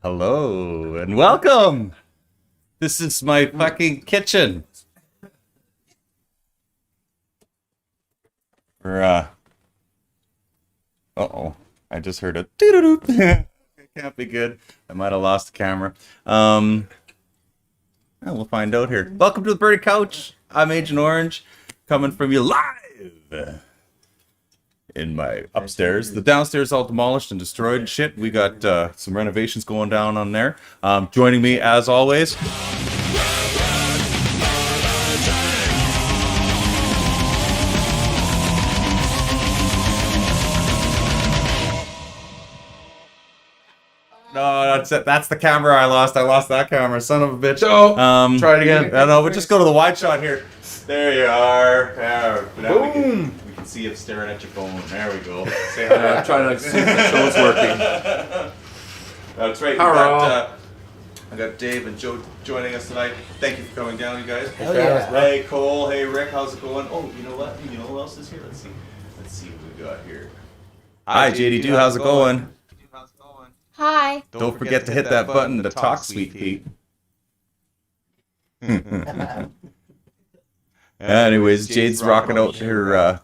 Hello and welcome. This is my fucking kitchen. Uh-oh. I just heard a doo-doo-doo. It can't be good. I might have lost the camera. We'll find out here. Welcome to the Birdie Couch. I'm Agent Orange, coming from you live in my upstairs. The downstairs all demolished and destroyed and shit. We got some renovations going down on there. Joining me as always. No, that's it. That's the camera I lost. I lost that camera, son of a bitch. Try it again. No, we'll just go to the wide shot here. There you are. Now we can see you staring at your phone. There we go. Say hi. I'm trying to see if the show's working. That's right. Hello. I got Dave and Joe joining us tonight. Thank you for coming down, you guys. Hell yeah. Hey, Cole. Hey, Rick. How's it going? Oh, you know what? You know who else is here? Let's see what we got here. Hi, Jadydu. How's it going? Hi. Don't forget to hit that button to talk, sweet pea. Anyways, Jade's rocking out her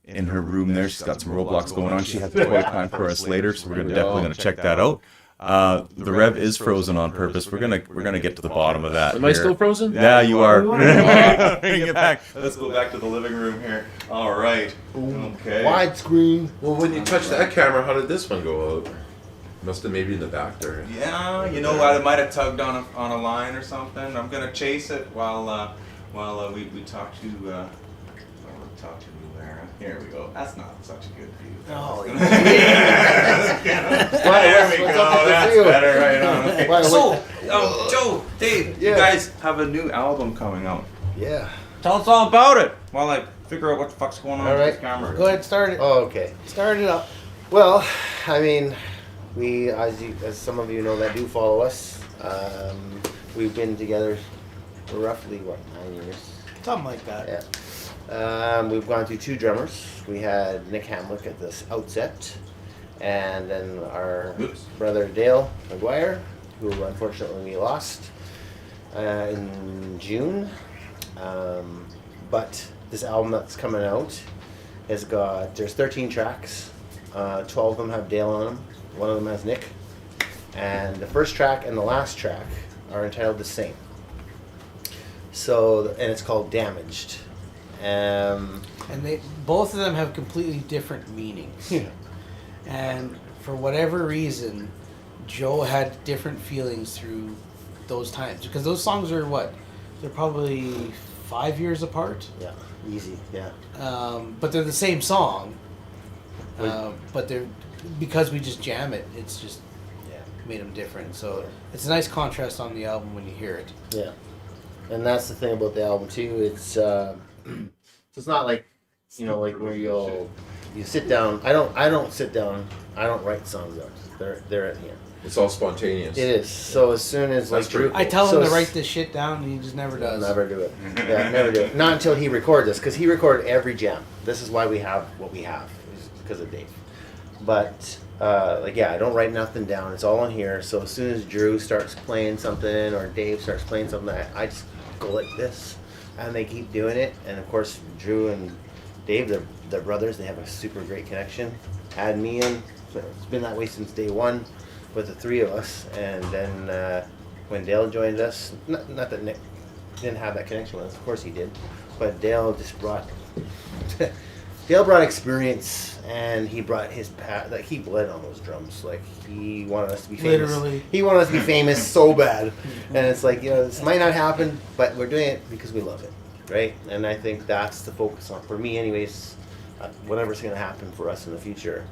in her room there. She's got some Roblox going on. She has a toy time for us later, so we're definitely gonna check that out. The Rev is frozen on purpose. We're gonna get to the bottom of that. Am I still frozen? Yeah, you are. Bring it back. Let's go back to the living room here. All right. Okay. Widescreen. Well, when you touch that camera, how did this one go out? Must have maybe in the back there. Yeah, you know what? It might have tugged on a line or something. I'm gonna chase it while we talk to Newera. Here we go. That's not such a good view. Oh, There we go. That's better. Right on. Okay. So, Joe, Dave, you guys have a new album coming out. Yeah. Tell us all about it while I figure out what the fuck's going on All with right. this camera. Go ahead, start it. Oh, okay. Start it up. Well, I mean, we, as some of you know that do follow us, we've been together for roughly, 9 years? Something like that. Yeah. We've gone through 2 drummers. We had Nick Hamlick at the outset, and then our brother Dale McGuire, who unfortunately we lost in June. But this album that's coming out there's 13 tracks. 12 of them have Dale on them. One of them has Nick. And the first track and the last track are entitled the same. So, and it's called Damaged. And both of them have completely different meanings. Yeah. And for whatever reason, Joe had different feelings through those times. Because those songs are they're probably 5 years apart. Yeah, easy, yeah. But they're the same song. But they're, because we just jam it, it's just made them different. So it's a nice contrast on the album when you hear it. Yeah. And that's the thing about the album too. It's it's not like, like where you sit down. I don't sit down. I don't write songs out. They're in here. It's all spontaneous. It is. So as soon as That's true. I tell him to write this shit down and he just never does. Never do it. Yeah, never do it. Not until he records this, because he recorded every jam. This is why we have what we have, is because of Dave. But I don't write nothing down. It's all in here. So as soon as Drew starts playing something or Dave starts playing something, I just go like this, and they keep doing it. And of course, Drew and Dave, they're brothers. They have a super great connection. Add me in. It's been that way since day one, with the 3 of us. And then when Dale joined us, not that Nick didn't have that connection with us. Of course he did, but Dale just brought. Dale brought experience, and he brought his he bled on those drums. Like, he wanted us to be famous. Literally. He wanted us to be famous so bad. And it's like, this might not happen, but we're doing it because we love it, right? And I think that's the focus on, for me anyways, whatever's going to happen for us in the future.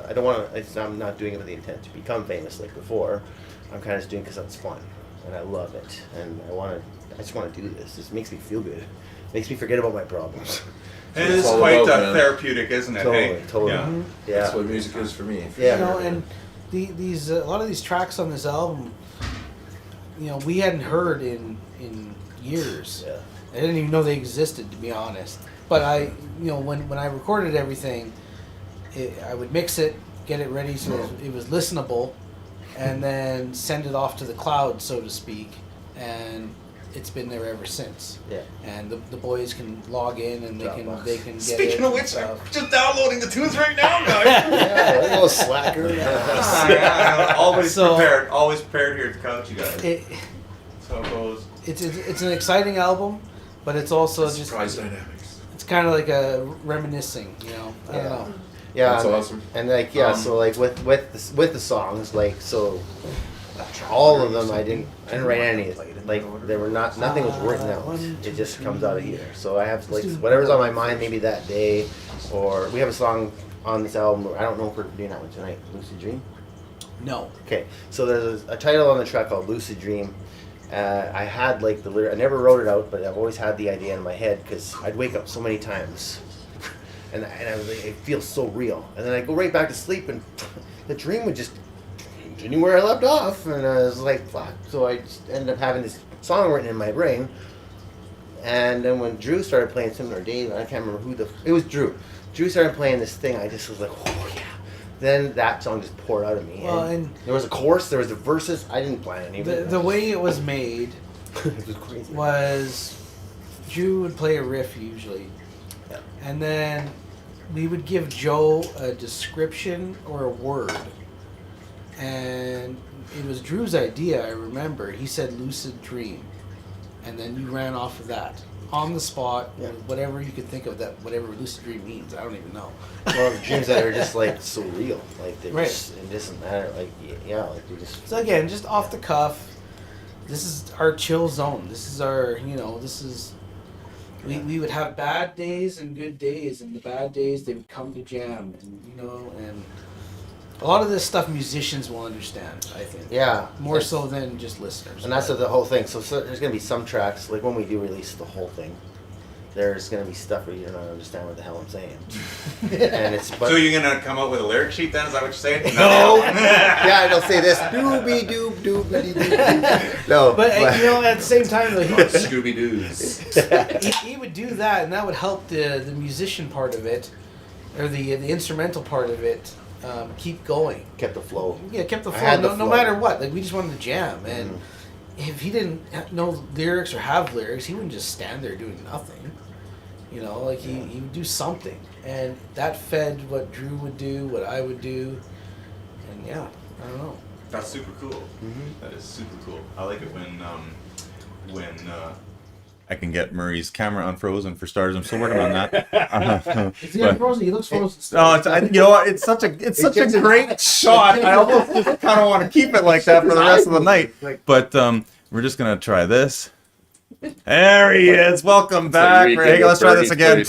I don't want to, I'm not doing it with the intent to become famous like before. I'm kind of just doing it because it's fun, and I love it. And I just want to do this. This makes me feel good. Makes me forget about my problems. It is quite therapeutic, isn't it? Totally. Yeah. Yeah. That's what music is for me. Yeah. And these a lot of these tracks on this album, we hadn't heard in years. Yeah. I didn't even know they existed, to be honest. But when I recorded everything, I would mix it, get it ready so it was listenable, and then send it off to the cloud, so to speak, and it's been there ever since. Yeah. And the boys can log in and Dropbox. they can get Speaking it of which, and I'm stuff. just downloading the tunes right now, guys. Yeah, little slacker. Always So- prepared. Always prepared here at the couch, you guys. It, That's how it goes. it's an exciting album, but it's also Surprise just dynamics. it's kind of like a reminiscing, you know. I don't know. Yeah, That's and, awesome. And like so like with the songs, like so all of them I didn't write any. Like there were nothing was written out. It just comes out of here. So I have like whatever's on my mind maybe that day, or we have a song on this album. I don't know if we're doing that one tonight. Lucid Dream. No. Okay, so there's a title on the track called Lucid Dream. I had like the lyric. I never wrote it out, but I've always had the idea in my head because I'd wake up so many times, and I was like, it feels so real. And then I go right back to sleep, and the dream would just continue where I left off, and I was like, fuck. So I just ended up having this song written in my brain. And then when Drew started playing something, or Dave, I can't remember it was Drew. Drew started playing this thing. I just was like, oh yeah. Then that song just poured out of me. Well, and and there was a chorus, there was the verses. I didn't plan any of it. the way it was made It was crazy. was Drew would play a riff usually, Yeah. and then we would give Joe a description or a word, and it was Drew's idea. I remember he said lucid dream, and then you ran off of that on the spot. Yeah. Whatever you could think of that, whatever lucid dream means, I don't even know. Well, the dreams that are just like so real, like they Right. just it doesn't matter. Like yeah, like they just. So again, just off the cuff, this is our chill zone. This is our, this is. We would have bad days and good days, and the bad days they would come to jam, and a lot of this stuff musicians will understand, I think. Yeah. More so than just listeners. And that's but- the whole thing. So there's gonna be some tracks like when we do release the whole thing. There's gonna be stuff where you don't understand what the hell I'm saying. And it's but So you're gonna come up with a lyric sheet then? Is that what you're saying? no. Yeah, it'll say this doobie doop doobie doop. No, But at the same time, though, Scooby Doo's. he would do that, and that would help the musician part of it, or the instrumental part of it, keep going. kept the flow. Yeah, kept the I flow. had the No flow. matter what, like we just wanted to jam, and Mm-hmm. if he didn't know lyrics or have lyrics, he wouldn't just stand there doing nothing. Like he would do something, and that fed what Drew would do, what I would do, and yeah, I don't know. That's super cool. That is super cool. I like it when I can get Murray's camera unfrozen for starters. I'm still working on that. Is he But- unfrozen? He looks frozen. Oh, you know what? It's such a great shot. I almost just kind of want to keep it like that for the rest of the night. But we're just gonna try this. There he is. Welcome back, Ray. Let's try this again.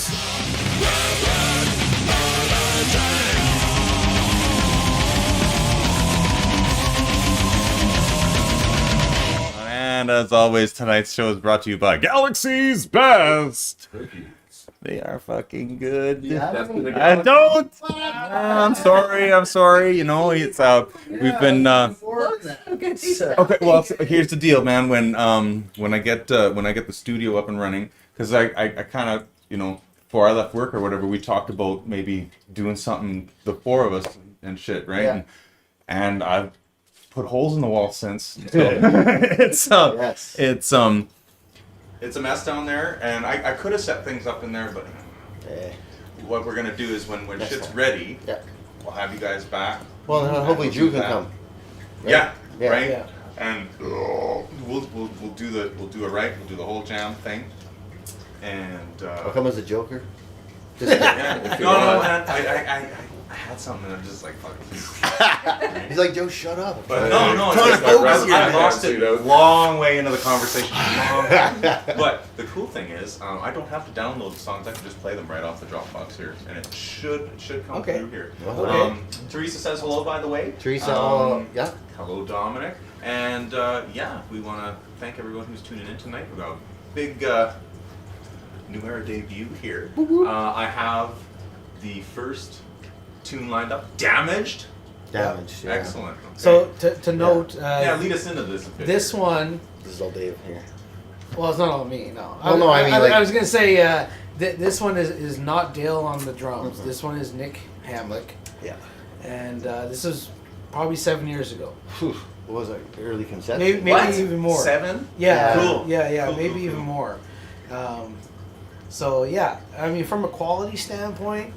And as always, tonight's show is brought to you by Galaxy's Best. They are fucking good. I don't. I'm sorry. It's we've been. Okay, well, so here's the deal, man. When I get the studio up and running, because I kind of before I left work or whatever, we talked about maybe doing something, the four of us and shit, right? Yeah. And I've put holes in the wall since. So Yes. it's a mess down there, and I could have set things up in there, but Eh, what we're gonna do is when That's shit's fine. ready, yeah. we'll have you guys back. Well, And hopefully we'll Drew do can that. come. Right? Yeah, Yeah. right. Yeah. And we'll do the whole jam thing, and I'll come as a Joker. yeah. No, man. I had something and I'm just like fuck. He's like, Joe, shut up. But no, Trying it's to like, focus here. I lost it long way into the conversation. But the cool thing is, I don't have to download the songs. I can just play them right off the Dropbox here, and it should come Okay. through here. Okay. Teresa says hello, by the way. Teresa, yeah. Hello, Dominic. And we want to thank everyone who's tuning in tonight. We've got a big Newera debut here. I have the first tune lined up, Damaged. Damaged. Yeah. Excellent. Okay. So to note, lead us into this a bit. this one. This is all Dave here. Well, it's not all me. No. Well, no, I mean, like- I was gonna say this one is not Dale on the drums. This one is Nick Hamlick, Yeah. and this is probably 7 years ago. What was it? Early conception? Maybe What? even more. 7? Yeah, Cool. Yeah, Cool, maybe cool, even cool. more. So yeah, I mean, from a quality standpoint,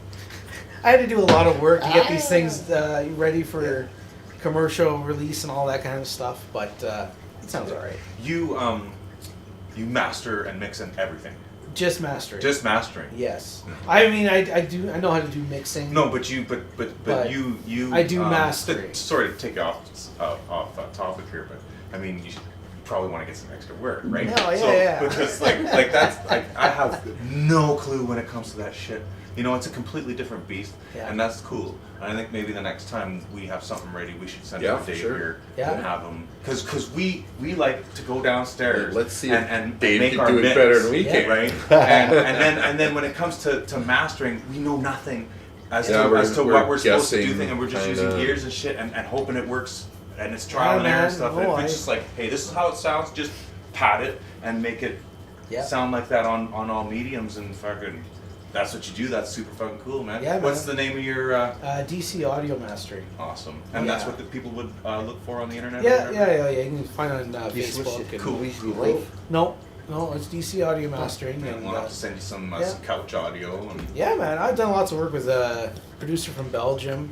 I had to do a lot of work to get these things ready for commercial release and all that kind of stuff. But it sounds alright. You master and mix and everything. Just mastering. Just mastering. Yes. I mean, I know how to do mixing. No, but you I do mastering. Sorry to take you off topic here, but I mean, you probably want to get some extra work, right? No, yeah. Because like that's like I have no clue when it comes to that shit. You know, it's a completely different beast, and that's cool. And I think maybe the next time we have something ready, we should send it to Dave here and have him, because we like to go downstairs. Let's see and Dave make can our do it mix, better than we can. right? and then when it comes to mastering, we know nothing as to what we're supposed to do, guessing, and we're just using gears and shit and hoping it works, and it's trial and error stuff. And if it's just like, hey, this is how it sounds, just pad it and make it sound like that on all mediums, and fucking. That's what you do. That's super fucking cool, man. Yeah, man. What's the name of your? DC Audio Mastering. Awesome. And that's what the people would look for on the internet. Yeah. You can find it on Facebook. Cool. No, it's DC Audio Mastering. And we'll have to send you some couch audio. And yeah, man. I've done lots of work with a producer from Belgium.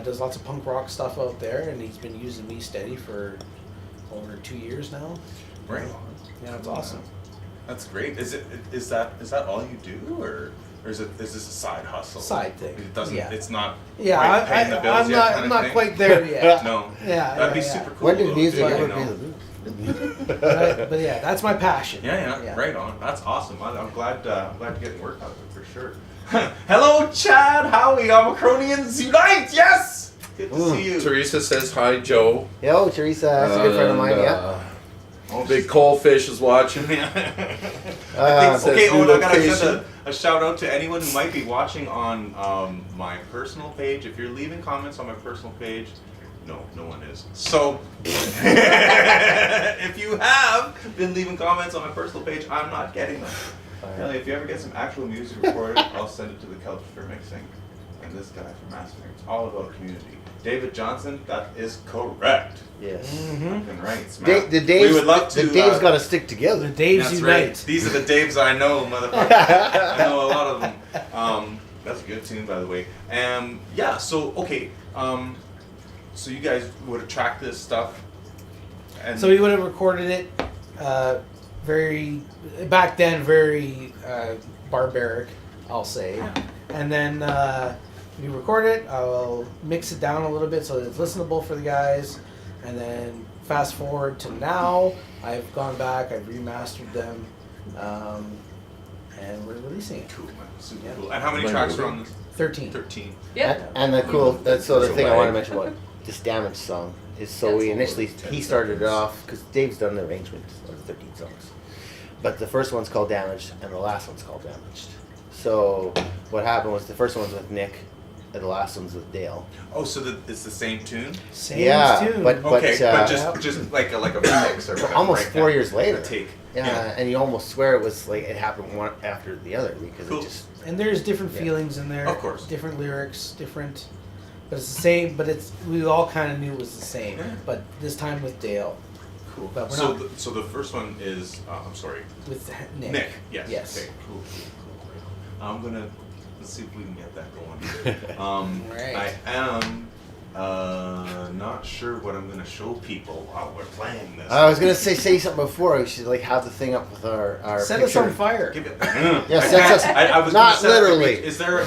Does lots of punk rock stuff out there, and he's been using me steady for over 2 years now. Right. Yeah, it's awesome. That's great. Is that all you do, or is this a side hustle? Side thing. It doesn't. Yeah. It's not. Yeah, paying the bills I'm not quite there yet. No. Yeah. That'd be super cool. When did music though, ever you pay know? the bills? but yeah, that's my passion. Yeah. Right on. That's awesome. I'm glad you're getting work out of it for sure. Hello, Chad, Howie, Omicronians unite! Yes! Good to see you. Teresa says hi, Joe. Yo, Teresa, that's a good friend of mine, yeah. Big Coalfish is watching. Okay, says I new gotta location. send a shout out to anyone who might be watching on my personal page. If you're leaving comments on my personal page, no one is. So, if you have been leaving comments on my personal page, I'm not getting them. Kelly, if you ever get some actual music recorded, I'll send it to the couch for mixing. And this guy for mastering. It's all about community. David Johnson, that is correct. Yes. Fucking right, Smack. The Dave's, we would love to. the Dave's got to stick together. The Dave's That's unite. right. These are the Daves I know, motherfucker. I know a lot of them. That's a good tune, by the way. Yeah. So okay. So you guys would have tracked this stuff. And So we would have recorded it very barbaric, I'll say. And then we record it, I'll mix it down a little bit so that it's listenable for the guys. And then fast forward to now, I've gone back, I've remastered them, and we're releasing it. Cool, man. Super cool. And how many tracks are on this? 13. 13. And the thing I want to mention about this Damaged song is he started it off, because Dave's done the arrangement of the 13 songs. But the first one's called Damaged, and the last one's called Damaged. So what happened was the first one was with Nick, and the last one's with Dale. Oh, so it's the same tune? Same tune. But just like a mix or almost 4 years later. A take. Yeah, and you almost swear it was like it happened one after the other because Cool. it just. And there's different feelings in there. Of course. Different lyrics, different. But it's the same, we all kind of knew it was the same. Yeah. But this time with Dale. Cool. But we're So not- the first one is, I'm sorry. With Nick. Nick, yes. Yes. Okay, cool. Let's see if we can get that going. Right. I am not sure what I'm gonna show people while we're playing this. I was gonna say something before. We should like have the thing up with our Set picture. us on fire. Give it. Yeah, set us- I was not gonna set up- literally. Is there a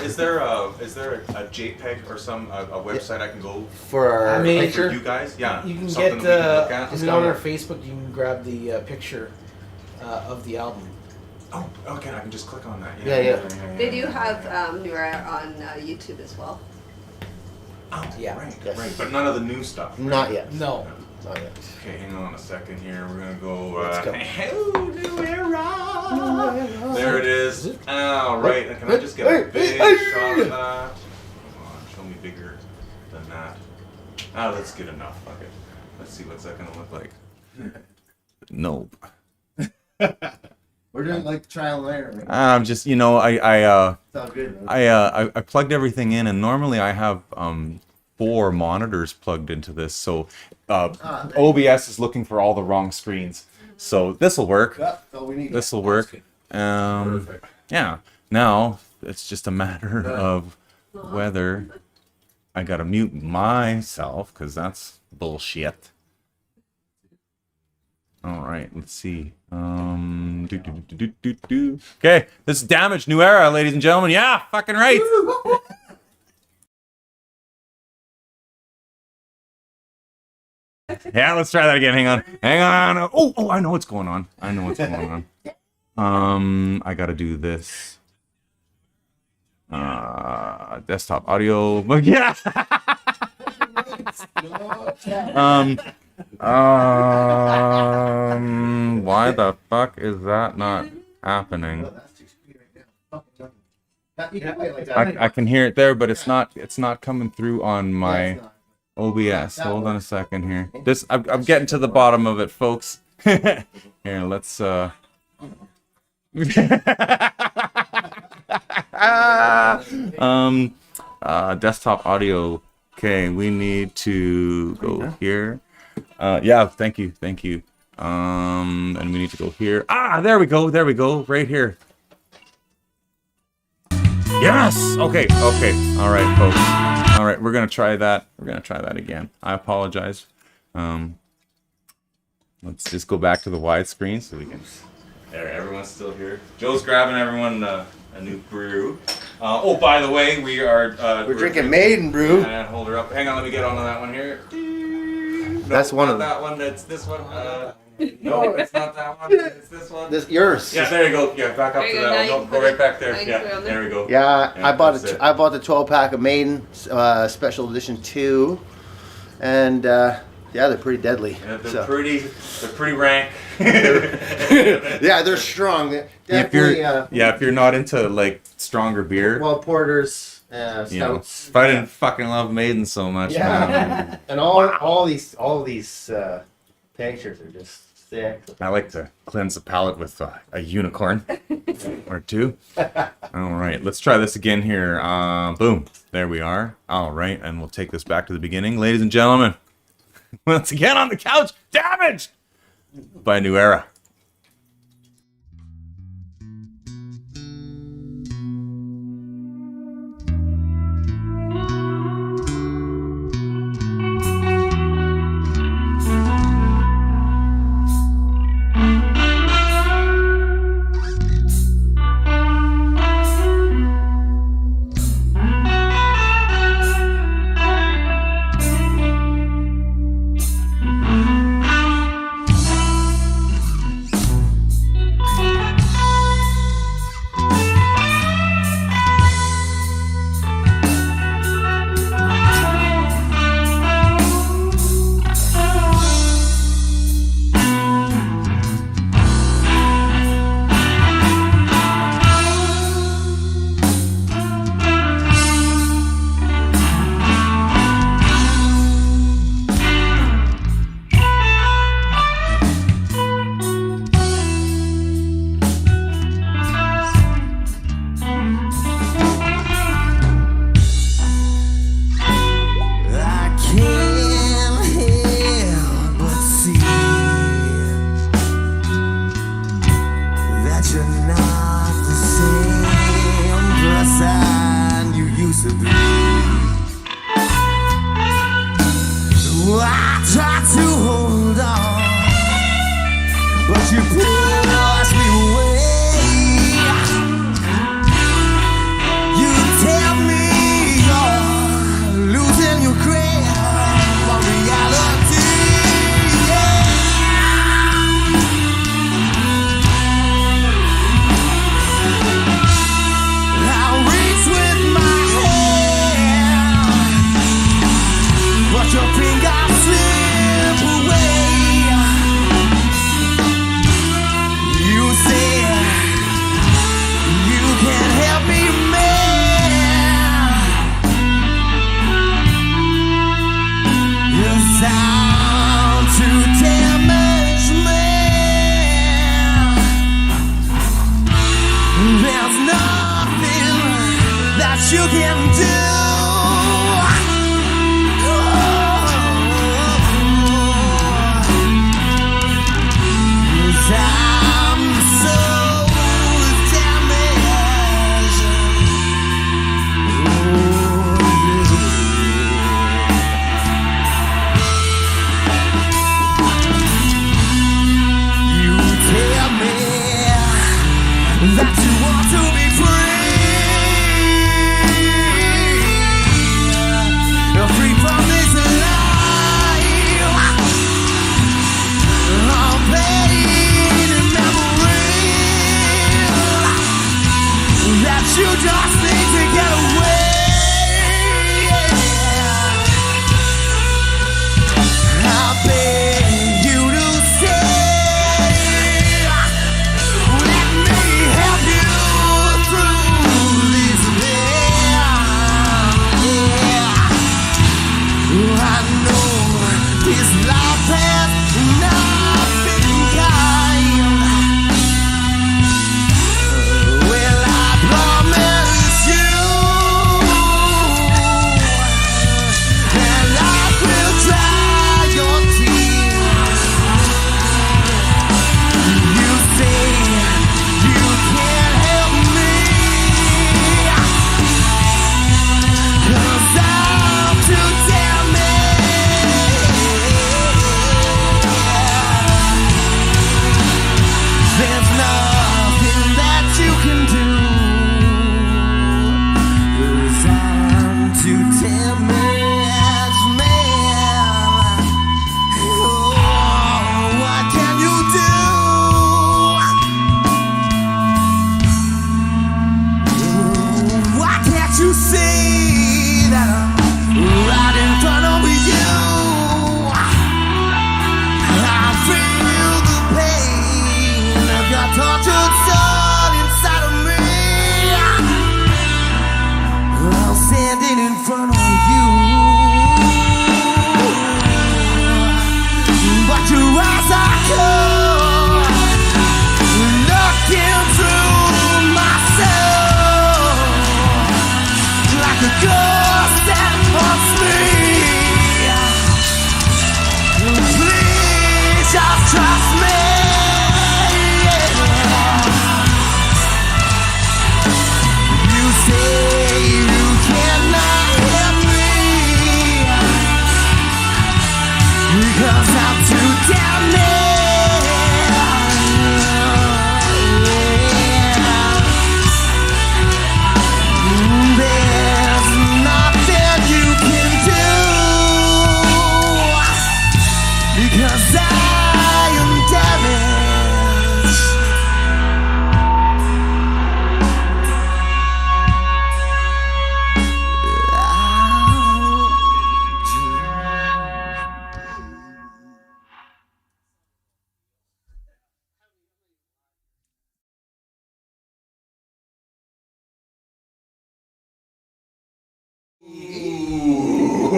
JPEG or some a website I can go for our I mean, picture. for you guys? Yeah. You can something get that we can look at. I mean, on our Facebook. You can grab the picture of the album. Oh, okay. I can just click on that. Yeah. They do have Newera on YouTube as well. Oh, Yeah. Right. Yes. Right. But none of the new stuff. Not yet. No. Not yet. Okay, hang on a second here. We're gonna go. Let's go. Hello, Newera. There it is. Oh, right. And can I just get a big shot of that? Come on, show me bigger than that. Oh, that's good enough. Fuck it. Let's see what's that gonna look like. Nope. We're doing like trial and error. I'm just, It's all good. I plugged everything in, and normally I have 4 monitors plugged into this, so OBS is looking for all the wrong screens. So this will work. That's all we need. This will work. Yeah. Now it's just a matter of whether I gotta mute myself, because that's bullshit. All right, let's see. Okay, this is Damage Newera, ladies and gentlemen. Yeah, fucking right. Yeah, let's try that again. Hang on. Oh, I know what's going on. I gotta do this. Desktop audio. Yeah. Why the fuck is that not happening? I can hear it there, but it's not coming through on my OBS. Hold on a second here. I'm getting to the bottom of it, folks. Here, let's desktop audio. Okay, we need to go here. Yeah, thank you. And we need to go here. There we go, right here. Yes! Okay. All right, folks. All right, we're gonna try that. Again. I apologize. Let's just go back to the widescreen so we can. There, everyone's still here. Joe's grabbing everyone a new brew. Oh, by the way, we're drinking Maiden brew. And hold her up. Hang on, let me get onto that one here. That's one of that one. That's this one. No, it's not that one. It's this one. This yours. Yeah, there you go. Yeah, back up There to you go. that Now one. you Go put right it- back there. now you Yeah, put it on there we go. Yeah, Yeah, I bought that's it. I bought the 12 pack of Maiden special edition 2, and yeah, they're pretty deadly. Yeah, they're So- pretty rank. Yeah, they're strong. If you're not into like stronger beer, well, porters, you know, stouts. if I didn't fucking love Maiden so much, man, Yeah, and all these pictures are just sick. I like to cleanse the palate with a unicorn or 2. All right, let's try this again here. Boom, there we are. All right, and we'll take this back to the beginning, ladies and gentlemen. Once again on the couch, Damaged by Newera.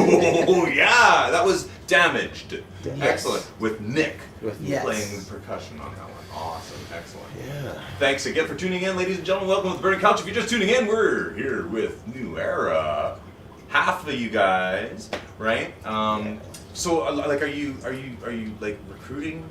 Oh yeah, that was Damaged. Yes. Excellent. With Nick With Yes. playing percussion on that one. Awesome. Excellent. Yeah. Thanks again for tuning in, ladies and gentlemen. Welcome to the Burning Couch. If you're just tuning in, we're here with Newera. Half of you guys, right? So, like, are you like recruiting?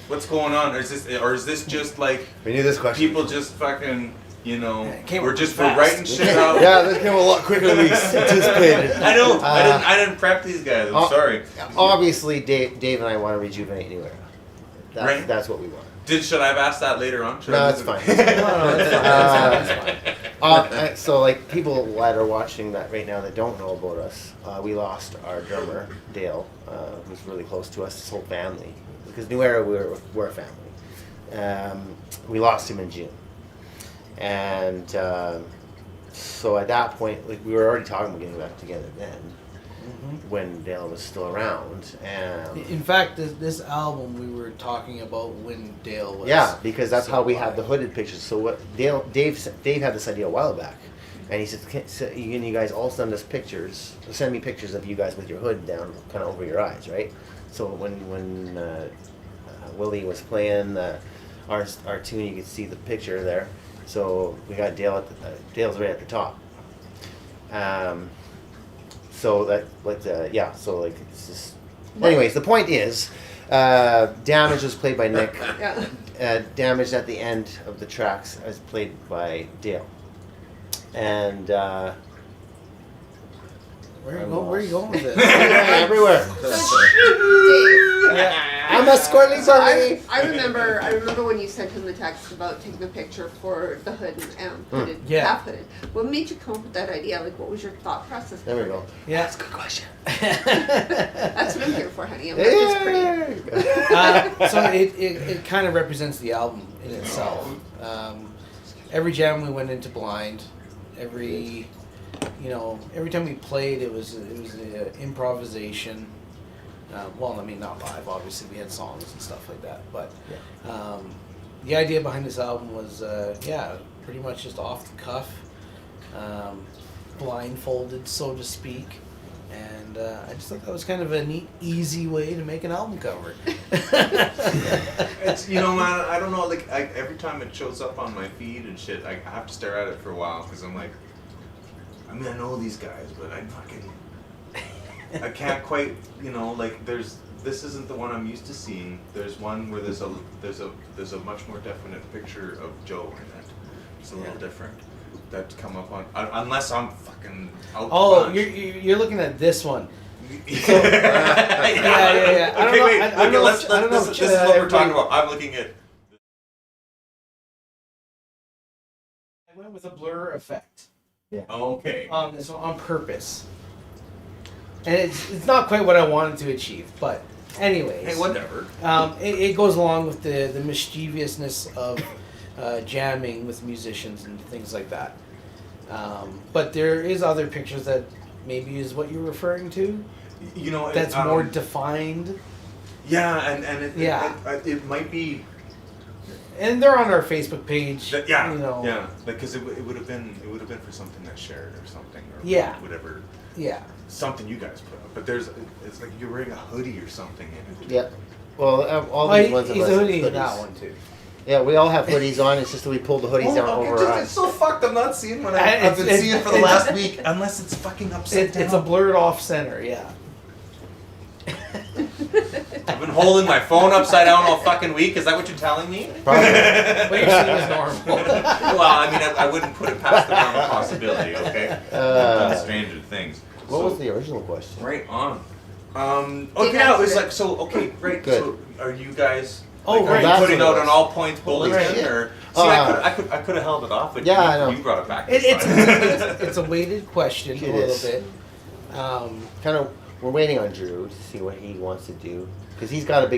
What's going on? Or is this just like We knew this question. people just fucking, you know, it came we're up just fast. we're writing shit out? Yeah, this came a lot quicker than we anticipated. I know. I didn't prep these guys. I'm sorry. Obviously, Dave and I want to rejuvenate Newera. Right. That's what we want. Should I have asked that later on? Should No, I it's leave fine. it? It's fine. So, like, people that are watching that right now that don't know about us, we lost our drummer, Dale, who's really close to us, his whole family. Because Newera, we're a family. We lost him in June. And so at that point, like, we were already talking about getting back together then, when Dale was still around. And In fact, this album we were talking about when Dale was. yeah, because that's how we alive. have the hooded pictures. So what Dave had this idea a while back, and he said, "Can you guys all send us pictures? Send me pictures of you guys with your hood down, kind of over your eyes, right?" So when Willie was playing our tune, you could see the picture there. So we got Dale Dale's right at the top. So that so like it's just. Anyways, the point is, Damage was played by Nick. Yeah. Damaged at the end of the tracks is played by Dale. And Where are you going with this? everywhere. Dave. I'm a squirrely So bunny. I remember when you sent him the text about taking a picture for the hood and hooded, Yeah. half hooded. What made you come up with that idea? Like, what was your thought process? There we go. Yeah. That's a good question. That's what I'm here for, honey. I'm not just pretty. So it kind of represents the album in itself. Every jam we went into blind. Every time we played, it was improvisation. Well, I mean, not live. Obviously, we had songs and stuff like that. But the idea behind this album was, pretty much just off the cuff, blindfolded, so to speak. And I just thought that was kind of a neat, easy way to make an album cover. It's, man, I don't know, like, every time it shows up on my feed and shit, I have to stare at it for a while, because I'm like, I mean, I know these guys, but I can't quite, like, this isn't the one I'm used to seeing. There's one where there's a much more definite picture of Joe in it. It's a little different. That's come up on, unless I'm fucking out. Oh, you're looking at this one. yeah. Yeah. I don't Okay, know- wait. I don't know This if- I don't know is if, what we're talking everybody- about. I'm looking at. I went with a blur effect Okay. on this one on purpose, and it's not quite what I wanted to achieve, but anyways. Hey, whatever. It goes along with the mischievousness of jamming with musicians and things like that. But there is other pictures that maybe is what you're referring to. That's more defined. Yeah, and it, Yeah. it might be. And they're on our Facebook page. Yeah, You know. yeah, because it would have been for something that's shared or something or Yeah. whatever, Yeah. something you guys put up. But it's like you're wearing a hoodie or something in it. Yeah. Well, all Well, these ones of he's us a have hoodie in hoodies. that one too. Yeah, we all have hoodies on. It's just that we pulled the hoodies down over our It's eyes. so fucked. I'm not seeing what I've I've been been seeing seeing for the last week, unless it's fucking upside down. It's a blurred off center. Yeah. I've been holding my phone upside down all fucking week. Is that what you're telling me? Probably. What you're seeing is normal. Well, I mean, I wouldn't put it past the realm of possibility. Okay. I've done stranger things. What So- was the original question? Right on. Dave Okay, yeah, it was answered like, so, okay, great. Good. So, are you guys, Oh, like, right. are you That's putting what it out an was. all points bulletin, Holy shit. or, see, I could have held it off, but Yeah, I know. you brought it back. It's a weighted question It a little is. bit. Kind of, we're waiting on Drew to see what he wants to do because he's got a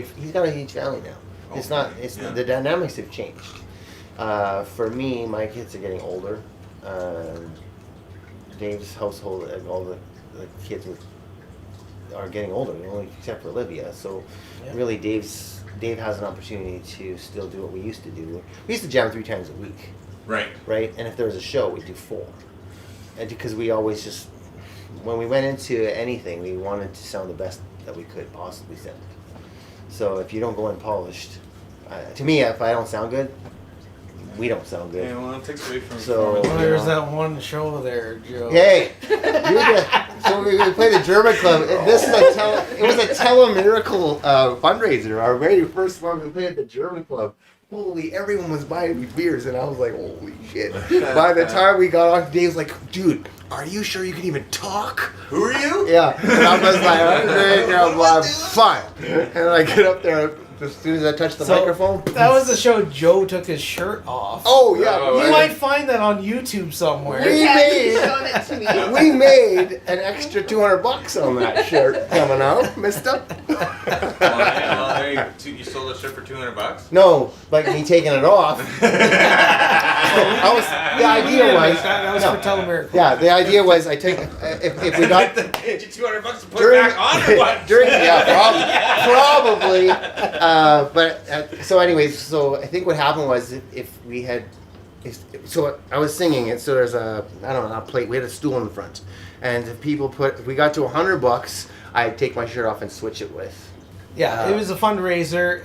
huge family now. It's not. Okay, It's yeah. the dynamics have changed. For me, my kids are getting older. Dave's household, all the kids are getting older, only except for Olivia. So, Yeah. really, Dave has an opportunity to still do what we used to do. We used to jam 3 times a week, Right. right? And if there was a show, we'd do 4. And because we always just when we went into anything, we wanted to sound the best that we could possibly sound. So if you don't go in polished, to me, if I don't sound good, we don't sound good. Yeah, well, it takes away from. So- Well, there's that one show there, Joe. Hey, so we played the German club. This is it was a Tele-Miracle fundraiser. Our very first one we played at the German club. Holy, everyone was buying me beers, and I was like, holy shit. By the time we got off, Dave's like, dude, are you sure you can even talk? Who are you? Yeah. And I was like, I'm fine. And I get up there as soon as I touch the microphone. That was the show Joe took his shirt off. Oh, yeah. Oh, You might find that on YouTube somewhere. We Yeah, made- you showed it to me. We made an extra $200 on that shirt coming out, mister. Well, there you go. You sold a shirt for $200? No, like me taking it off. The idea was That was no. for Telemiracle. Yeah, the idea was I take if we got Paid you $200 to put during it back on or what? during probably so anyways, so I think what happened was if we had so I was singing it, so there's a plate, we had a stool in the front, and if we got to $100, I'd take my shirt off and switch it with. Yeah, it was a fundraiser.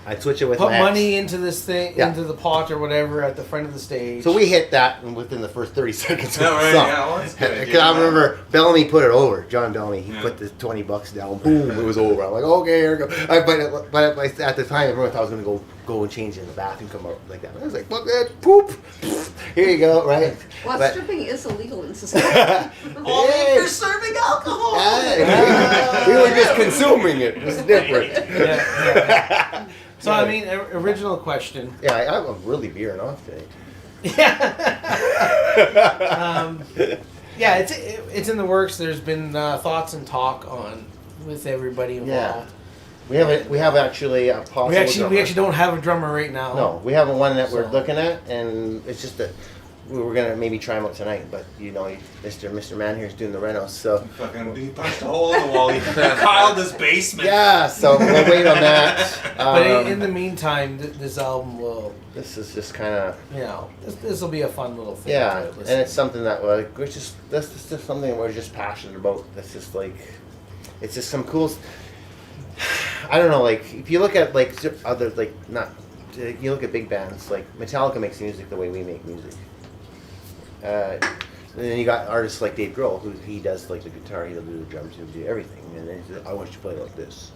I'd switch it with Put my money into this thing, Yeah. into the pot or whatever at the front of the stage. So we hit that within the first 30 seconds of No, the right, song. yeah, well, that's good. Because I remember Bellamy put it over. John Bellamy, he Yeah. put the $20 down. Boom, it was over. I'm like, okay, here we go. But at the time, everyone thought I was going to go and change in the bathroom, come out like that. I was like, fuck that, poop. Here you go, right? Well, But- stripping is illegal in society. Only Hey. if you're serving alcohol. Hey, we were just consuming it. It's different. Yeah. So I mean, original question. Yeah, I'm really veering off today. Yeah, it's in the works. There's been thoughts and talk on with everybody involved. We have actually a possible We actually drummer. don't have a drummer right now. No, we have one that we're So- looking at, and it's just that we were gonna maybe try him out tonight. But Mr. Man here is doing the renos, so Fucking, he punched a hole in the wall. He piled his basement. yeah. So we'll wait on that. But in the meantime, this album will, This is just kind of this will be a fun little thing. yeah, to and listen it's something that that's just something we're just passionate about. That's just like it's just some cool. I don't know, like if you look at like other you look at big bands like Metallica makes music the way we make music. And then you got artists like Dave Grohl, who he does like the guitar, he'll do the drums, he'll do everything, and then he says, I want you to play like this,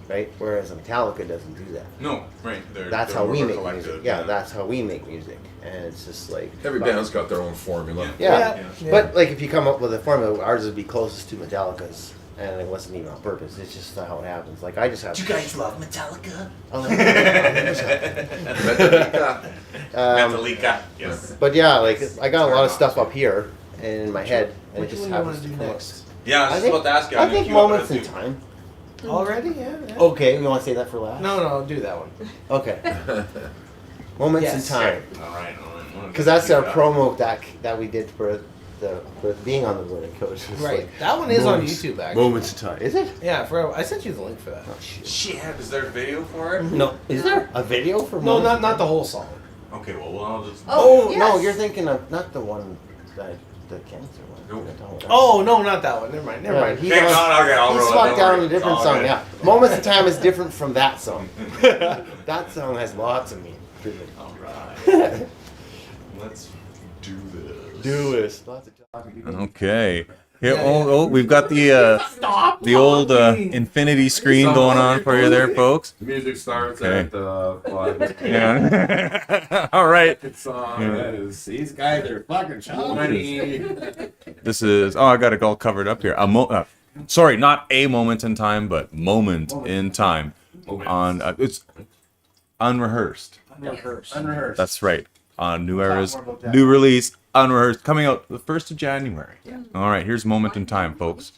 right? Whereas Metallica doesn't do that. No, right. That's they're how we more make collective, music. Yeah, that's how we make music, and it's just like Every band's got their own formula. yeah. Yeah. But like if you come up with a formula, ours would be closest to Metallica's. And it wasn't even on purpose. It's just how it happens. Like I just have. Do you guys love Metallica? Metallica. Yes. But yeah, like I got a lot of stuff up here in my head, and Which it just one do you want happens to do come up. next? Yeah, I was I just think, about to ask you. I think moments in time. Already? Yeah. Okay, we want to say that for last. No, do that one. Okay. Moments Yes. in time, All right. because that's our promo that we did for being on the Learning Coach. It's Right. like, That one is on moments- YouTube actually. Moments in time. Is it? Yeah, I sent you the link for that. Oh shit. Shit, is there a video for it? No. Is there a video for? No, Moments in not Time? the whole song. Okay, well, I'll just. Oh yes. no, you're thinking of not the one that the cancer one. Nope. You're talking about- Oh no, not that one. Never mind. Yeah, mind. he Okay, goes- no, okay, I'll he roll it, swapped don't down worry. a different All song. good. Yeah, Moments in Time is different from that song. That song has lots of meaning. All right. Let's do this. Do this. Lots of talking. Okay. Here, Yeah, we've got the old infinity screen going on for you there, folks. The music starts Okay. at 5. Yeah. All right. It's on. Yeah. That is, these guys are fucking funny. This is. Oh, I got it all covered up here. Sorry, not a moment in time, but moment in time. On it's unrehearsed. Unrehearsed. That's right. On Newera's new release, Unrehearsed, coming out the 1st of January. Yeah. All right, here's Moment in Time, folks.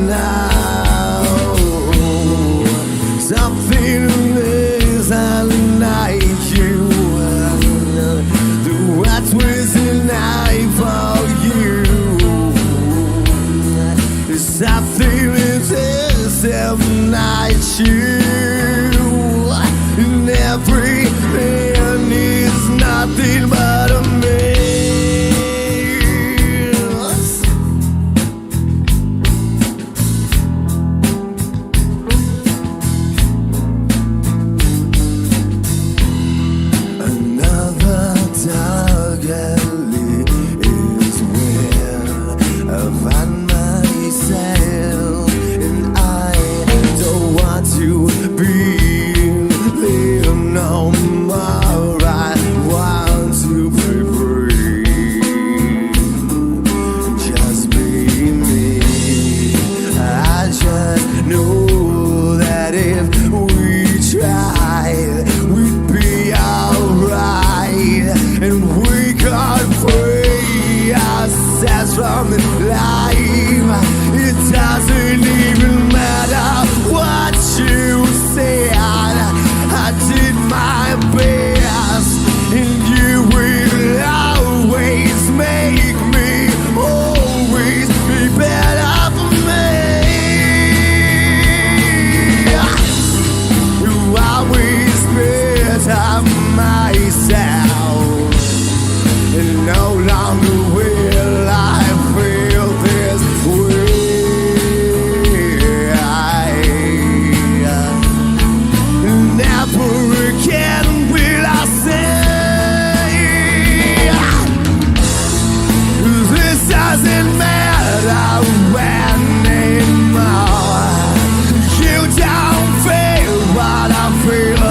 now. Something is unlike you. The what's within I for you. Something is unlike you. And everything is nothing but a mess. Another dark alley is where I find myself, and I don't want to be there no more. I want to be free, just be me. I just know that if we tried, we'd be alright, and we could free ourselves from the life. It doesn't even matter what you said. I did my best, and you will always make me always be better for me. You always better myself, and no longer will I feel this way. Never again will I say this doesn't matter anymore. You don't feel what I feel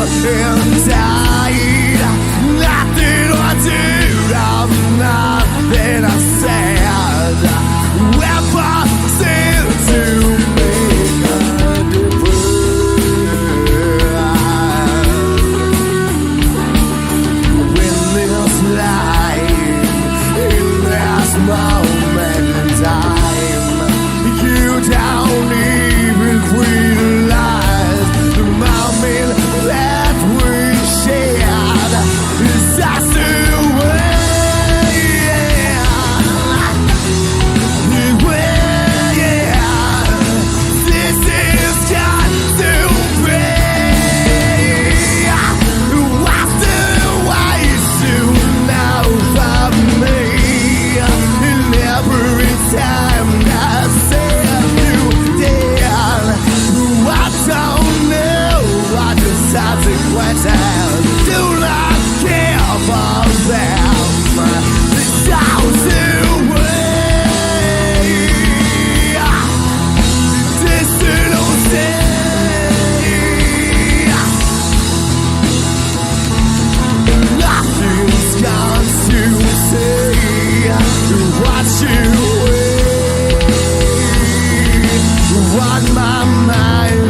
inside. Nothing I do, nothing I said ever seemed to make a difference. When this life, in this moment in time, you don't even realize the moment that we shared is just the way. This is got to be. What's the ways to know for me? And every time I say you did, I don't know what the consequences. Do not care for them. It's out the way. This little thing, nothing's got to say. What you want my mind.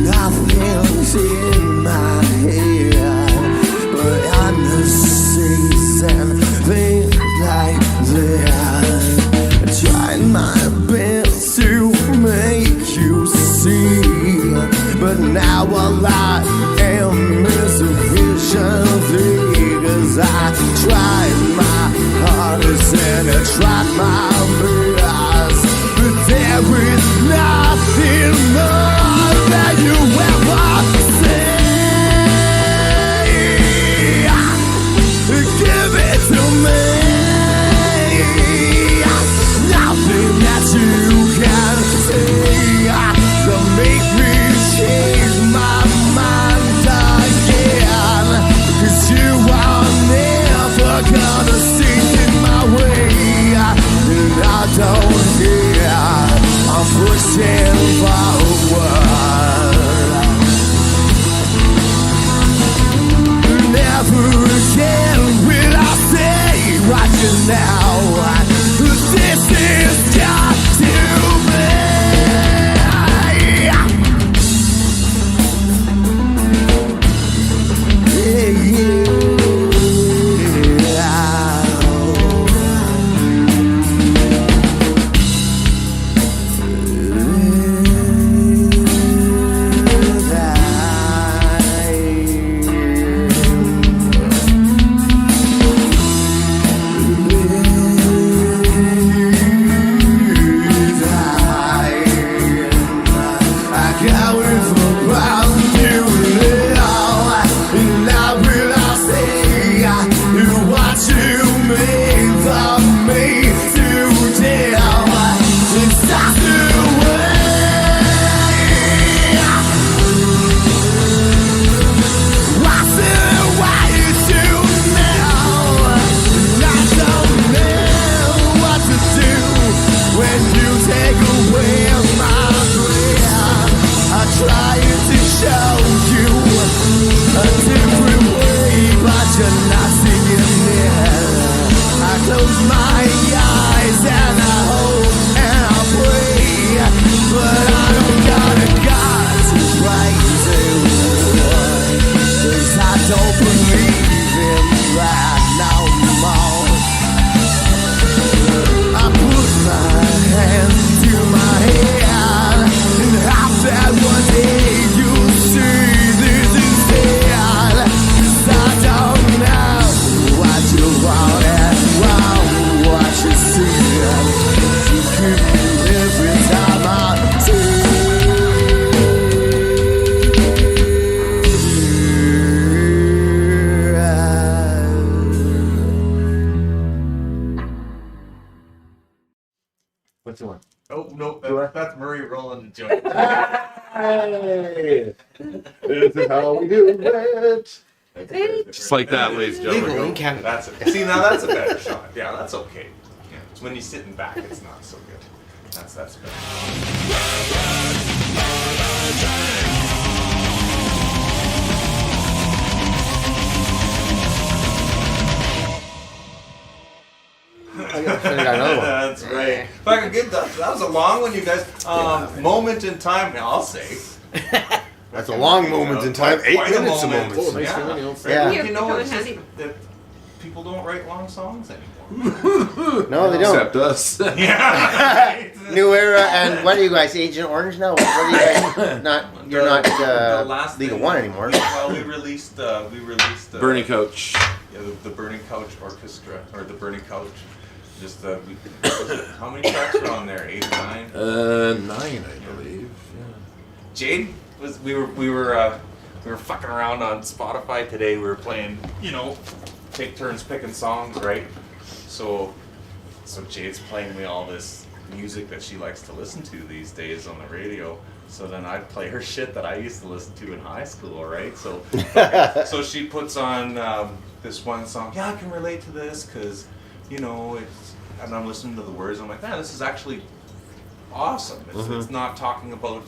Nothing's in my head, but I'm the season things like that. I tried my best to make you see, but now all I am is a vision thing. 'Cause I tried my hardest and I tried my best, but there is nothing more that you ever say. Give it to me. Nothing that you can say to make me change my mind again. 'Cause you are never gonna see in my way. I will around you now, and I will say what you made of me today. It's not the way. I said why you do now. I don't know what to do when you take away my breath. I try to show you a different way, but you're not seeing it. I close my eyes and I hope and I pray, but I don't got a God to pray to, 'cause I don't believe in that no more. I put my hand to my head and I said one day you'll see this instead. 'Cause I don't know what you want and what you see. You keep me every time I see. What's the one? Oh no, that's Murray rolling the joint. Hey, this is how we do it. Just like that, ladies and Legal in gentlemen. Canada. That's it. See, now that's a better shot. Yeah, that's okay. Yeah, it's when you're sitting back, it's not so good. That's better. I got another one. That's right. Fucking good. That was a long one, you guys. Moment in time, I'll say. That's a long moment in time. 8 Quite a minutes a moment. moment. Nice Yeah. fingernails. Yeah. You know, Going it's just handy. that people don't write long songs anymore. No, they don't. Except us. Yeah. Newera, and what are you guys, Agent Orange now? What are you guys? Not you're not The last Legal thing- One anymore. Well, we released Burning Coach. Yeah, the Burning Couch Orchestra, or the Burning Couch. Just how many tracks were on there? 8 or 9. 9, I believe. Jade was. We were fucking around on Spotify today. We were playing. Take turns picking songs, right? So Jade's playing me all this music that she likes to listen to these days on the radio. So then I'd play her shit that I used to listen to in high school, right? So she puts on this one song. Yeah, I can relate to this because, it's. And I'm listening to the words. I'm like, man, this is actually awesome. It's not talking about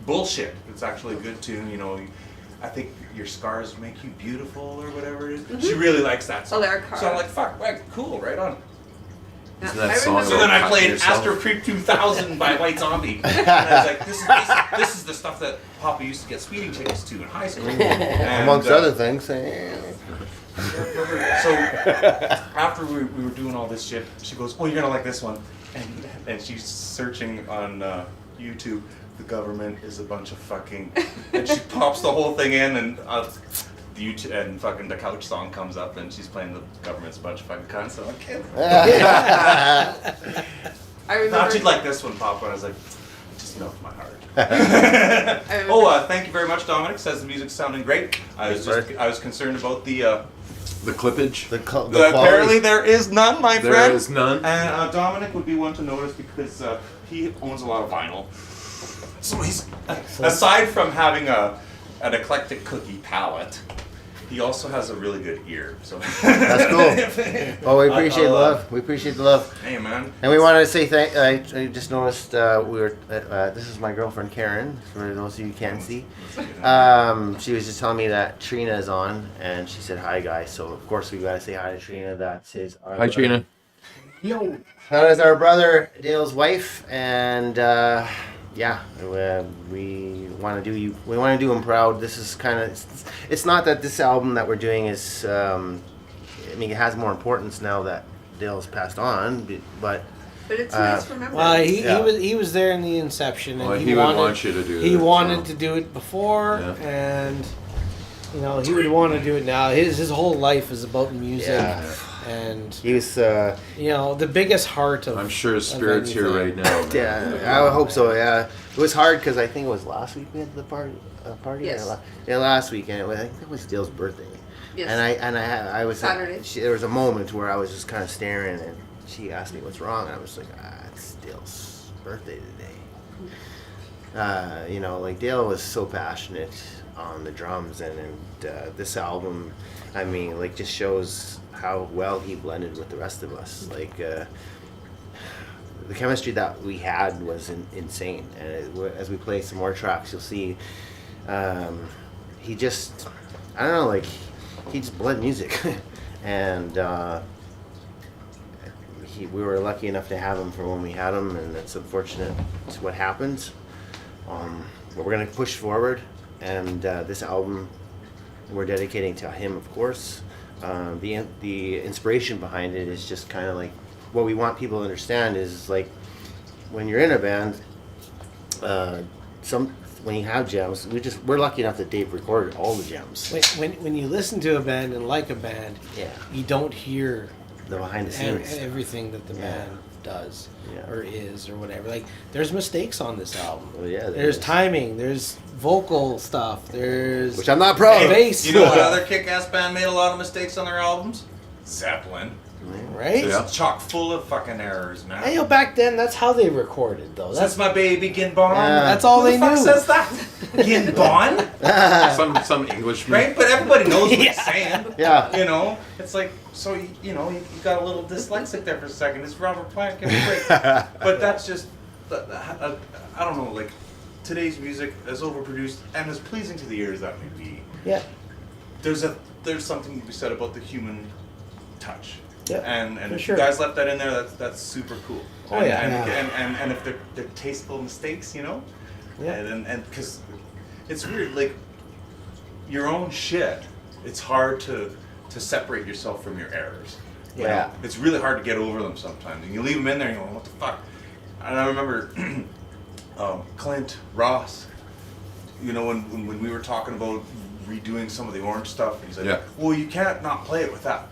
bullshit. It's actually a good tune. I think your scars make you beautiful or whatever it is. She really likes that song. Oh, they're so I'm like, fuck, right, cool, right on. Isn't Yeah, that I song remember- So then I Cut played yourself. Astro Creep 2000 by White Zombie. And I was like, this is the stuff that Papa used to get speeding tickets to in high school. And, Amongst other things. So after we were doing all this shit, she goes, "Oh, you're gonna like this one," and she's searching on YouTube. The government is a bunch of fucking, and she pops the whole thing in, and YouTube and fucking the couch song comes up, and she's playing the government's a bunch of fucking cunts. So I'm like, "Okay." I remember. Thought you'd like this one, Papa. And I was like, it just melted my heart. I remember- Thank you very much, Dominic. Says the music's sounding great. I was concerned about the clippage. The apparently there is none, my There friend. is none. And Dominic would be one to notice because he owns a lot of vinyl. So he's aside from having an eclectic cookie palate, he also has a really good ear. So That's cool. Oh, we appreciate the love. We appreciate the love. Hey, man. And we wanted to say thank. I just noticed we were. This is my girlfriend Karen. For those of you who can't see, she was just telling me that Trina is on, and she said hi, guys. So of course we gotta say hi to Trina. That's his. Hi, Trina. Yo. That is our brother Dale's wife, and yeah, we want to do you. We want to do him proud. This is kind of. It's not that this album that we're doing is. I mean, it has more importance now that Dale's passed on, but. But it's nice to remember. Well, Yeah. he was there in the inception, and Well, he he would wanted, want you to do He it, wanted so. to do it before, Yeah. and he would want to do it now. His whole life is about music, Yeah. and He was. the biggest heart of. I'm sure his of spirit's here anything. right now. Yeah, I would hope so. Yeah, was hard because I think it was last week we had the party. Yes. Yeah, last weekend. I think it was Dale's birthday. Yes. And I was Saturday. There was a moment where I was just kind of staring, and she asked me what's wrong, and I was like, it's Dale's birthday today. You know, like Dale was so passionate on the drums, and this album, I mean, like just shows how well he blended with the rest of us. Like the chemistry that we had was insane, and as we play some more tracks, you'll see he just, I don't know, like he just bled music, and we were lucky enough to have him for when we had him, and it's unfortunate it's what happens. But we're gonna push forward, and this album we're dedicating to him, of course. The inspiration behind it is just kind of like what we want people to understand is like when you're in a band, when you have jams, we're lucky enough that Dave recorded all the jams. When you listen to a band and like a band, Yeah. you don't hear The behind the scenes. everything that the Yeah. band does Yeah. or is or whatever. Like there's mistakes on this album. Well, yeah, there There's is. timing. There's vocal stuff. There's Which I'm not proud of. bass. You know what other kick-ass band made a lot of mistakes on their albums? Zeppelin. right? Yeah. It's chock full of fucking errors, man. Hey, yo, back then that's how they recorded though. That's That's my baby Gin Bon. Yeah. that's all Who they the fuck knew. says that? Gin Bon? Some Englishman. Right? But everybody knows what he's saying. Yeah. You know? It's like, so, you know, you got a little dyslexic there for a second. It's Robert Plant, give me a break. But that's just, I don't know, like, today's music, as overproduced and as pleasing to the ears that may be, Yeah. there's something to be said about the human touch. Yeah, And for if sure. you guys left that in there, that's super cool. Oh, and, yeah. And if they're tasteful mistakes, you know? Yeah. And because it's weird, like, your own shit, it's hard to separate yourself from your errors. You Yeah. know? It's really hard to get over them sometimes. And you leave them in there and you're like, what the fuck? And I remember Clint Ross, you know, when we were talking about redoing some of the Orange stuff, and he's like, Yeah. well, you can't not play it without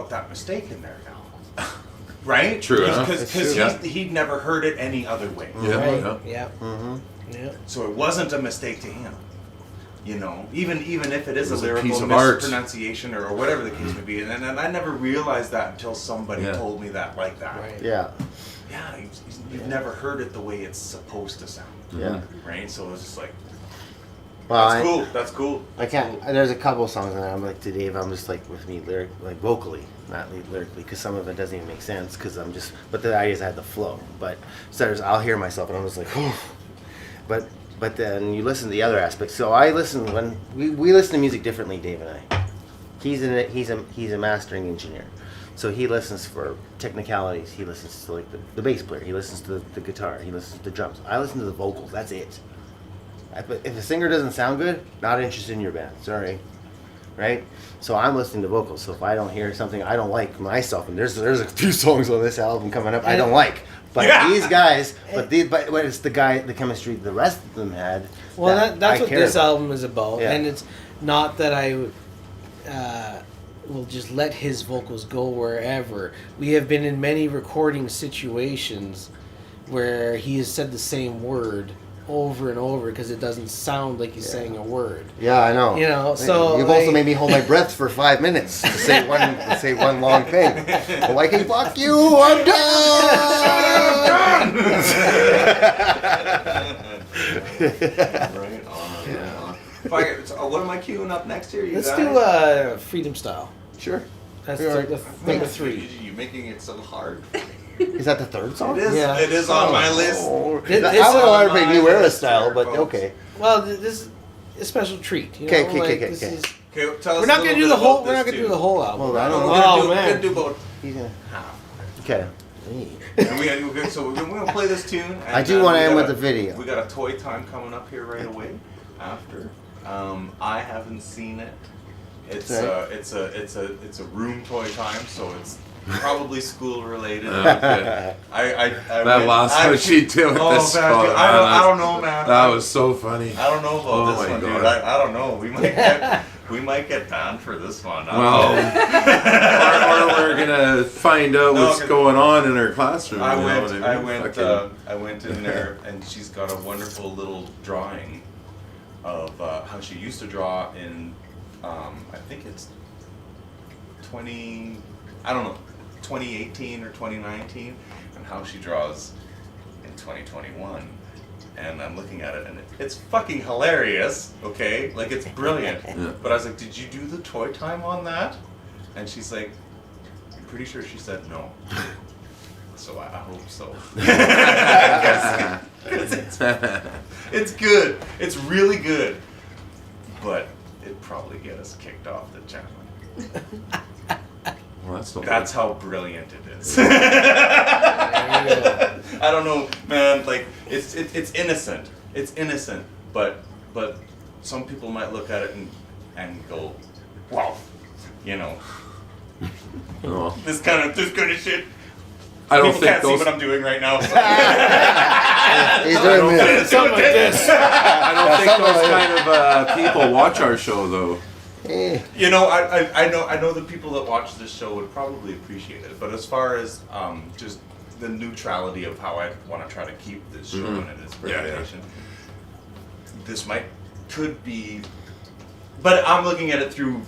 that mistake in there now. Right? True, huh? Because It's true. he'd never heard it any other way. Yeah, Right. yeah. Yeah. Mm-hmm. Yeah. So it wasn't a mistake to him. You know, even if it is It was a a lyrical piece of art. mispronunciation or whatever the case may be, and I never realized that until somebody Yeah. told me that like that. Right. Yeah. Yeah, you've never heard it the way it's supposed to sound, Yeah. right? So it's just like, Well, that's cool. That's cool. I can't. There's a couple of songs that I'm like to Dave. I'm just like with me vocally, not lyrically, because some of it doesn't even make sense. Because I'm just. But the idea is I had the flow. But so I'll hear myself and I'm just like, oh. But then you listen to the other aspects. So I listen when we listen to music differently, Dave and I. He's a mastering engineer, so he listens for technicalities. He listens to like the bass player. He listens to the guitar. He listens to the drums. I listen to the vocals. That's it. But if a singer doesn't sound good, not interested in your band. Sorry, right? So I'm listening to vocals. So if I don't hear something I don't like myself, and there's a few songs on this album coming up I don't like, but Yeah. these guys, but it's the chemistry the rest of them had. Well, that's I what care this about. album is about, Yeah. and it's not that I will just let his vocals go wherever. We have been in many recording situations where he has said the same word over and over because it doesn't sound like he's saying a word. Yeah, I know. You know, so you've like, also made me hold my breath for 5 minutes to say one long thing. I'm like, hey, fuck you, I'm done. Right on. What am I queuing up next here? You let's guys? do Freedom Style. Sure. That's Sure. the number 3. You're making it so hard. Is that the third song? It is. Yeah. It is on my list. Oh, This I is would on want to play my Newera list style, here, but folks. okay. Well, this is a special treat. You know? Okay. This is- Okay, tell us We're not a gonna little do bit the whole. about We're not this gonna do tune. the whole album. Well, I don't know. We're gonna do- man. We're gonna do about He's gonna- half. Okay. And so we're gonna play this tune. And I do then want to we end got with the video. We got a toy time coming up here right away. After, I haven't seen it. It's Okay. it's a room toy time, so it's Probably school related. Okay. I That went- last I- one she did with Oh, this man, photo, dude, man, I don't know, man. That was so funny. I don't know about Oh this my one, God. dude. I don't know. We might get banned for this one. I don't Well, know. or we're gonna find out No, what's 'cause going on in her classroom. I you know went. what I mean? went. Fucking- I went in there, and she's got a wonderful little drawing of how she used to draw in. I think it's 2018 or 2019, and how she draws in 2021. And I'm looking at it, and it's fucking hilarious. Okay, like it's brilliant. Yeah. But I was like, "Did you do the toy time on that?" And she's like, "I'm pretty sure she said no." So I hope so. It's good. It's really good. But it'd probably get us kicked off the channel. Well, that's not That's how brilliant it is. There I don't know, man. Like it's innocent. It's innocent, but some people might look at it and go, "Wow," you know, Oh. this kind of shit. I don't People think can't see those. what I'm doing right now. He's doing this. Something like this. I don't think something those like kind of people watch our show though. You know, I know the people that watch this show would probably appreciate it, but as far as just the neutrality of how I want to try to keep this show Mhm. and its Yeah, yeah. reputation, this could be, but I'm looking at it through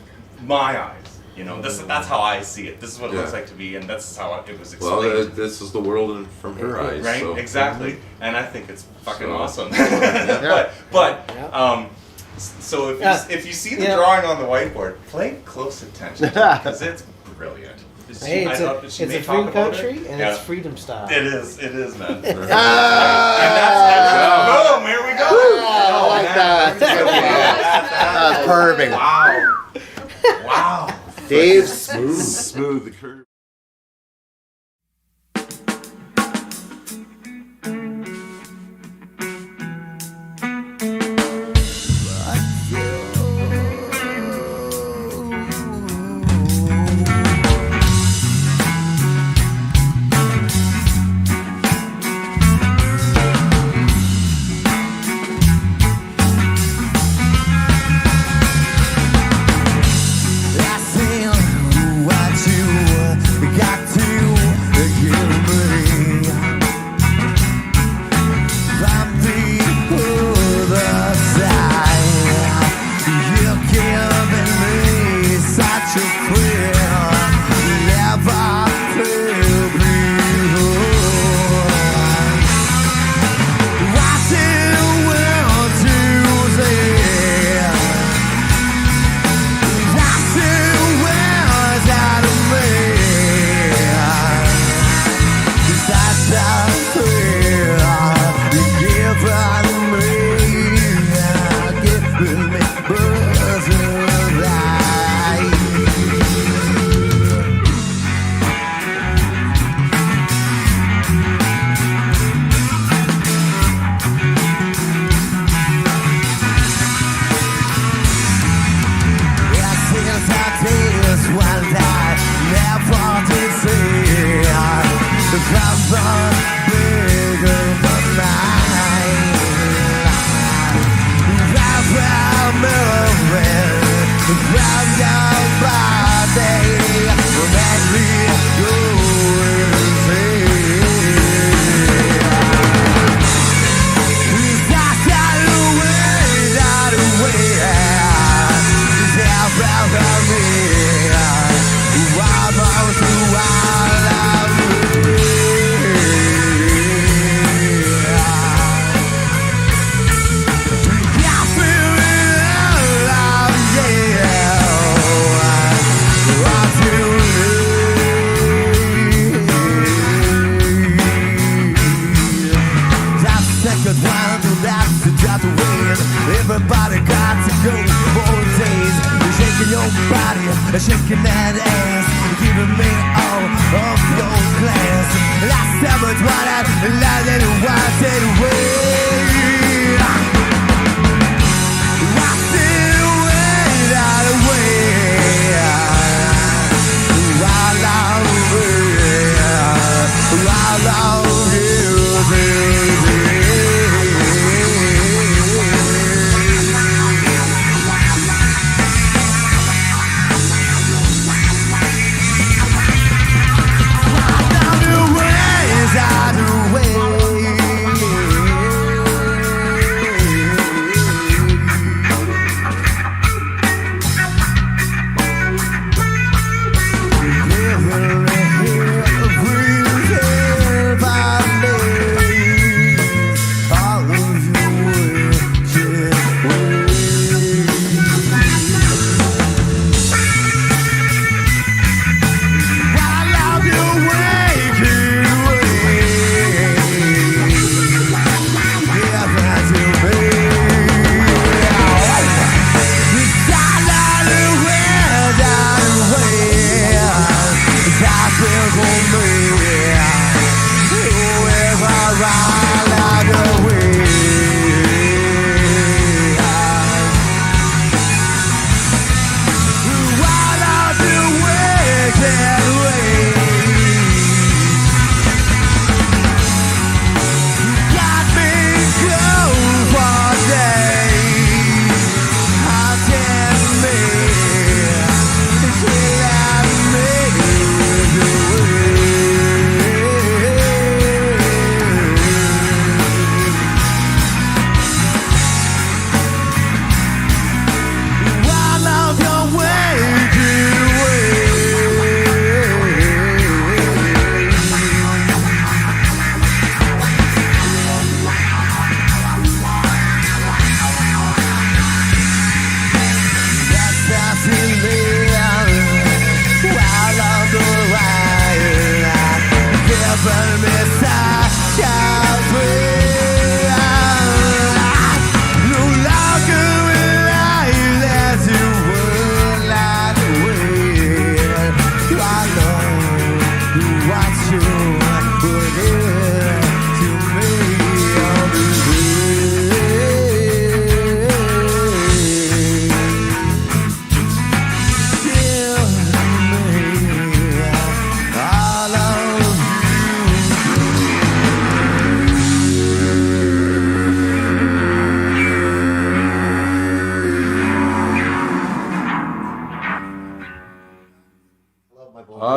my eyes. You know, that's how I see it. This is what it looks Yeah. like to be, and that's how it was Well, explained. this is the world from her eyes. Right, So. exactly, and I think it's fucking So- awesome. Yeah. but Yeah. so Yeah. if you see the Yeah. drawing on the whiteboard, pay close attention because it's brilliant. Hey, it's a free country and it's freedom style. It is, man. Ah! Boom! Here we go. I like that. That's perfect. Wow. Dave, Smooth the curve. I see what you got to give me from the other side. You're giving me such a thrill, never felt before. I still want to say. Everybody got to go for days. You're shaking your body, shaking that ass, giving me all of your class. Last time was what I wanted away. I still wait out away while I wait.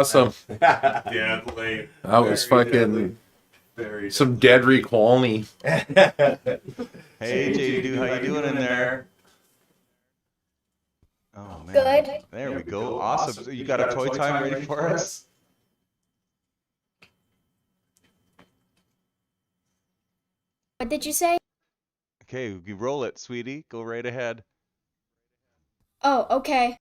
awesome. Deadly. That was Very fucking deadly. Very some deadly quality. Hey, Jadydu, how you doing in there? Oh man. Good. There we go. Awesome. So you got a toy time ready for us? What did you say? Okay, you roll it, sweetie. Go right ahead. Oh, okay.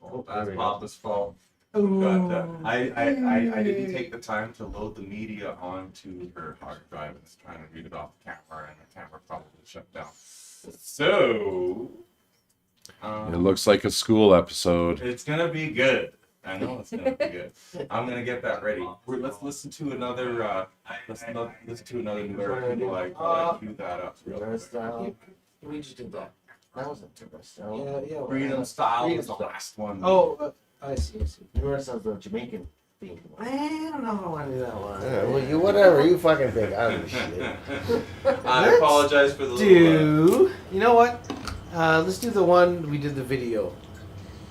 Oh, that's Papa's fault. But I didn't take the time to load the media onto her hard drive. I was trying to read it off the camera, and the camera probably shut down. So, It looks like a school episode. it's gonna be good. I know it's gonna be good. I'm gonna get that ready. Let's listen to another. Listen to another Newera video. I'll cue that up real quick. We just did that. That wasn't too much. Yeah. Freedom Style Freedom was the Style. last one. Oh, I see. Newera sounds the Jamaican theme. I don't know if I want to do that one. Well, you whatever you fucking think. I don't give a shit. I apologize for the little. Do you know what? Let's do the one we did the video.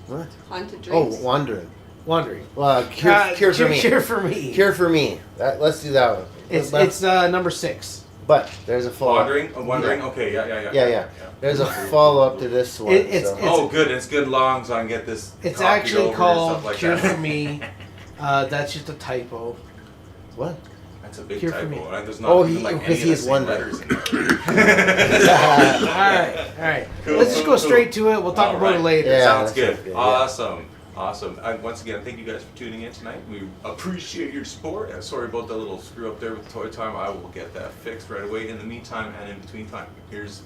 What? Haunted Oh, dreams. wandering. Wandering. Well, cure for me. Cure for me. Cure for me. Let's do that one. It's number 6. But there's a follow. Wandering. Okay, yeah. Yeah. There's a follow up to this one. It's- so. Oh, good. It's good long, so I can get this. It's copied actually over and called stuff like Cure that. for Me. That's just a typo. What? That's a big Cure for typo. Me. And there's not Oh, even, he- like because any he of is the same wondering. letters in there. All right. Cool, Let's just cool, go straight cool. to it. We'll talk All about it right. later. Yeah. Sounds that sounds good. good, yeah. Awesome. Once again, thank you guys for tuning in tonight. We appreciate your support. Sorry about the little screw up there with Toy Time. I will get that fixed right away. In the meantime and in between time, here's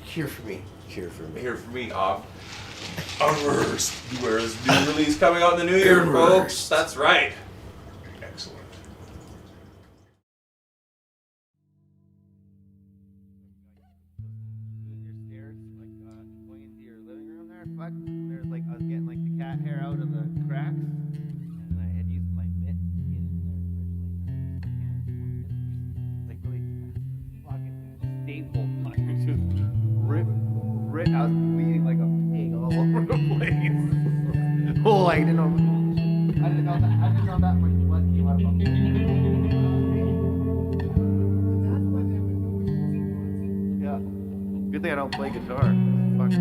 Cure for Me. Cure for me. here for me off Unversed. Newera's new release coming out in the new year, folks. That's right. Excellent. Your stairs, like going into your living room there, fuck. There's like I was getting like the cat hair out of the cracks, and I had used my mitt to get in there originally. Like really fucking staple, just rip. I was bleeding like a pig all over the place. Oh, I didn't know. I didn't know that much blood came out of my. Yeah. Good thing I don't play guitar. Fuck.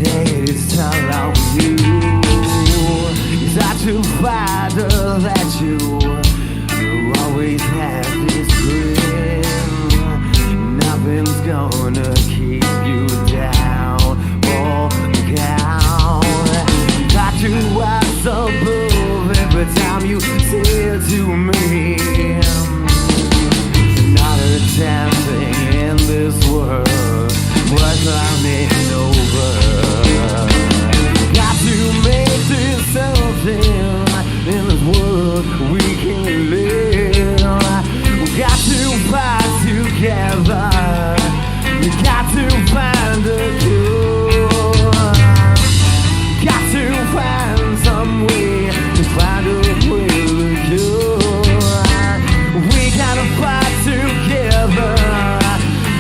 take its toll on you. It's hard to find that you always have this grin. Nothing's gonna keep you down or down. Got to rise above every time you say to me. Not a damn thing in this world worth climbing over. Got to make this something in this world we can live. Got to fight together. You got to find a cure. Got to find some way to find a way to cure. We gotta fight together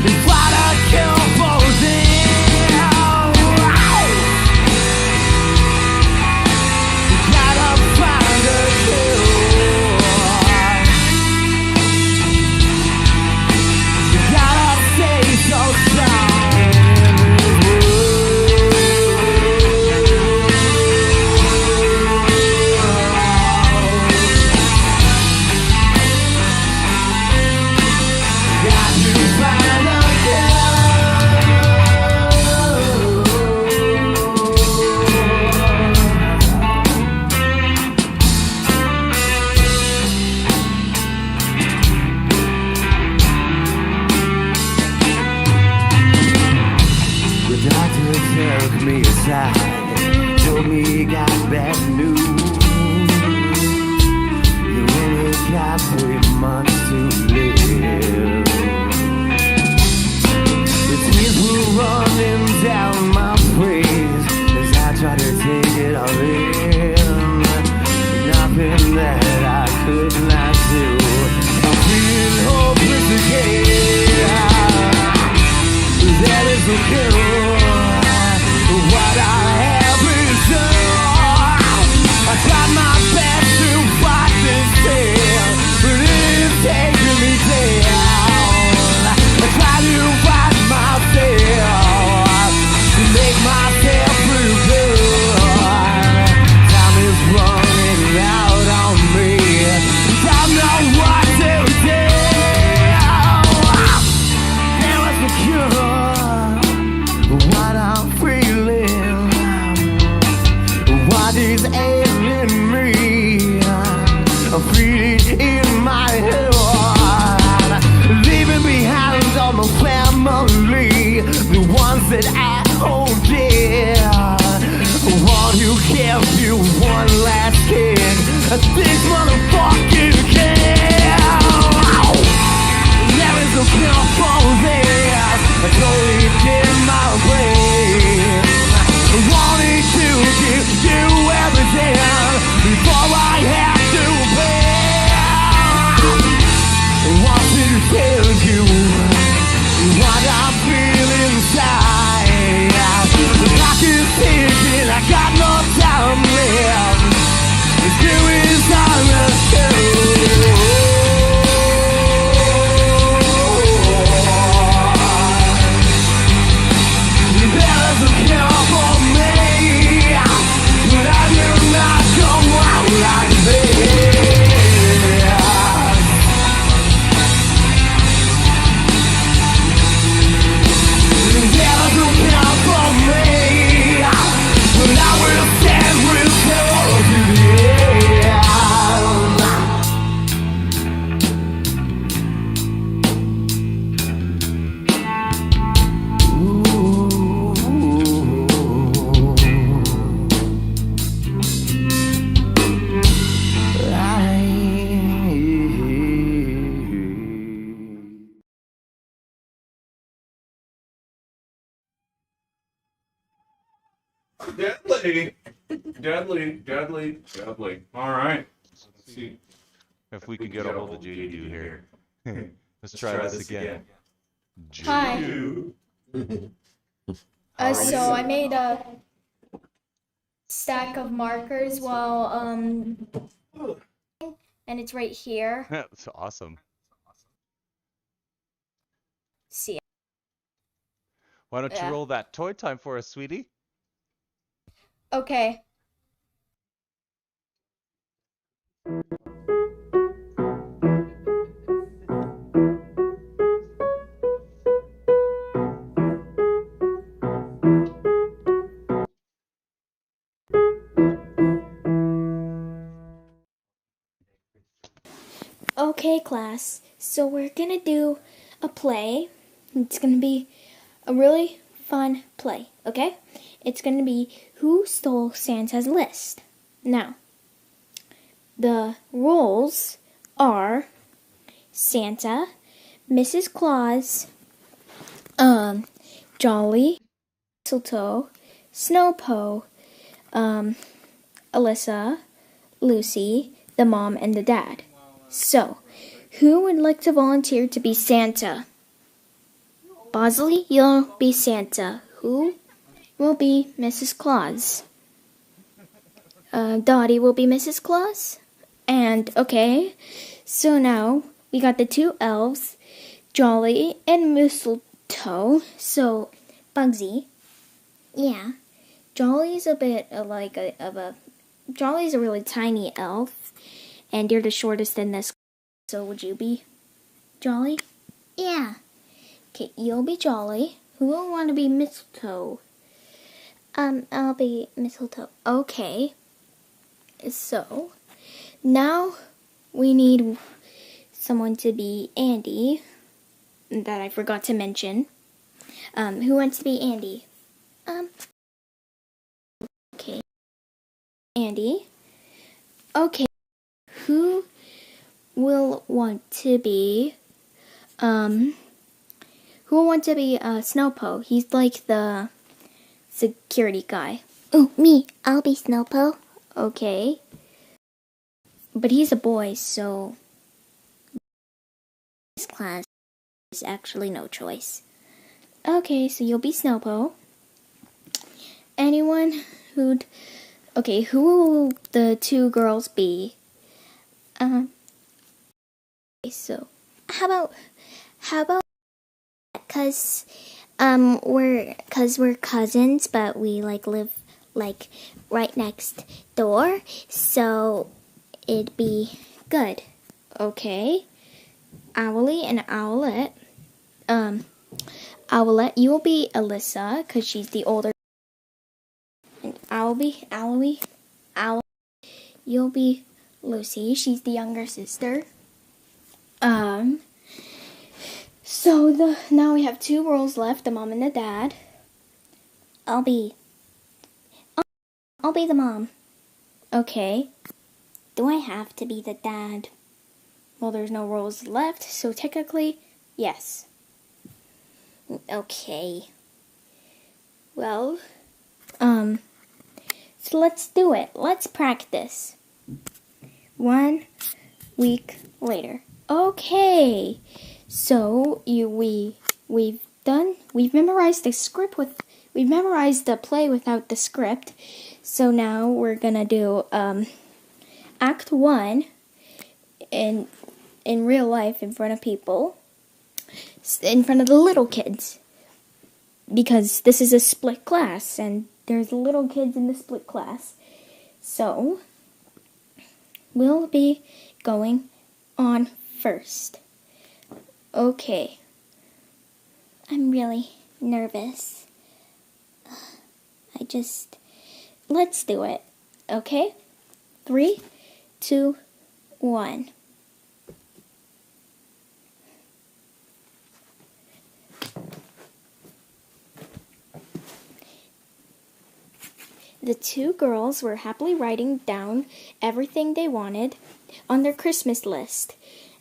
and fight a cure for them. We gotta find a cure. We gotta stay so strong in this world. Got to find a The doctor took me aside, told me he got bad news. You only got 3 months to live. The tears were running down my face as I tried to take it all in. Nothing that I could not do. I'm feeling hopeless again. That is the cure. What I have is done. I tried my best to fight this fear, but it's taking me down. I try to fight myself to make myself feel good. Time is running out on me. Don't know what to do. There was the cure. What I'm feeling, what is ailing me, I'm feeling in my heart, leaving behind all my family, the ones that I hold dear, one who gives you one last kick, this motherfucking kid. There is a pill for this, I totally in my brain. I wanted to give you everything before I had to pay. I wanted to tell you what I feel inside. The clock is ticking, I got no time left. It's doing silence too. There's a cure for me, but I do not go out like this. There's a cure for me, but I will stand with you to the end. Deadly. All right. Let's see If we can get a hold of Jadydu here. Let's try this again. Hi. So I made a stack of markers while and it's right here. That's awesome. See. Why don't you roll that toy time for us, sweetie? Okay. Okay, class. So we're gonna do a play. It's gonna be a really fun play, okay? It's gonna be Who Stole Santa's List? Now, the roles are Santa, Mrs. Claus, Jolly, Mistletoe, Snowpo, Alyssa, Lucy, the mom, and the dad. So, who would like to volunteer to be Santa? Bosley, you'll be Santa. Who will be Mrs. Claus? Dottie will be Mrs. Claus. And, okay, so now we got the two elves, Jolly and Mistletoe. So, Bugsy, yeah, Jolly's a bit Jolly's a really tiny elf, and you're the shortest in this. So would you be Jolly? Yeah. Okay, you'll be Jolly. Who will want to be Mistletoe? I'll be Mistletoe. Okay. So, now we need someone to be Andy, that I forgot to mention. Who wants to be Andy? Okay. Andy. Okay. Who will want to be, Snowpo? He's like the security guy. Oh, me. I'll be Snowpo. Okay. But he's a boy, so this class is actually no choice. Okay, so you'll be Snowpo. Anyone who'd... Okay, who will the two girls be? So, how about, cause we're cousins, but we live right next door, so it'd be good. Okay, Owlie and Owlette. Owlette, you'll be Alyssa, cause she's the older. And Owlie, you'll be Lucy. She's the younger sister. So now we have two roles left, the mom and the dad. I'll be the mom. Okay. Do I have to be the dad? Well, there's no roles left, so technically, yes. Okay. Well, so let's do it. Let's practice. 1 week later. Okay. So we've memorized the play without the script. So now we're gonna do Act 1 in real life in front of people, in front of the little kids, because this is a split class and there's little kids in the split class. So we'll be going on first. Okay. I'm really nervous. Let's do it. Okay? 3, 2, 1. The two girls were happily writing down everything they wanted on their Christmas list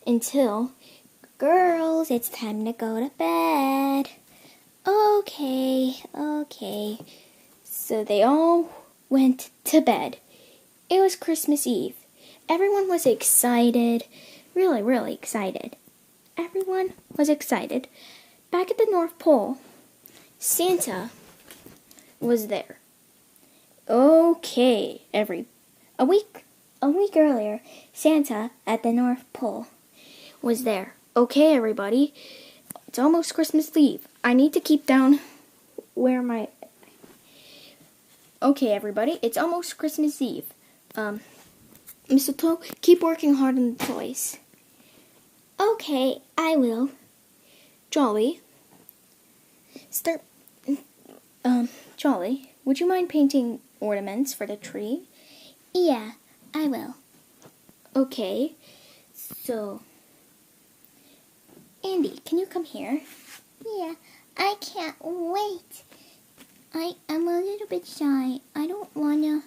until, girls, it's time to go to bed. Okay. So they all went to bed. It was Christmas Eve. Everyone was excited. Really, really excited. Everyone was excited. Back at the North Pole, Santa was there. Okay, a week earlier, Santa at the North Pole was there. Okay, everybody, it's almost Christmas Eve. I need to keep down where Okay, everybody, it's almost Christmas Eve. Mistletoe, keep working hard on the toys. Okay, I will. Jolly, start. Jolly, would you mind painting ornaments for the tree? Yeah, I will. Okay, so. Andy, can you come here? Yeah, I can't wait. I'm a little bit shy. I don't wanna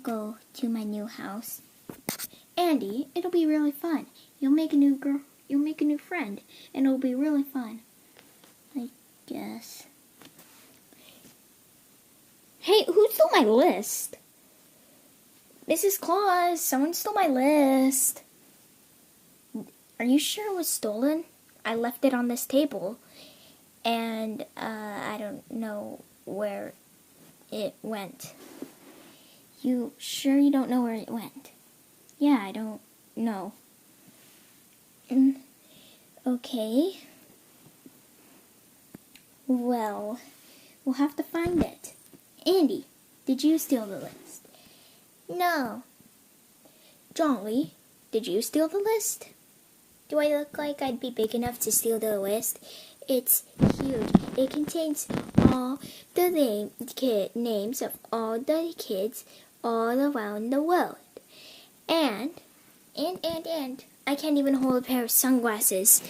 go to my new house. Andy, it'll be really fun. You'll make a new girl. You'll make a new friend, and it'll be really fun. I guess. Hey, who stole my list? Mrs. Claus, someone stole my list. Are you sure it was stolen? I left it on this table, and I don't know where it went. You sure you don't know where it went? Yeah, I don't know. Okay. Well, we'll have to find it. Andy, did you steal the list? No. Jolly, did you steal the list? Do I look like I'd be big enough to steal the list? It's huge. It contains all the names of all the kids all around the world. And, I can't even hold a pair of sunglasses.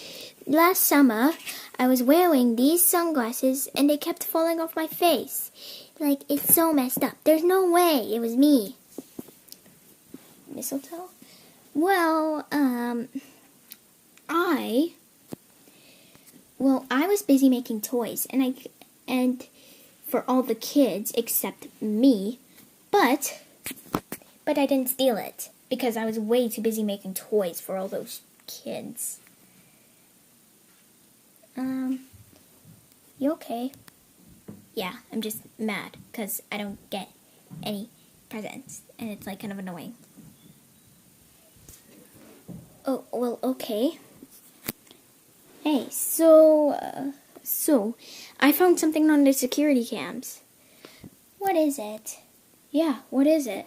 Last summer, I was wearing these sunglasses and they kept falling off my face. Like, it's so messed up. There's no way it was me. Mistletoe? Well, I was busy making toys, and for all the kids except me, but I didn't steal it because I was way too busy making toys for all those kids. You okay? Yeah, I'm just mad because I don't get any presents, and it's like kind of annoying. Oh, well, okay. Hey, so I found something on the security cams. What is it? Yeah, what is it?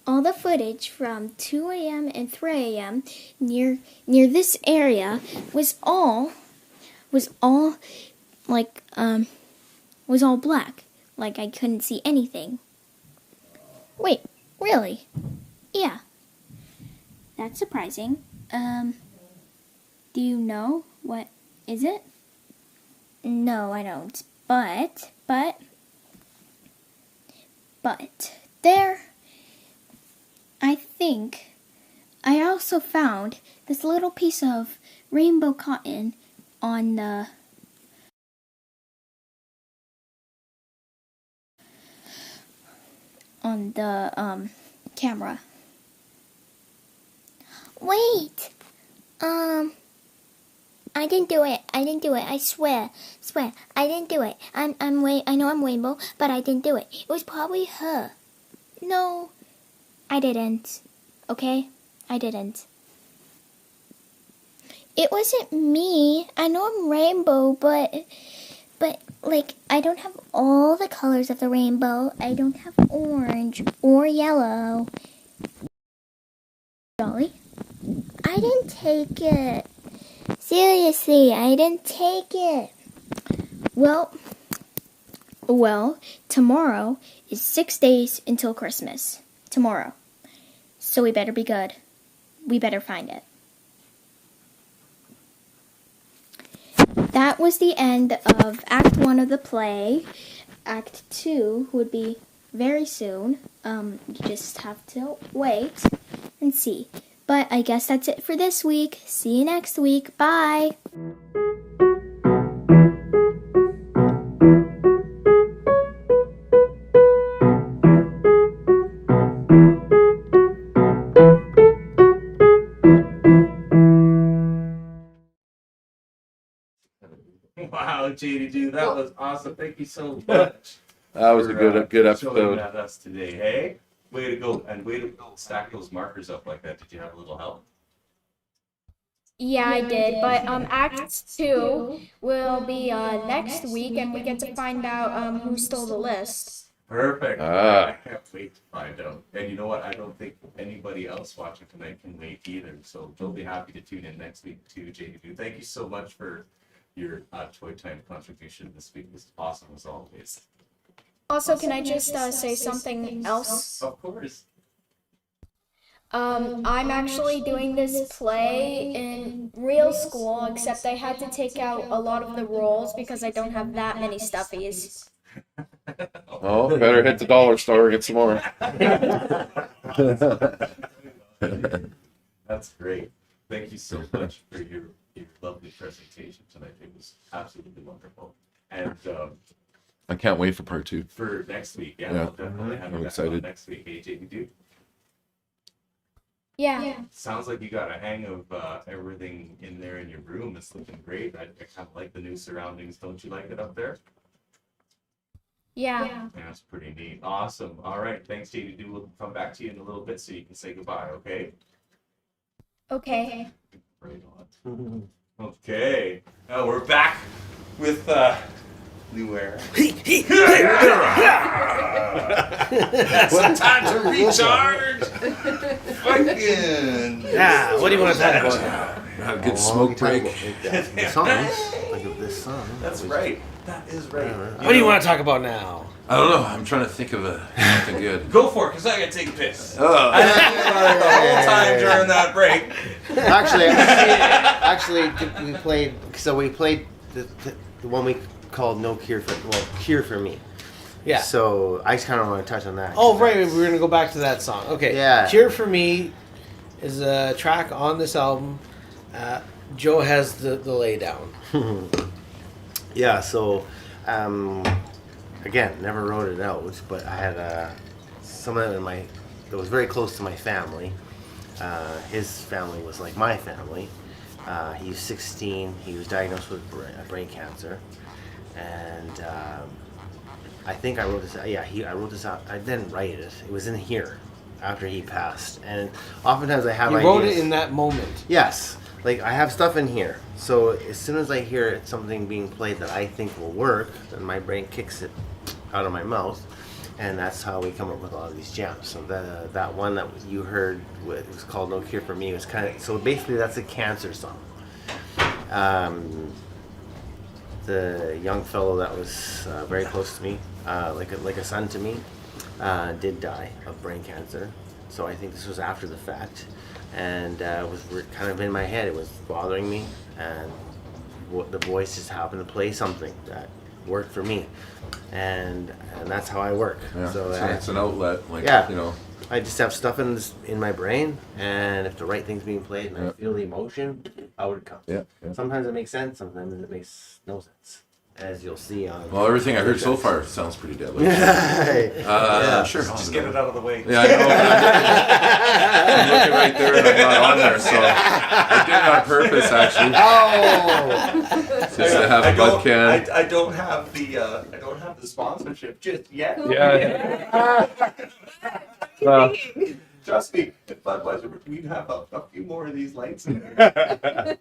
All the footage from 2 a.m. and 3 a.m. near this area was all black. Like I couldn't see anything. Wait, really? Yeah. That's surprising. Do you know what is it? No, I don't. But there, I think I also found this little piece of rainbow cotton on the camera. Wait. I didn't do it. I swear. I didn't do it. I know I'm rainbow, but I didn't do it. It was probably her. No, I didn't. Okay? I didn't. It wasn't me. I know I'm rainbow, but like I don't have all the colors of the rainbow. I don't have orange or yellow. Jolly? I didn't take it. Seriously, I didn't take it. Well, tomorrow is 6 days until Christmas. Tomorrow. So we better be good. We better find it. That was the end of Act 1 of the play. Act 2 would be very soon. You just have to wait and see. But I guess that's it for this week. See you next week. Bye. Wow, Jadydu, that was awesome. Thank you so much. That was a good Showing episode. that us today, hey? Way to go, and way to stack those markers up like that. Did you have a little help? Yeah, I did. But Act 2 will be next week, and we get to find out who stole the list. Perfect. Ah. I can't wait to find out. And you know what? I don't think anybody else watching tonight can wait either. So they'll be happy to tune in next week too, Jadydu. Thank you so much for your Toy Time contribution this week. It was awesome as always. Also, can I just say something else? Of course. I'm actually doing this play in real school, except I had to take out a lot of the roles because I don't have that many stuffies. Oh, better hit the dollar store, get some more. That's great. Thank you so much for your lovely presentation tonight. It was absolutely wonderful. And I can't wait for part 2. for next week, yeah, Yeah. we'll definitely have I'm you back excited. on next week. Hey, Jadydu. Yeah. Sounds like you got a hang of everything in there in your room. It's looking great. I kind of like the new surroundings. Don't you like it up there? Yeah. Yeah, it's pretty neat. Awesome. All right. Thanks, Jadydu. We'll come back to you in a little bit so you can say goodbye, okay? Okay. Right on. Okay. Now we're back with Newera. Some time to recharge. Fucking. Yeah, what do you want to talk about? Have a good smoke break. The song, like of this song. That's right. That is right. What do you want to talk about now? I don't know. I'm trying to think of something good. Go for it, cause I gotta take a piss. Oh. I didn't think about it the whole time during that break. Actually, we played. So we played the one we called "No Cure for Cure for Me." Yeah. So I just kind of want to touch on that. Oh, right. We're gonna go back to that song. Okay. Yeah. "Cure for Me" is a track on this album. Joe has the laydown. Yeah. So, again, never wrote it out, but I had someone that was very close to my family. His family was like my family. He was 16. He was diagnosed with brain cancer, and I think I wrote this. Yeah, I wrote this out. I didn't write it. It was in here after he passed, and oftentimes I have. You wrote ideas. it in that moment. Yes, like I have stuff in here. So as soon as I hear something being played that I think will work, then my brain kicks it out of my mouth, and that's how we come up with all of these jams. So that one that you heard, it was called "No Cure for Me." It was kind of, so basically that's a cancer song. The young fellow that was very close to me, like a son to me, did die of brain cancer. So I think this was after the fact, and it was kind of in my head. It was bothering me, and the voice just happened to play something that worked for me, and that's how I work. Yeah. So It's an outlet, like, Yeah. you know. I just have stuff in my brain, and if the right thing's being played and I Yeah. feel the emotion, out it comes. Yeah, yeah. Sometimes it makes sense, sometimes it makes no sense, as you'll see on. Well, everything I heard so far sounds pretty deadly. Sure. Just get it out of the way. Yeah, I know. I'm looking right there and I'm not on there, so I did it on purpose, actually. Oh! Just to have a bud can. I don't have the sponsorship just yet. Yeah. Trust me, if Budweiser, we'd have a few more of these lights in there.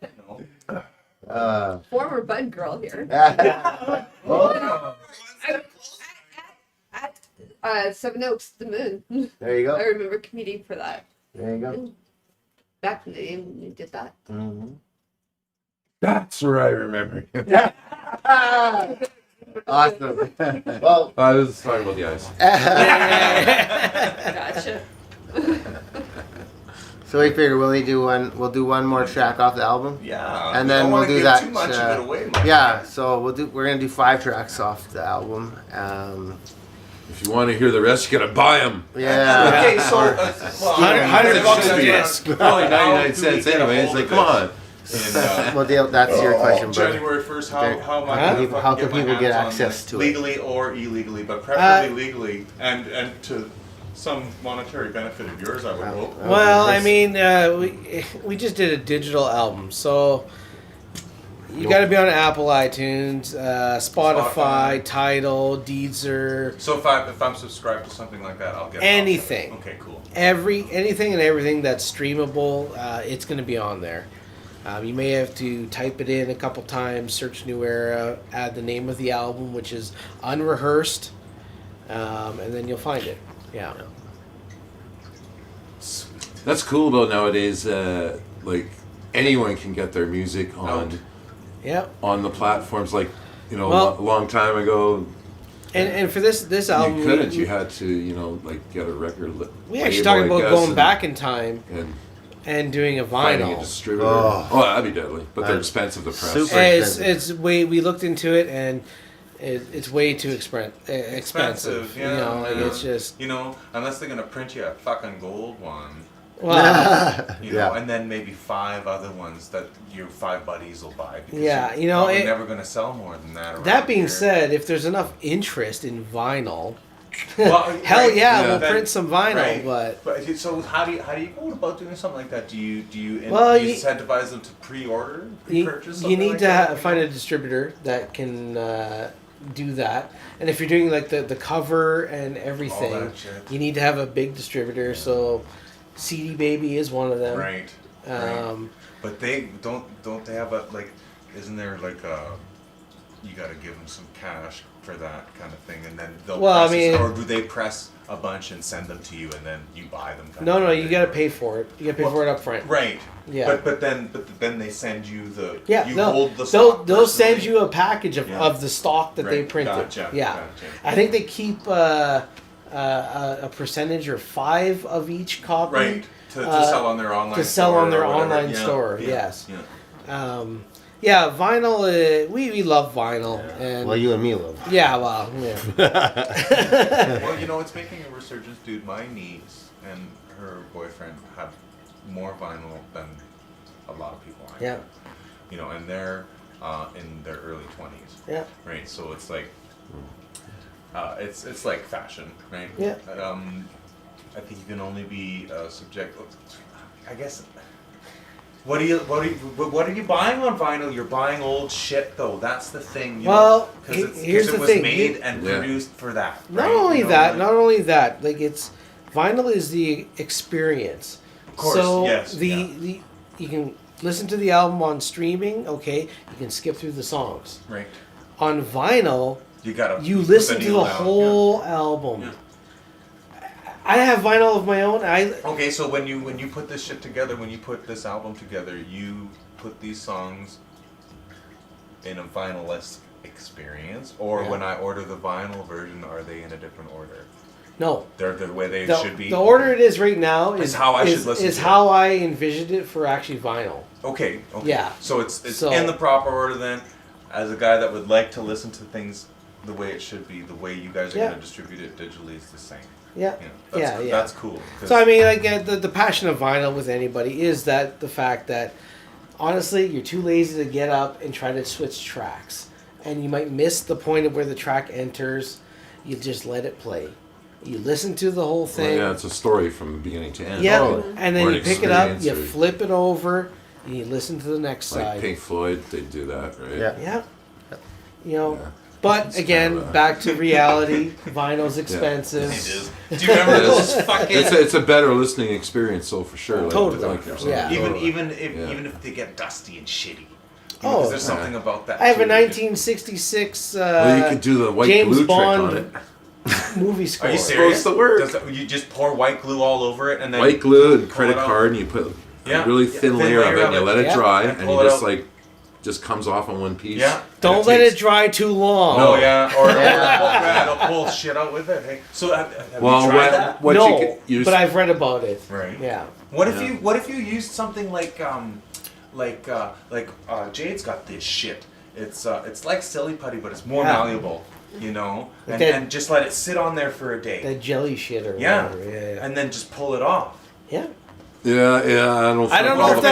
No. Former Bud girl here. Oh. At Seven Oaks, the Moon. There you I go. remember competing for that. There you go. Back in the day when you did that. Mm-hmm. That's where I remember you. Awesome. Well, I was talking about the ice. Gotcha. so we figure we'll do one more track off the album. Yeah. And we then don't we'll wanna do give that. Too much of it away, Mike. Yeah, so we're gonna do 5 tracks off the album. If you want to hear the rest, you gotta buy them. Yeah. Okay, so $100 a disc. Probably 99 cents anyway. It's like, come on. Well, Dale, that's your question, bro. January 1st, how am I How gonna can fucking people my get hands on access this? to it? Legally or illegally, but preferably legally, and to some monetary benefit of yours, I would hope. Well, I mean, we just did a digital album, so you got to be on Apple iTunes, Spotify, Tidal, Deezer, So if I'm subscribed to something like that, I'll get anything. Okay, cool. Anything and everything that's streamable, it's going to be on there. You may have to type it in a couple times, search Newera, add the name of the album, which is Unrehearsed, and then you'll find it. Yeah. That's cool about nowadays. Like anyone can get their music on Yeah. on the platforms. Like Well- a long time ago, And for this album, you couldn't. You had to like get a record. we actually label, talking I about guess, going and- back in time and and doing a finding a vinyl. distributor. Oh. Oh, that'd be deadly. But they're I'm expensive to press. super- It's way we looked into it and it's way too expensive. Expensive, yeah. You know, like yeah. it's just Unless they're gonna print you a fucking gold one, well, Yeah. and then maybe 5 other ones that your 5 buddies will buy. Because Yeah, you're probably it- never gonna sell more than that. around that being here. said, if there's enough interest in vinyl, Well, hell right, yeah, yeah. we'll then- print some vinyl. right. But So how do you go about doing something like that? Do you Well, you you- incentivize them to pre-order, you, pre-purchase? you something need like to that? find a distributor that can do that. And if you're doing like the cover and everything, that shit. you need to have a big distributor. So CD Baby is one of them. Right. Um, But they don't they have a isn't there like a you got to give them some cash for that kind of thing, and then they'll Well, I press it, mean- or do they press a bunch and send them to you, and then you buy them? kind No, of no, thing? you got to pay for it. You got to pay for it up front. Right. Yeah. But then they send you the Yeah, you they'll, hold the stock they'll send personally? you a package of, Yeah. of the stock that they Right, printed. gotcha, Yeah, gotcha. I think they keep a percentage or 5 of each copy. Right. To uh, sell on their online to sell store on their or whatever. online Yeah, store, yeah, yes. Yeah. Yeah, vinyl. We love vinyl, and Well, you and me love. yeah, well, yeah. Well, it's making a resurgence, dude. My niece and her boyfriend have more vinyl than a lot of people. I know. Yeah. And they're in their early 20s. Yeah. Right. So it's like, it's like fashion, right? Yeah. I think you can only be subject. I guess. What are you buying on vinyl? You're buying old shit, though. That's the thing. Well, because here's it the was thing. made and Yeah. produced for that. Not right? only You know, that, like- not only that. Like it's vinyl is the experience. Of course, So yes, the yeah. you can listen to the album on streaming. Okay, you can skip through the songs. Right. On vinyl, You gotta. you put listen to needle the down, whole album. Yeah. I have vinyl of my own. Okay, so when you put this shit together, when you put this album together, you put these songs in a vinylist experience, or Yeah. when I order the vinyl version, are they in a different order? No. They're the way they The, should be. the order it is right now Is is how I should listen is to it. how I envisioned it for actually vinyl. Okay. Yeah. So it's So- in the proper order then. As a guy that would like to listen to things the way it should be, the way you guys are Yeah. going to distribute it digitally is the same. Yeah. That's, Yeah. That's cool. 'cause- So I mean, like the passion of vinyl with anybody is that the fact that honestly you're too lazy to get up and try to switch tracks, and you might miss the point of where the track enters. You just let it play. You listen to the whole Well, thing. yeah, it's a story from beginning to end. Yeah, Totally. and then Or you an pick it up, you experience, or- flip it over, and you listen to the next Like side. Pink Floyd, they do that, right? Yeah. Yeah. You know, Yeah. but It's again, kind of a- back to reality. Vinyl's expensive. It is. Do you remember those fucking? It's a better listening experience, so for sure. Totally. Like you're saying. Yeah. Even Yeah. if they get dusty and shitty. Oh, Because there's yeah. something about that. I have a too. 1966 Well, you could do the white James glue Bond trick on it. movie score. Are you Supposed serious? to work. You just pour white glue all over it and then White glue and pull credit it out? card, and you put Yeah. a really Yeah, thin layer of it, and you let it Yeah. dry, And and pull you it just out. just comes off in one piece. Yeah. Don't And let takes- it dry too long. Oh yeah, or Yeah. they'll pull shit out with it. Hey, so have Well, you tried that? what no, you could use, but I've read about it. Right. Yeah. What if Yeah. what if you used something like Jade's got this shit. It's like silly putty, but it's more Yeah. malleable, Like and, that- and just let it sit on there for a day. That jelly shit or Yeah. whatever. Yeah. And then just pull it off. Yeah. yeah, I don't. I don't think know all if the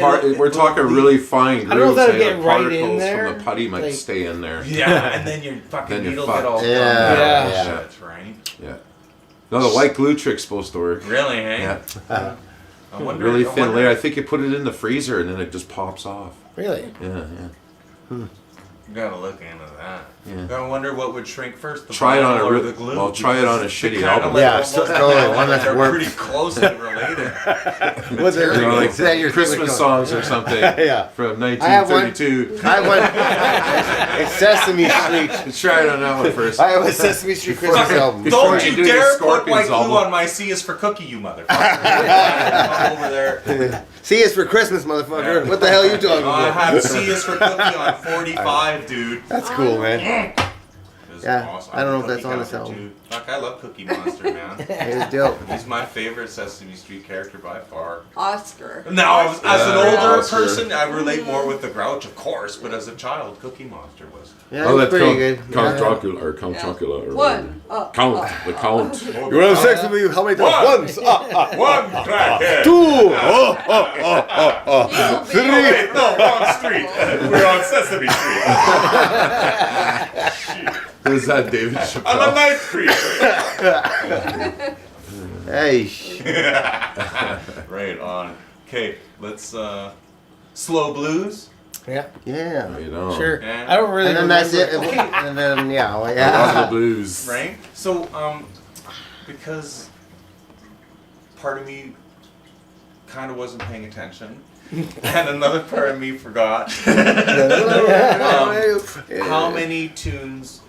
that'll- we're talking really fine grooves. I don't know if that'll say the get right in particles there, from the putty might like- stay in there. Yeah, and then your fucking Then you're needle fucked. get all Yeah. gummed out and Yeah. shit, right? Yeah. No, the white glue trick's supposed to work. Really, hey? Yeah. I wonder, Really I thin wonder- layer. I think you put it in the freezer and then it just pops off. Really? Yeah. You gotta look into that. Yeah. I wonder what would shrink first. The Try it on vinyl a or real- the glue. well, try it on a Because shitty they're kinda album. like Yeah, almost so- totally, one that's they're warped. pretty close in related. Was it? You know, like Is that your Christmas songs or something. Yeah. From I have one. 1932. I went. It's Sesame Street. Let's try it on that one first. I have a Sesame Street Christmas album. Before Don't you you do the dare put Scorpions white glue album. on my C is for cookie, you motherfucker. Come over there. C is for Christmas, motherfucker. Yeah. What the hell are you talking I about? have C is for cookie on 45, dude. That's cool, man. This is Yeah, awesome. I don't know if Cookie that's on this Counter, album. too. Fuck, I love Cookie Monster, man. It's dope. He's my favorite Sesame Street character by far. Oscar. Now, as an Yeah, older Oscar. person, I relate more with the Grouch, of course, but as a child, Cookie Monster was. Yeah, Oh, it's that's pretty good. Count Yeah. Dracula or Count Chocula or One. Count. The Count. You want to have sex with me? How many times? One. Once. One crackhead. Two. Oh, wait, no, wrong street. We're on Sesame Street. Who's that, David On the Chappelle? ninth street. Hey. Right on. Okay, let's slow blues. Yeah, Yeah. Right on. sure. Yeah. I don't really. And then that's it. remember- And then yeah, well, Rock yeah. the blues. Right? So, because part of me kind of wasn't paying attention, and another part of me forgot. How many tunes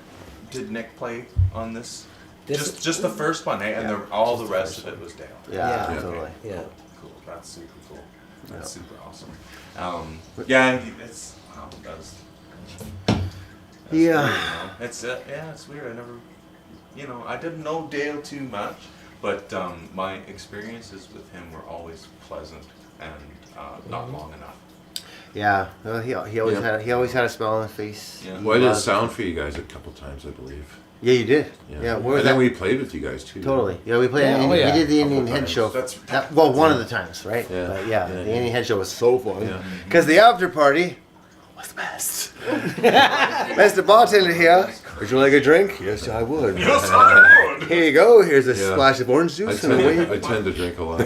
did Nick play on this? This- Just the first one, eh? And all the rest of it was Dale. Yeah, Yeah. totally. Yeah. Cool. That's super cool. That's super awesome. Yeah, it's wow, that's Yeah. weird, you know? It's yeah, it's weird. I never, I didn't know Dale too much, but my experiences with him were always pleasant and not long enough. Yeah. Well, he always had a smile on his face. Yeah. Well, I did sound for you guys a couple times, I believe. Yeah, you did. Yeah. Where was And then that? we played with you guys too. Totally. Yeah, we played. Yeah, Indian, oh, yeah. We did the Couple Indian Head times. Show. That's Well, one of the times, right? Yeah. But Yeah, the yeah. Indian Head Show was so fun. Yeah. Because the after party was the best. Mr. Bartender here. Would you like a drink? Yes, I would. Yes, I would. Here you go. Here's a Yeah. splash of orange I juice and away. tend to drink a lot.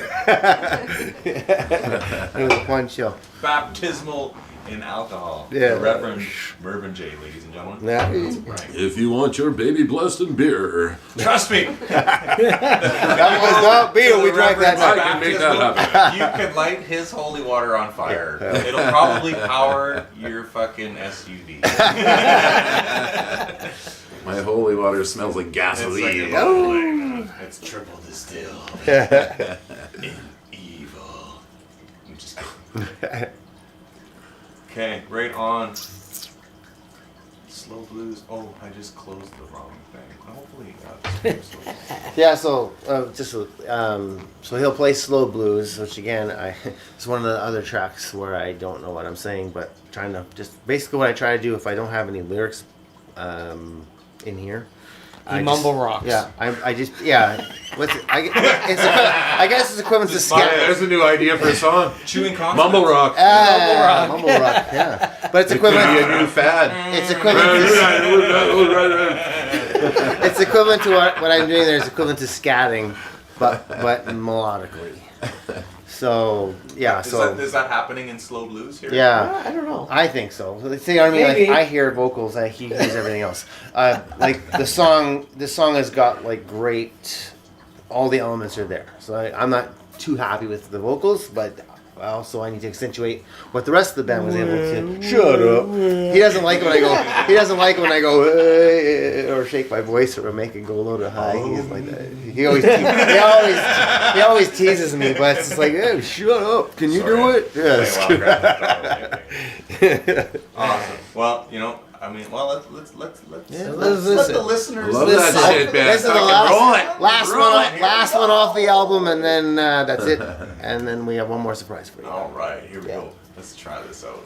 It was a fun show. Baptismal in alcohol. Yeah. The Reverend Mervyn J, ladies and gentlemen. Yeah. Right. If you want your baby blessed in beer, Trust me. That was not beer. We drank that I night. can make that happen. You can light his holy water on fire. It'll probably power your fucking SUV. My holy water smells like It's gasoline. like, it's triple distilled. Evil. I'm just kidding. Okay, right on. Slow blues. Oh, I just closed the wrong thing. Hopefully, Yeah, so so he'll play slow blues, which again, it's one of the other tracks where I don't know what I'm saying, but trying to just basically what I try to do if I don't have any lyrics in here. You mumble rocks. Yeah, I just What's it? I guess it's equivalent to scat. There's a new idea for a song. chewing consonants. Mumble rock. Mumble rock. Yeah, but it's It could be a equivalent. new fad. It's equivalent. It's equivalent to what I'm doing there. Is equivalent to scatting, but melodically. So yeah, Is that happening in slow blues here? yeah. I don't know. I think so. See what I mean? Maybe. Like, I hear vocals, he hears everything else. Like this song has got like great, all the elements are there. So I'm not too happy with the vocals, but also I need to accentuate what the rest of the band was able to. Shut up. He doesn't like when I go. He doesn't like when I go or shake my voice or make it go low to high. He is like that. He always teases me, but it's just like, hey, shut up. Can you do it? Yes. Awesome. Well, let's let the listeners Love listen. that shit, man. This is the Roll it. last one off the album, and then that's it. And then we have one more surprise for you. All right, here we go. Let's try this out.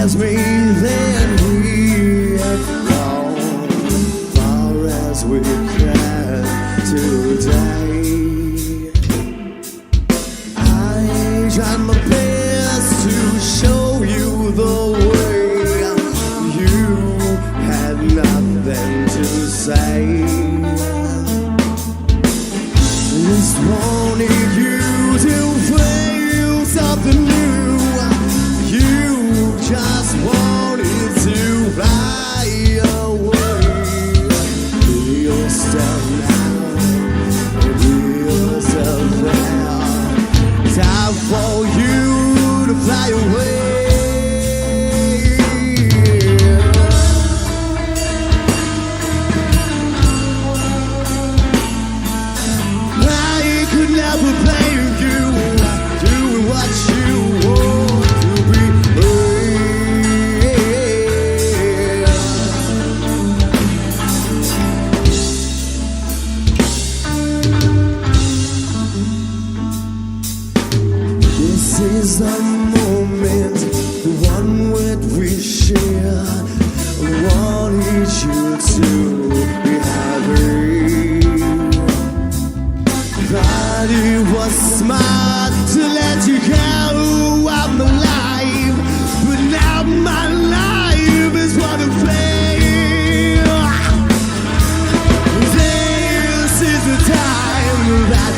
as me, then we have gone far as we can today. I tried my best to show you the way. You had nothing to say. Just wanted you to feel something new. You just wanted to fly away. Be yourself now, be yourself now. Time for you to fly away. I could never blame you doing what you want to be. This is the moment, the one that we share. I wanted you to be happy. Thought it was smart to let you go out my life, but now my life is what I feel. This is the time that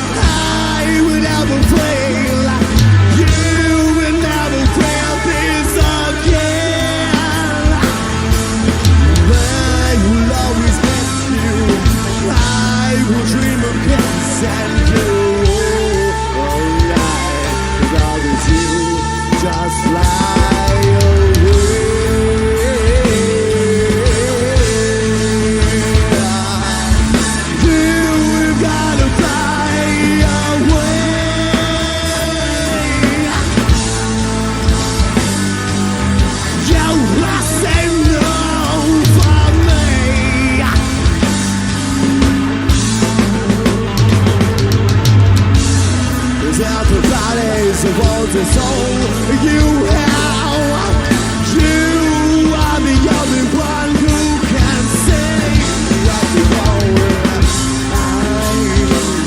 I would ever fail. You will never fail this again. I will always miss you. I will dream of kiss and just fly away. You've gotta fly away. You must say no for me. There's everybody's a world is all you have. You are the only one who can say what you want. I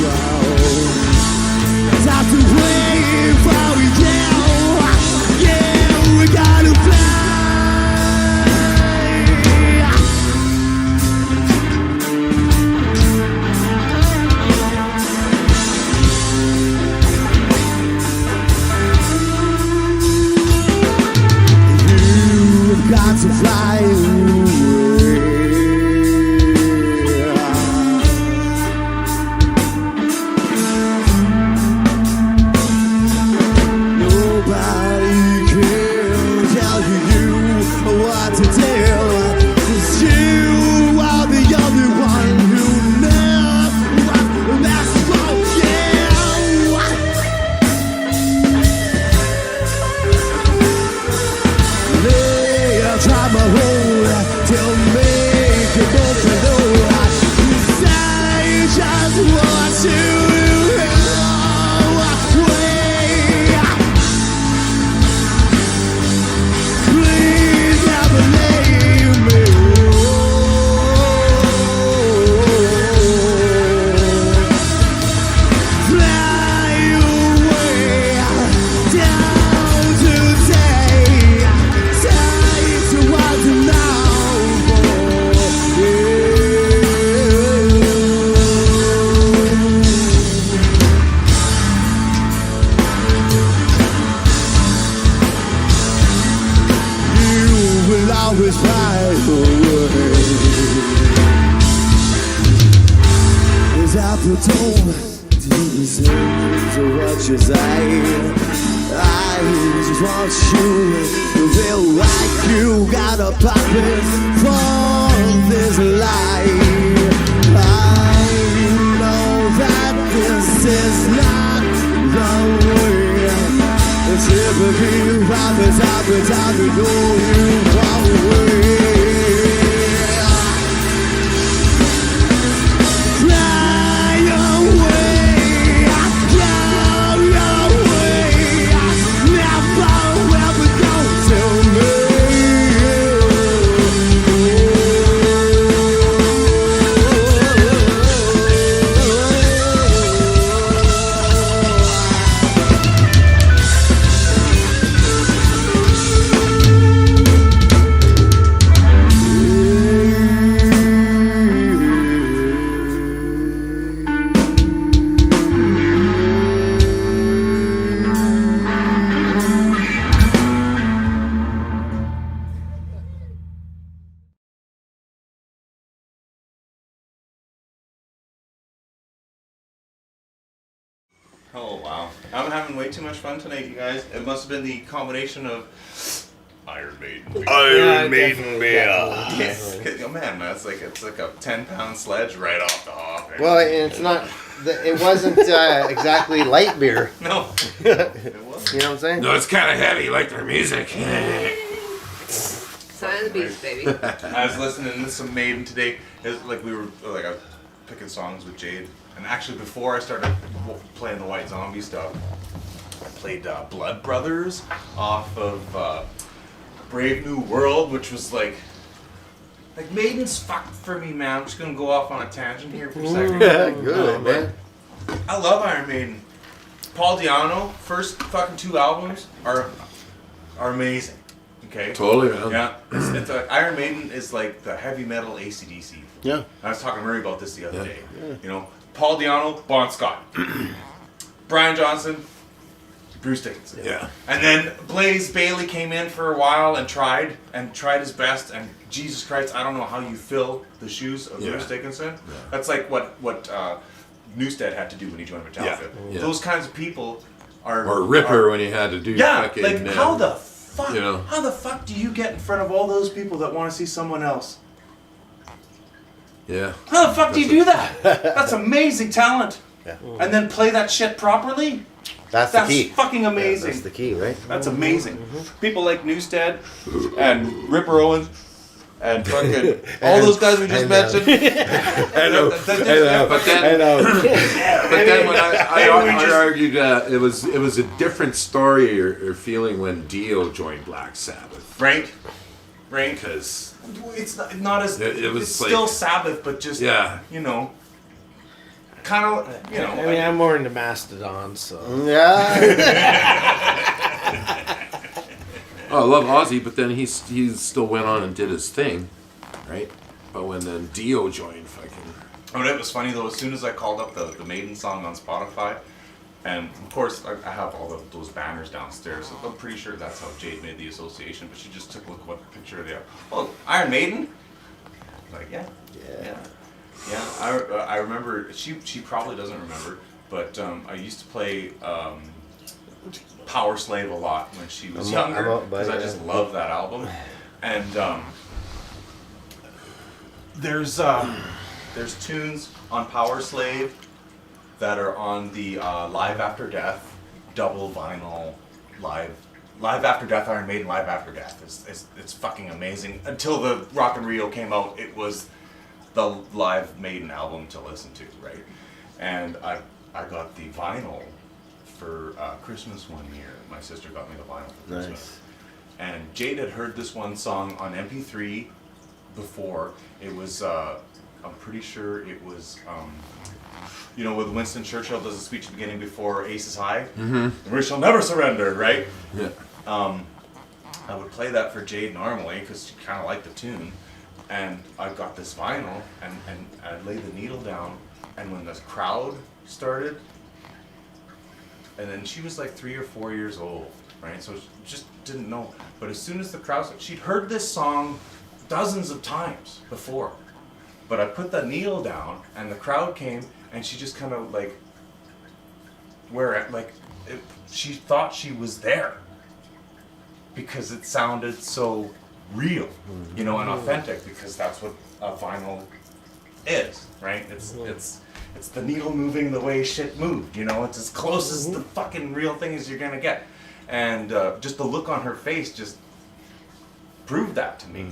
know. Time to wait for you. Yeah, we gotta fly. Got to fly away. Nobody can tell you what to do, 'cause you are the only one who knows what that's for you. Try my whole to make it both know. I just want you to go away. Please never leave me. Fly away down today. To what to know for, you will always fly away. As I put on to listen to what you say, I just want you to feel like you got a pocket for this life. I know that this is not the way. It's typically about the time to go you far away. Fly away, go away. Never ever go to me. Oh wow! I'm having way too much fun tonight, you guys. It must have been the combination of Iron Maiden. Iron Maiden beer. Yes. Oh man, it's like a 10-pound sledge right off the hop. Well, and it's not. It wasn't exactly light beer. No, it wasn't. You know what I'm saying? No, it's kind of heavy, like their music. Sign of the beast, baby. I was listening to some Maiden today. It's like I was picking songs with Jade, and actually before I started playing the White Zombie stuff, I played Blood Brothers off of Brave New World, which was like Maiden's fucked for me, man. I'm just gonna go off on a tangent here for a second. Good, man. I love Iron Maiden. Paul Di'Anno, first fucking 2 albums are amazing. Okay. Totally, man. Yeah. It's Iron Maiden is like the heavy metal AC/DC. Yeah. I was talking to Murray about this the other day. Yeah. You know, Paul Di'Anno, Bon Scott, Brian Johnson, Bruce Dickinson. Yeah. And then Blaze Bayley came in for a while and tried his best. And Jesus Christ, I don't know how you fill the shoes of Bruce Dickinson. Yeah. That's like what Newstead had to do when he joined Metallica. Yeah. Those kinds of people are. Or Ripper when he had to do fucking. Like how the fuck? You know? How the fuck do you get in front of all those people that want to see someone else? Yeah. How the fuck do you do that? That's amazing talent. Yeah. And then play that shit properly? That's the key. Fucking amazing. Yeah, that's the key, right? That's amazing. People like Newstead and Ripper Owens and fucking all those guys we just mentioned. I know. But then when I argued it was a different story or feeling when Dio joined Black Sabbath. Right. Because it's not as it was it's like, still Sabbath, but just you know. Kind of, you know. I mean, I'm more into Mastodon, so. Yeah. Oh, I love Ozzy, but then he still went on and did his thing, right? But when then Dio joined, fucking. Oh, it was funny though. As soon as I called up the Maiden song on Spotify, and of course I have all those banners downstairs, so I'm pretty sure that's how Jade made the association. But she just took a look at what picture they are. Oh, Iron Maiden. Like yeah. Yeah, I remember. She probably doesn't remember, but I used to play Power Slave a lot when she was younger because I just loved that album. And there's tunes on Power Slave that are on the Live After Death double vinyl live After Death, Iron Maiden Live After Death. It's fucking amazing. Until the Rock and Rio came out, it was the live Maiden album to listen to, right? And I got the vinyl for Christmas one year. My sister got me the vinyl for Christmas. Nice. And Jade had heard this one song on MP3 before. It was, I'm pretty sure it was, you know, with Winston Churchill does a speech at the beginning before Ace is High. Mm-hmm. We shall never surrender, right? Yeah. I would play that for Jade normally because she kind of liked the tune. And I got this vinyl, and I laid the needle down, and when the crowd started, and then she was like 3 or 4 years old, right? So she just didn't know. But as soon as the crowd started, she'd heard this song dozens of times before. But I put the needle down, and the crowd came, and she just kind of like, she thought she was there. Because it sounded so real, you know, and authentic, because that's what a vinyl is, right? It's the needle moving the way shit moved, you know. It's as close as the fucking real thing as you're gonna get, and just the look on her face just proved that to me,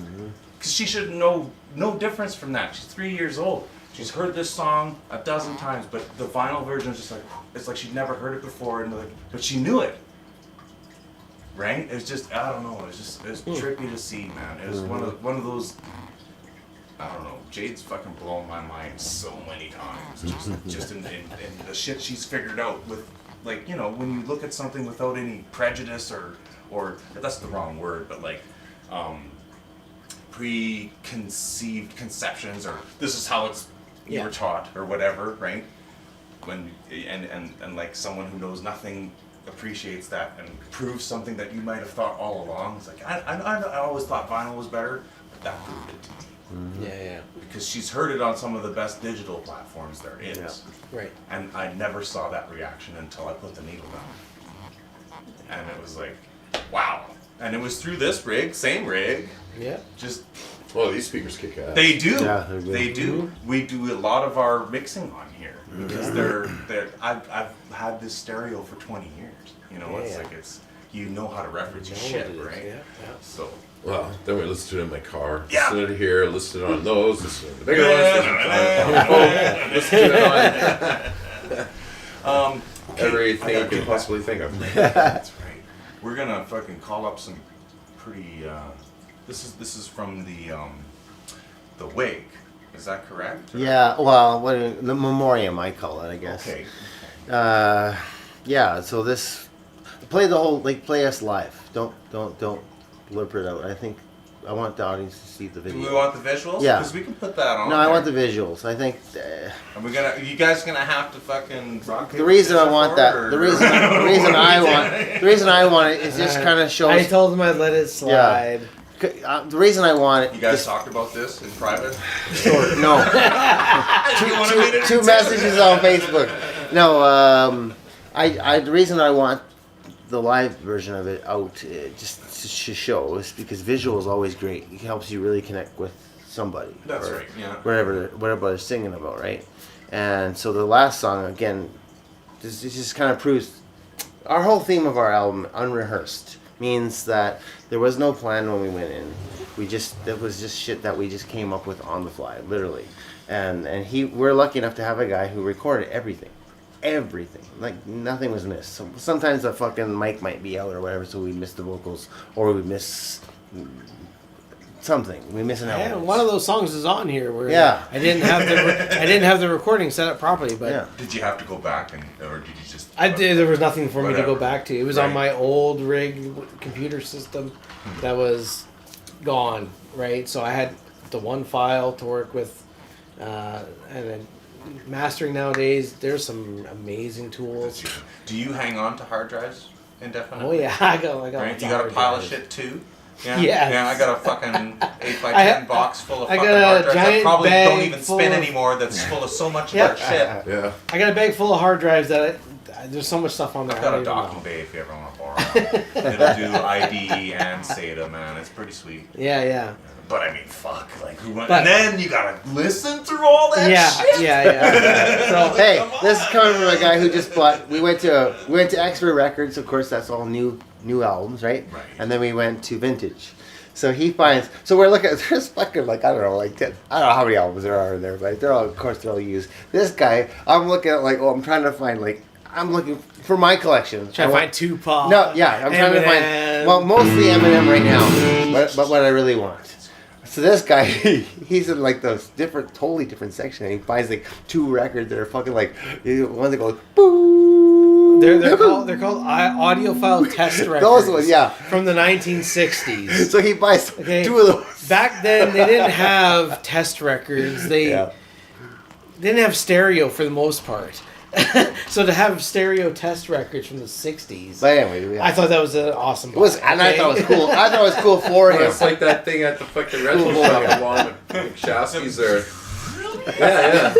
because she should know no difference from that. She's 3 years old. She's heard this song a dozen times, but the vinyl version is just like, it's like she'd never heard it before, and but she knew it. Right? It was just, I don't know, it was trippy to see, man. It was one of those, I don't know, Jade's fucking blowing my mind so many times. Just in the shit she's figured out with, like, you know, when you look at something without any prejudice or that's the wrong word, but like, preconceived conceptions, or this is how you were taught, or whatever, right? When, and like someone who knows nothing appreciates that and proves something that you might have thought all along. It's like I always thought vinyl was better, but that proved it to me. Yeah. Because she's heard it on some of the best digital platforms there is. Yeah. Right. And I never saw that reaction until I put the needle down. And it was like, wow. And it was through this rig, same rig. Yeah. Just, Well, these speakers kick ass. they do. Yeah, they're good. They do. We do a lot of our mixing on here. Because they're I've had this stereo for 20 years. You know, it's like you know how to reference your shit, right? Yeah. So Well, then we listened to it in my car. Yeah. Listened to it here, listened to it on those, listened to the bigger ones, listened to it on everything you can possibly think of. That's right. We're gonna fucking call up some pretty. This is from the wake. Is that correct? Or- Yeah, well, the memoriam I call it, I guess. Okay. Yeah. So this, play the whole, like, play us live. Don't blurb it out. I think I want the audience to see the Do video. we want the visuals? Yeah. Because we can put that on. No, I there. want the visuals. I think And you guys gonna have to fucking rock the reason I want that, the reason I want it is just kind of shows. I told him I'd let it slide. The reason I want it. You guys talked about this in private? No. two messages on Facebook. No, the reason I want the live version of it out, just to show, is because visual is always great. It helps you really connect with somebody. That's or right, yeah. whatever they're singing about, right? And so the last song, again, this just kind of proves our whole theme of our album, Unrehearsed, means that there was no plan when we went in. It was just shit that we just came up with on the fly, literally. And we're lucky enough to have a guy who recorded everything. Like, nothing was missed. So sometimes the fucking mic might be out or whatever, so we miss the vocals, or we miss something. We miss an element. Yeah, one of those songs is on here where Yeah. I didn't have the recording set up properly, but Yeah. Did you have to go back or did you just? I did. There was nothing for me to go Whatever. back to. It was on Right. my old rig computer system that was gone, right? So I had the one file to work with, and then mastering nowadays. There's some amazing tools. Do you hang on to hard drives indefinitely? Oh yeah, I got. Right? lots You of got a hard pile of drives. shit too? Yeah. Yes. Yeah, I got a fucking 8x10 I ha- box full of I fucking got a hard drives that giant probably don't bag even full spin of- anymore. That's full of so much Yeah. of that shit. Yeah. I got a bag full of hard drives that there's so much stuff on there. I've I got don't a even docking know. bay if you ever want to borrow it. It'll do IDE and SATA, man. It's pretty sweet. Yeah. But I mean, fuck. Like, who went? But- And then you gotta listen through all that shit. Yeah. So Hey, this is coming from a guy who just bought. We went to Extra Records, of course. That's all new albums, right? Right. And then we went to Vintage. So he finds. So we're looking at there's fucking like I don't know 10, I don't know how many albums there are in there, but they're all, of course, they're all used. This guy, I'm looking at like, I'm trying to find I'm looking for my collection. trying to find Tupac. No, yeah, I'm trying to find. Eminem. Well, mostly Eminem right now, but what I really want. So this guy, he's in like those totally different section, and he finds like 2 records that are fucking like ones that go boo. They're called audiophile test records. Those ones, yeah. From the 1960s. So he buys 2 of those. Back then, they didn't have test records. They didn't have stereo for the most part. So to have stereo test records from the 60s, But anyway, I thought that was an awesome. it was, and I thought it was cool. I thought it was cool for him. Well, it's like that thing at the fucking rental shop along with Shasky's there. Yeah.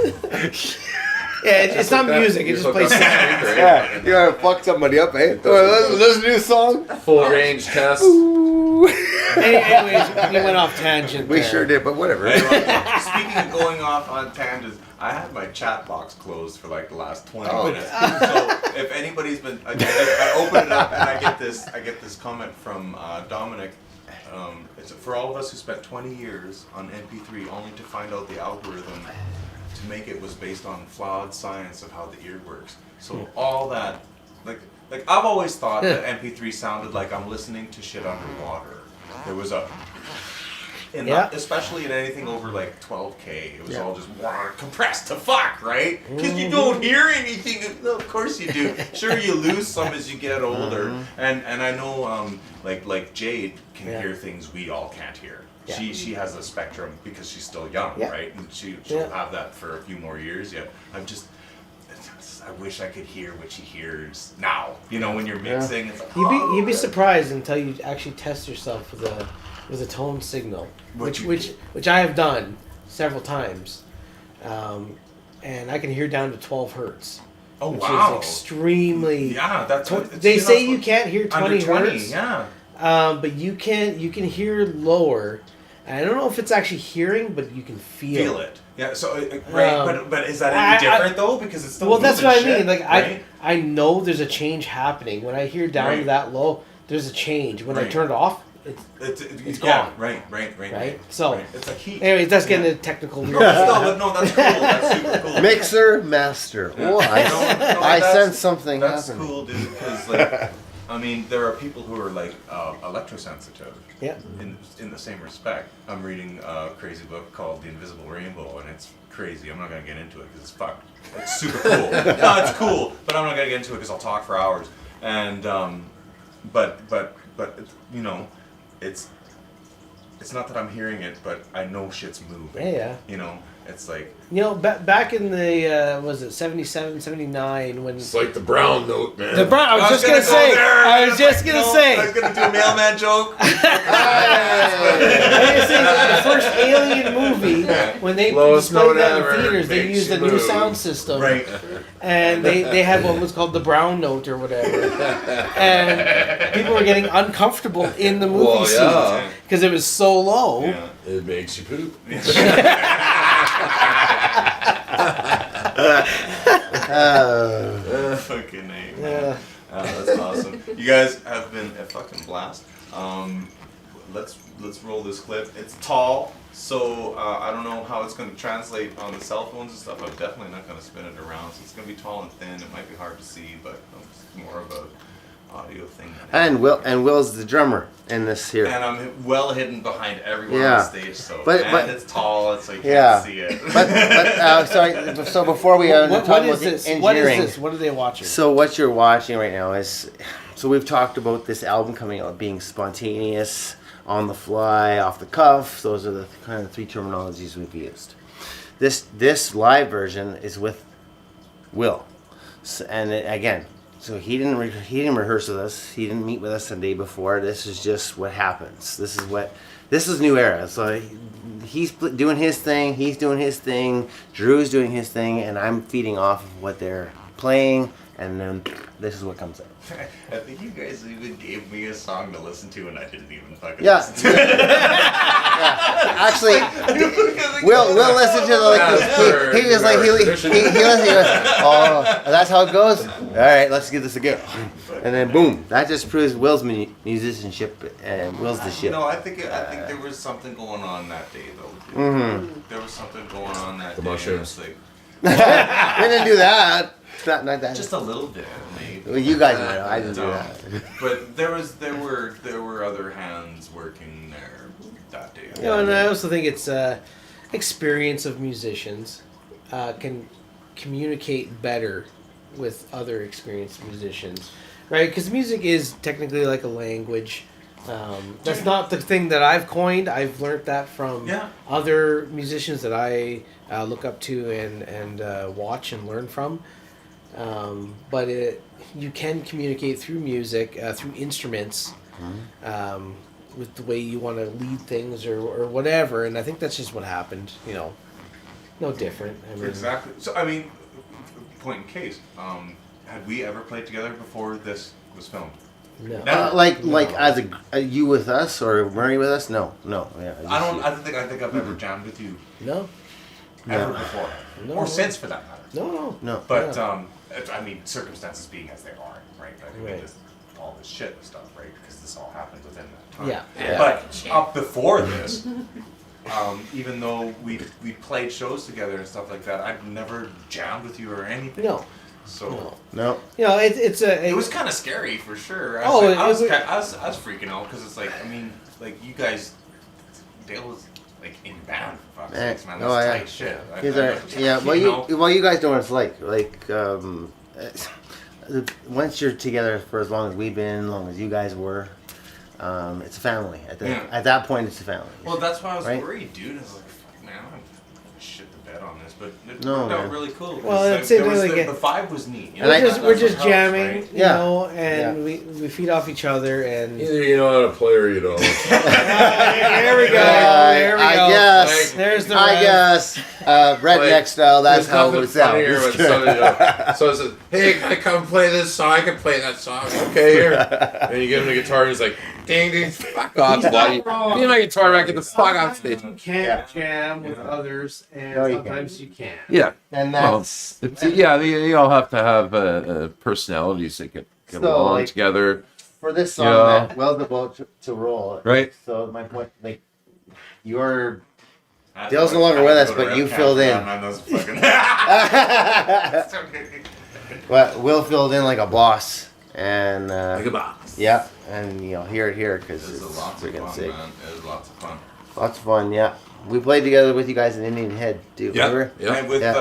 Yeah, it's not music. It just plays sound. Yeah, you gotta fuck somebody up, eh? This new song. Full range test. Anyways, we went off tangent. We there. sure did, but whatever. Speaking of going off on tangents, I had my chat box closed for like the last 20 minutes. So if anybody's been, I open it up and I get this comment from Dominic. It's for all of us who spent 20 years on MP3 only to find out the algorithm to make it was based on flawed science of how the ear works. So all that, like I've always thought that MP3 sounded like I'm listening to shit underwater. There was especially in anything over like 12K, it was all just compressed to fuck, right? Because you don't hear anything. No, of course you do. Sure, you lose some as you get older, and I know like Jade can hear things we all can't hear. Yeah. She has a spectrum because she's still young, right? And she'll have that for a few more years yet. I wish I could hear what she hears now. You know, when you're mixing, it's like, You'd be surprised until you actually test yourself with with a tone signal, What which I have done several times, and I can hear down to 12 hertz. Oh which wow! is extremely. Yeah, that's what They say not you can't hear 20 under 20. hertz. Yeah. But you can hear lower. And I don't know if it's actually hearing, but you can feel it. Yeah. So right, but is that any different though? Because it's still well, that's what I shit, mean. Like right? I know there's a change happening when I hear down to that low. There's a change when I turn it off. It's gone. Right. So, it's like heat. Anyways, that's getting into technical. No, that's cool. That's super cool. Mixer master. Oh, I sense something That's happening. cool, dude. Because like, I mean, there are people who are like electrosensitive. Yeah. In the same respect, I'm reading a crazy book called The Invisible Rainbow, and it's crazy. I'm not gonna get into it because it's fucked. It's super cool. No, it's cool, but I'm not gonna get into it because I'll talk for hours. And but you know, it's not that I'm hearing it, but I know shit's moving. Yeah. You know, it's like. You know, back in the was it 77, 79 when It's like the brown note, man. the brown. I was just gonna say. I was just gonna say. I was gonna do a mailman joke. I was gonna say the first Alien movie when they Lowest displayed note that ever, in theaters, they makes used a you new move. sound system, Right. and they had what was called the brown note or whatever, and people were getting uncomfortable in the movie Well, yeah. seats because it was so low. Yeah. It makes you poop. Fucking name. Yeah. That's awesome. You guys have been a fucking blast. Let's roll this clip. It's tall, so I don't know how it's going to translate on the cell phones and stuff. I'm definitely not going to spin it around, so it's going to be tall and thin. It might be hard to see, but it's more of a audio thing. And Will's the drummer in this here. And I'm well hidden behind everyone Yeah. on stage, so But it's tall, so you can't Yeah. see it. but sorry. So before we What talk is about the this? engineering, What is this? What are they watching? so what you're watching right now is, so we've talked about this album coming out being spontaneous, on the fly, off the cuff. Those are the kind of three terminologies we've used. This live version is with Will, again. So he didn't rehearse with us. He didn't meet with us the day before. This is just what happens. This is Newera. So he's doing his thing. He's doing his thing. Drew's doing his thing, and I'm feeding off of what they're playing. And then this is what comes out. I think you guys even gave me a song to listen to, and I didn't even fucking Yeah. listen to it. Actually, Will listen to he was like he goes, oh, that's how it goes. All right, let's give this a go. And then boom, that just proves Will's musicianship and Will's the shit. No, I think there was something going on that day though. Mm-hmm. There was something going on that The day. mushrooms. Like, We didn't do that. Not that. just a little bit, maybe. Well, you guys might. I didn't do that. But there were other hands working there that day. You know, and I also think it's experience of musicians can communicate better with other experienced musicians, right? Because music is technically like a language. That's not the thing that I've coined. I've learned that from other musicians that I look up to and watch and learn from. But you can communicate through music, through instruments, with the way you want to lead things or whatever. And I think that's just what happened. You know, no different. I mean, Exactly. So I mean, point in case, had we ever played together before this was filmed? no. Like as you with us or Murray with us? No. Yeah. I don't think I've ever jammed with you No. ever before, No. or since for that matter. No. But I mean, circumstances being as they are, right? I mean, Right. just all this shit and stuff, right? Because this all happened within that time. Yeah. But up before this, even though we played shows together and stuff like that, I've never jammed with you or anything. No. So No. You know, it was kind of scary for sure. I Oh, was it I was freaking out because it's like, I mean, like you guys, Dale was like in band for fuck's sakes, man. That's tight shit. Well, you guys know what it's like. Once you're together for as long as we've been, as long as you guys were, it's a family. At that point, it's a family. Well, that's why I was Right? worried, dude. I was like, fuck, man, shit the bed on this, but it No, worked out man. really cool. 'cause, Well, like, it's there it was like the vibe was neat. You know? And we're just That's what helps, jamming, right? you Yeah. know, and we feed off each other, and Either you know how to play or you don't. there we go. There we I go. guess. There's the I ref. guess. Redneck Like, style. That's There's how it nothing would sound. funnier when somebody, so it says, "Hey, can I come play this song? I can play that song." Okay, here. And you give him the guitar, and he's like, "Ding, ding, fuck off, buddy. Give me my guitar back. Get the fuck off stage." You can't jam with others, and No, you sometimes you can. Yeah. And Well, that's you all have to have personalities that get So, along like, together, for this song Yeah. that Will's about to roll. right? So my point, like, your That's Dale's why no longer I with go us, to but rep you camp filled for in. that, man, those fucking- Well, Will filled in like a boss, and Like a box. yeah, and you'll hear it here because This it's is lots of freaking fun, sick. man. It was lots of fun. Lots of fun, yeah. We played together with you guys in Indian Head, too. Yeah. Remember? Yeah. And with Yeah.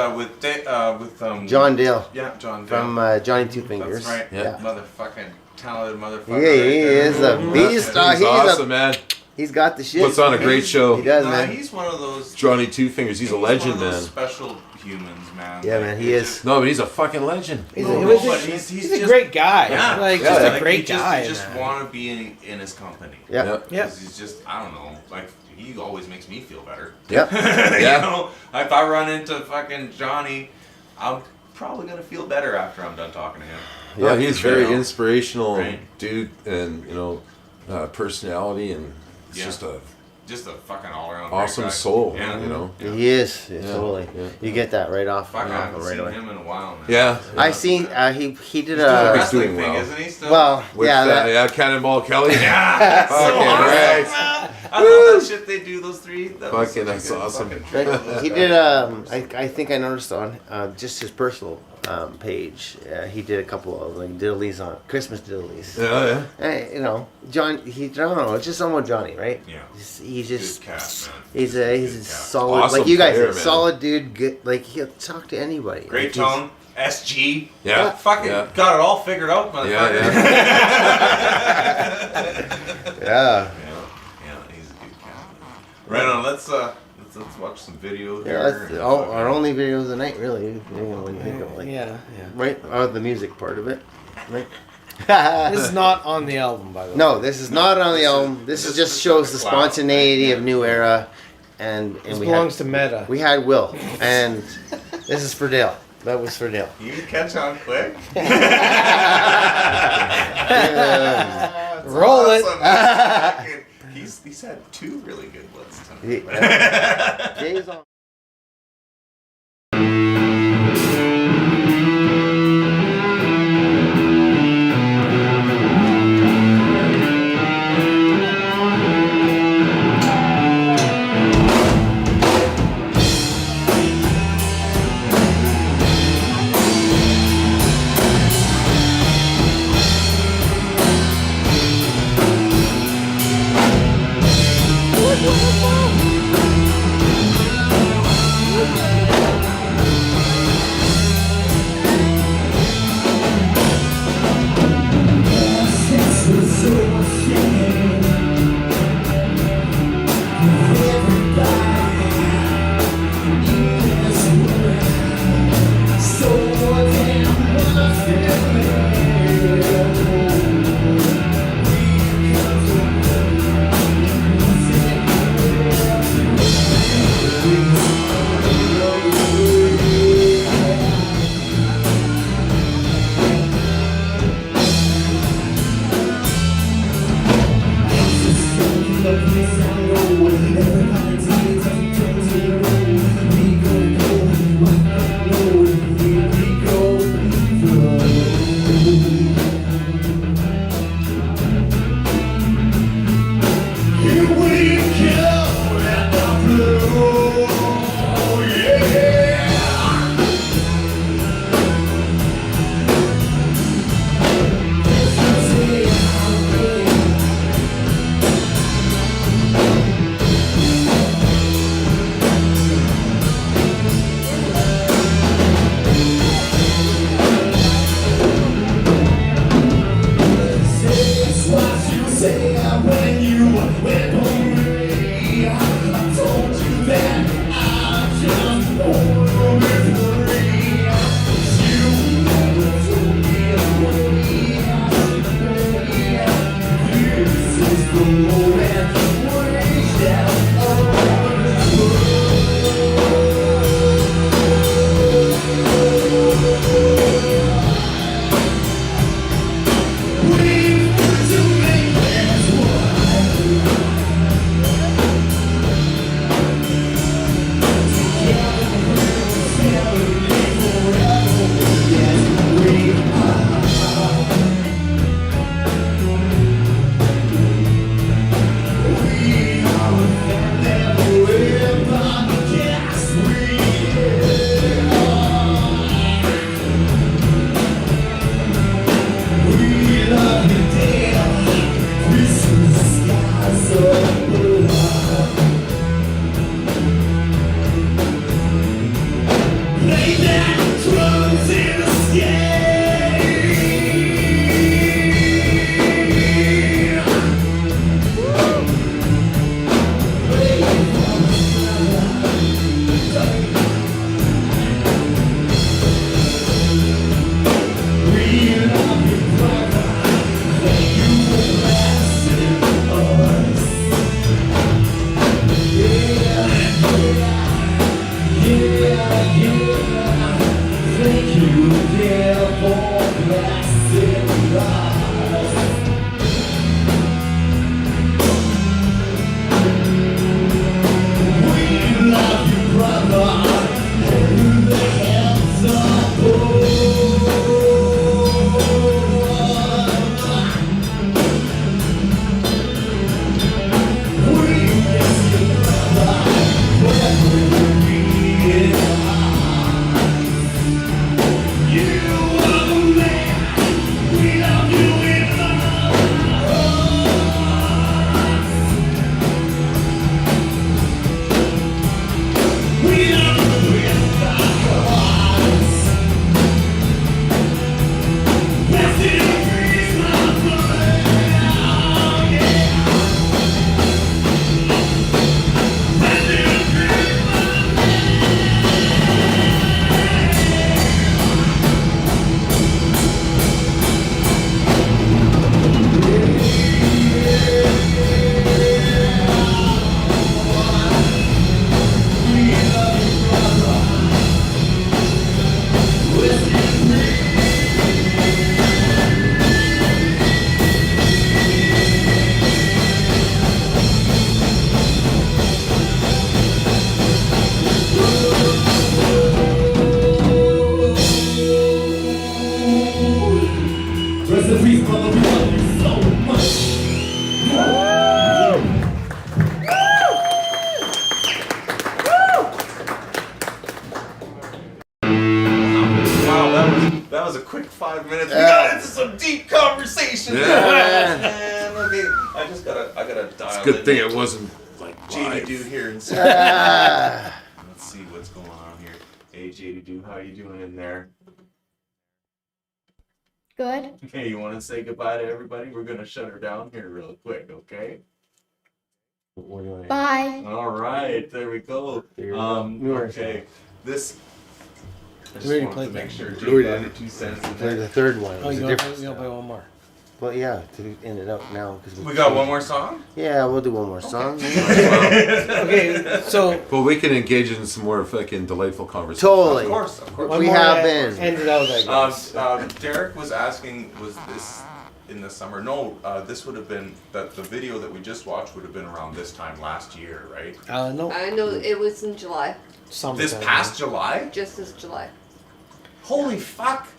John Dale Yeah, John Dale. from Johnny Two Fingers. That's right. Yeah. Motherfucking talented motherfucker. Yeah, right he there. is a Mhm. beast. Yeah. He's awesome, man. He's got the shit. Puts on a great show. He does, Nah, man. he's one of those. Johnny Two Fingers. He's a legend, one of those man. special humans, man. Yeah, Like, man, he it's is. just- No, but he's a fucking legend. He's, No, a, no, he's, but a, he's he's a just- great guy. Yeah, Like, yeah, just like, a great you just, guy. You just man. want to be in his company. Yeah. Yep. Yeah. Because he's just, I don't know, like, he always makes me feel better. Yep. Yeah. You know, if I run into fucking Johnny, I'm probably going to feel better after I'm done talking to him. Yeah, he's You very know? inspirational Right. dude, and personality, and it's Yeah. just a fucking all-around great awesome guy. soul. Yeah. You know. Yeah. He is. Yeah, Yeah. Totally. Yeah. You get that right off, Fuck, I haven't right seen away. him in a while, man. Yeah. I seen he did He's doing a a wrestling doing thing, well. isn't he? Still? well With, yeah that, yeah, Cannonball Kelly. yeah, so Fucking awesome, right. man. I love that shit they do. Those three. That was Fucking, such a that's good awesome. fucking right, those he guys. did I think I noticed on just his personal page he did a couple of like diddlies on Christmas diddlies. Yeah, yeah. Hey, you know John I don't know it's just someone Johnny right Yeah. he's just Good cat, man. he's Good a cat. solid Awesome like you guys player, said, man. solid dude good like he'll talk to anybody Great like, he's- tone. SG. Yeah. Fucking Yeah. got it all figured out, motherfucker. Yeah, yeah Yeah, he's a good cat. Right on. Let's watch some video here. yeah that's our only videos of the night really you know, when you think of like Yeah, right the music part of it right. yeah. This is not on the album, by the way. No, this is not on the album. This is just shows the spontaneity of Newera, and This we belongs had to Meta. we had Will, and this is for Dale. That was for Dale. You catch on quick. Roll it. Awesome. He's had two really good ones tonight. Jay's on. was a quick 5 minutes. We got into some deep conversation. Man, okay. I gotta dial. It's a good thing in it wasn't like Jadydu here in Let's see what's going on here. Hey Jadydu, how you doing in there? Good. Okay, you want to say goodbye to everybody? We're gonna shut her down here real quick, okay? Bye. All right, there we go. Okay, this. I just already wanted played to make that. sure We Jake got didn't. the 2 cents in Play there. the third one. Oh, It was you a want different to play style. one more? Well, yeah, to end it up now because We got one more song. Yeah, we'll do one more song. Okay, so Well, we can engage in some more fucking delightful conversation. Totally. Of course. one We more have and been. end it out, I guess. Derek was asking, was this in the summer? No, this would have been that the video that we just watched would have been around this time last year, right? No, I know it was in July, summertime. This past July? just this July. Holy fuck!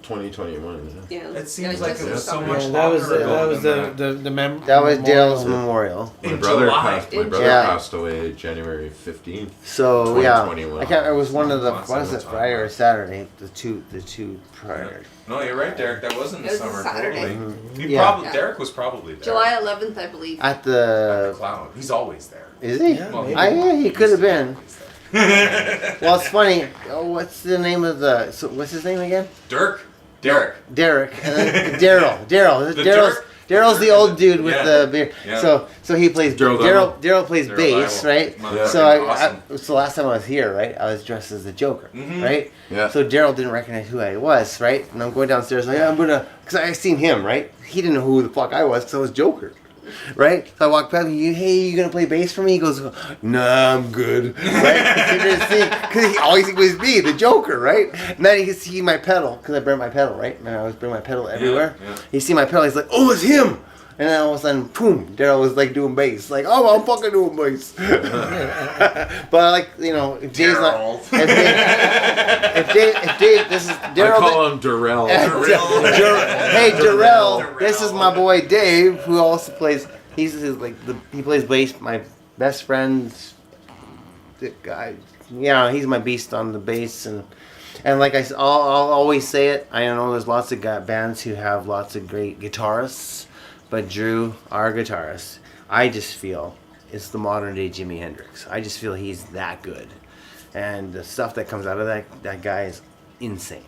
2021. Yeah. It seems Yeah, like just it was this so summer. much Yeah, that was longer ago that was than the That was Dale's memorial. memorial. My In brother July. passed. My In brother July. passed away January 15th. So yeah, 2021. I can't. It was one of the. Lots What of was it? time. Friday or Saturday? The two prior. No, you're right, Derek. That wasn't the It was summer. Saturday. Totally. Yeah. Yeah. Derek was probably there. July 11th, I believe. At the. Clown. He's always there. Is he? Yeah, Well, maybe. Yeah, he could have been. there. Well, it's funny. Oh, what's the name of the? So what's his name again? Derek. Derek. And then Daryl. Daryl. The Daryl's the old dude with Yeah. the beard. Yeah. So he plays Daryl Daryl plays Daryl bass, Dial. right? Motherfucking So awesome. so last time I was here, right, I was dressed as the Joker, Mhm. right? Yeah. So Daryl didn't recognize who I was, right? And I'm going downstairs like, I'm gonna, because I seen him, right? He didn't know who the fuck I was, because I was Joker. Right? So I walked past him, hey, you gonna play bass for me? He goes, nah, I'm good. Right? Because he always think it was me, the Joker, right? And then he can see my pedal, because I burned my pedal, right? And I always bring my pedal everywhere. Yeah. He see my pedal, he's like, oh, it's him! And then all of a sudden, boom, Daryl was like doing bass. Like, oh, I'm fucking doing bass. But like, you know, if Dave's not, Daryl. if Dave, this is Daryl. I call him Darrell. Hey, Darrell, this is my boy Dave, who also plays. He plays bass. My best friend's the guy. Yeah, he's my beast on the bass, and like I'll always say it. I know there's lots of bands who have lots of great guitarists, but Drew, our guitarist, I just feel is the modern day Jimi Hendrix. I just feel he's that good, and the stuff that comes out of that guy is insane.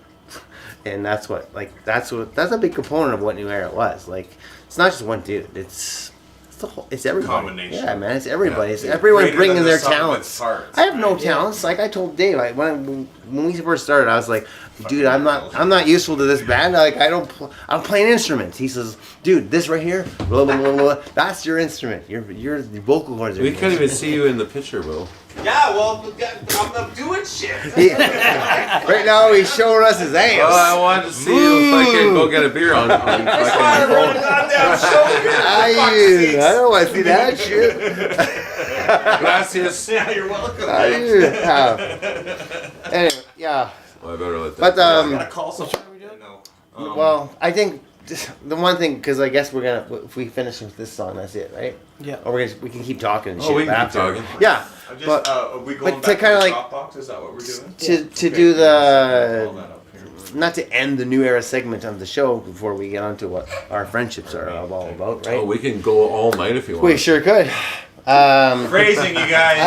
And that's a big component of what Newera was. Like, it's not just one dude. It's everybody. Combination. Yeah, man, it's everybody. Yeah. It's everyone Greater bringing than the their sum of talents. its parts, I have no right? talents. Like I told Dave, when we first started, I was like, dude, I'm not useful to this band. Like I'm playing instruments. He says, dude, this right here, blah, blah, blah, blah, that's your instrument. Your vocal cords are. We your can't even instrument." see you in the picture, Will. Yeah, well, I'm not doing shit. Right now, he's showing us his ass. Oh, I wanted to see you fucking go get a beer on fucking That's why I my wrote a phone. goddamn show here. I for fuck's sakes. don't want to see that shit. Gracias. Yeah, you're welcome. Anyway, yeah. Well, I better let that. But I gotta call someone. No. well, I think the one thing, because I guess we're gonna, if we finish with this song, that's it, right? Yeah. Or we can keep talking and Oh, shit. we can keep after. talking. Yeah. I'm just, But are we going but back to to kinda the like- Dropbox? Is that what we're doing? to do the Call that up here. not to end the New Era segment of the show before we get on to what our friendships are all about, right? Oh, we can go all night if you want. We sure could. Phrasing, you guys.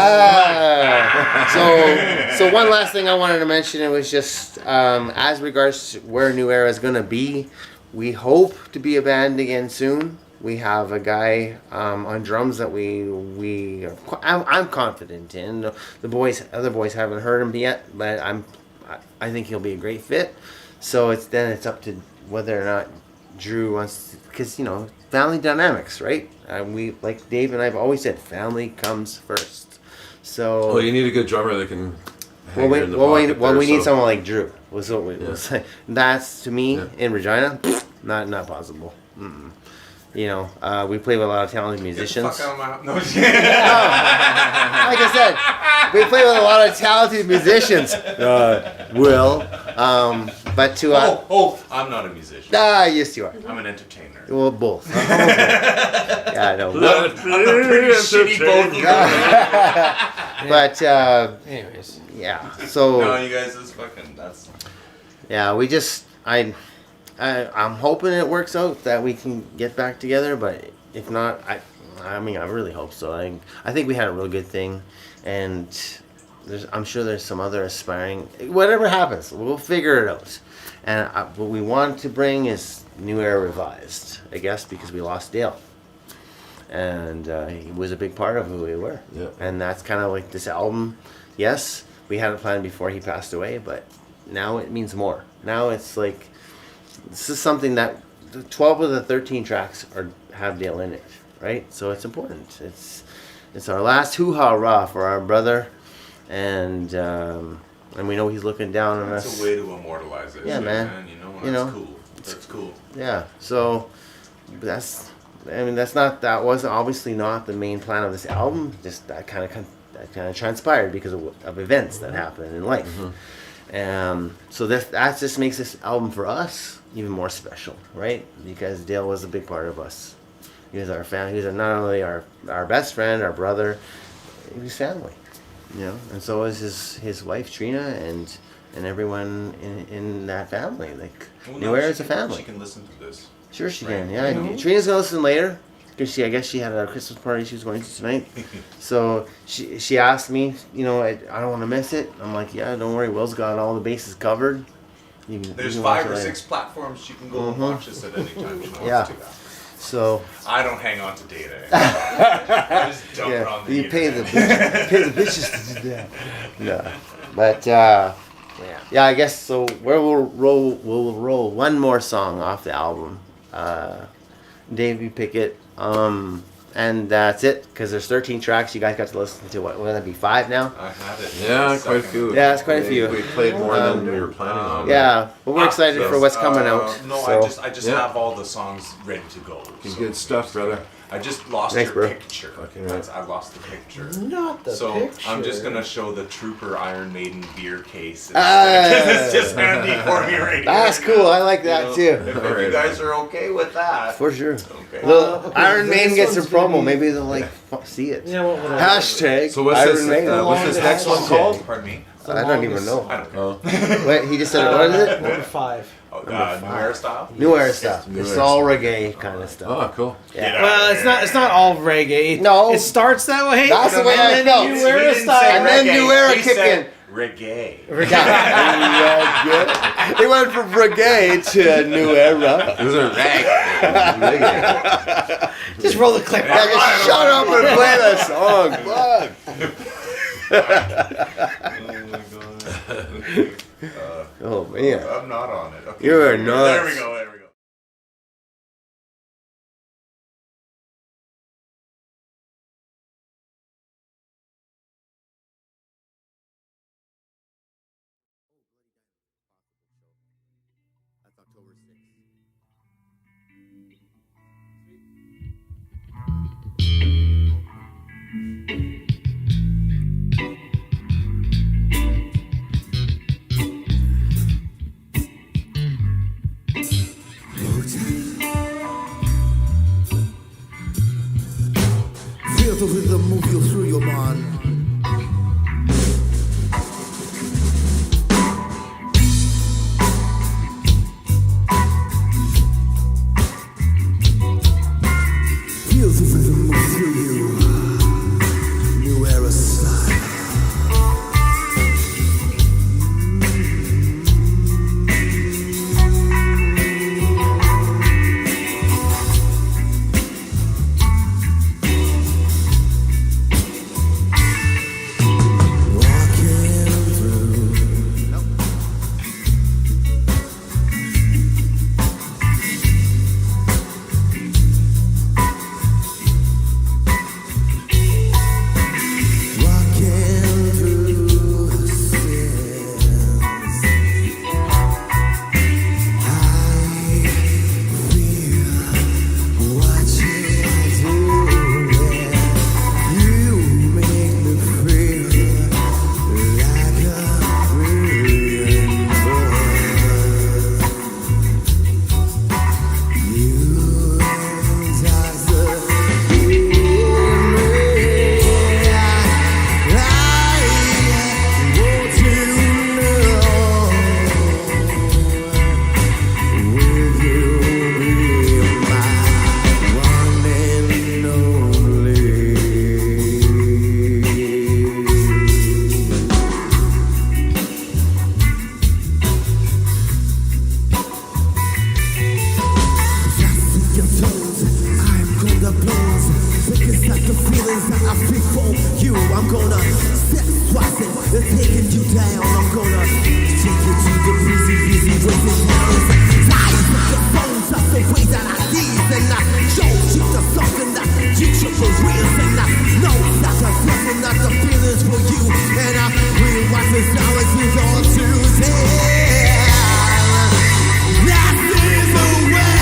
So one last thing I wanted to mention, it was just as regards to where New Era is going to be, we hope to be a band again soon. We have a guy on drums that I'm confident in. The other boys haven't heard him yet, but I think he'll be a great fit. So it's up to whether or not Drew wants, because family dynamics, right? We, like Dave and I've always said, family comes first. So Oh, you need a good drummer that can. well, hang her in the pocket there, we need so- someone like Drew. Was what we was saying. That's to me Yeah. in Regina, not possible. Mm-mm. We play with a lot of talented Get the musicians. fuck out of my house. No, Like I said, we play with a lot of talented musicians. But to I'm not a musician. yes, you are. I'm an entertainer. Well, both. Yeah, I know. I'm a pretty shitty both. But Anyways. yeah, so No, you guys, that's. yeah, we just I'm hoping it works out that we can get back together, but if not, I mean, I really hope so. I think we had a real good thing, and I'm sure there's some other aspiring. Whatever happens, we'll figure it out. And what we want to bring is Newera revised, I guess, because we lost Dale, and he was a big part of who we were. Yeah. And that's kind of like this album. Yes, we had it planned before he passed away, but now it means more. Now it's like this is something that 12 of the 13 tracks have Dale in it, right? So it's important. It's our last hoo-ha rah for our brother, and we know he's looking down on us. That's a way to immortalize it. Yeah, shit, man. You know, that's cool. That's cool. Yeah. So that's that was obviously not the main plan of this album. Just that kind of transpired because of events that happened in life. So that just makes this album for us even more special, right? Because Dale was a big part of us. He was our family. He was not only our best friend, our brother, he was family, you know. And so was his wife Trina and everyone in that family. Like Newera is a family. She can listen to this. Sure, she can. Yeah, Trina's gonna listen later because I guess she had a Christmas party she was going to tonight. So she asked me, you know, I don't want to miss it. I'm like, yeah, don't worry. Will's got all the bases covered. There's 5 or 6 platforms she can go and watch this at any time she wants to. So I don't hang on to data. I just dump it on the you pay the internet. bitches to do that. No, but yeah, I guess so. We'll roll one more song off the album. Dave, you pick it. And that's it, because there's 13 tracks. You guys got to listen to what? Will that be 5 now? I had it. Yeah, quite a few. Yeah, it's quite a few. We played more than we were planning on. Yeah, but we're excited for what's coming out. No, so. I just have all the songs ready to go. Good stuff, brother. I just lost Thanks, your bro. picture. Fucking right. I lost the picture. Not the So picture. I'm just gonna show the Trooper Iron Maiden beer case. Because it's just handy for me right That's here. cool. I like that too. If you guys are okay with that. For sure. Okay. The Iron this Maiden gets some one's gonna promo. be- Maybe they'll like see it. Yeah, what would I- Hashtag So what's Iron this? Maiden. What's this next one called? Pardon me? I don't even know. I don't care. Oh, Wait, he just said what is it? Number 5. Oh, Newera style? New era stuff. New It's era all reggae kind of stuff. oh, cool. Yeah. Well, it's not all reggae. No. It starts that way. That's the way I and felt. then He Newera didn't say style. And then reggae, Newera he kicked said in. Reggae. He went from reggae to new era. Those are rag. Just roll the clip. Yeah, just shut up and play that song. Fuck. Oh man. I'm not on it. Okay. You're There nuts. we go. Feel the rhythm move you through your mind. Feel the rhythm move through you. New era style. taking you down. I'm gonna take you to the busy, busy waiting house. Lies of the phones of the way that I tease, and I show you the something that you should for real. And I know that I'm nothing that the feelings for you, and I realize the silence is all too dead. That is the way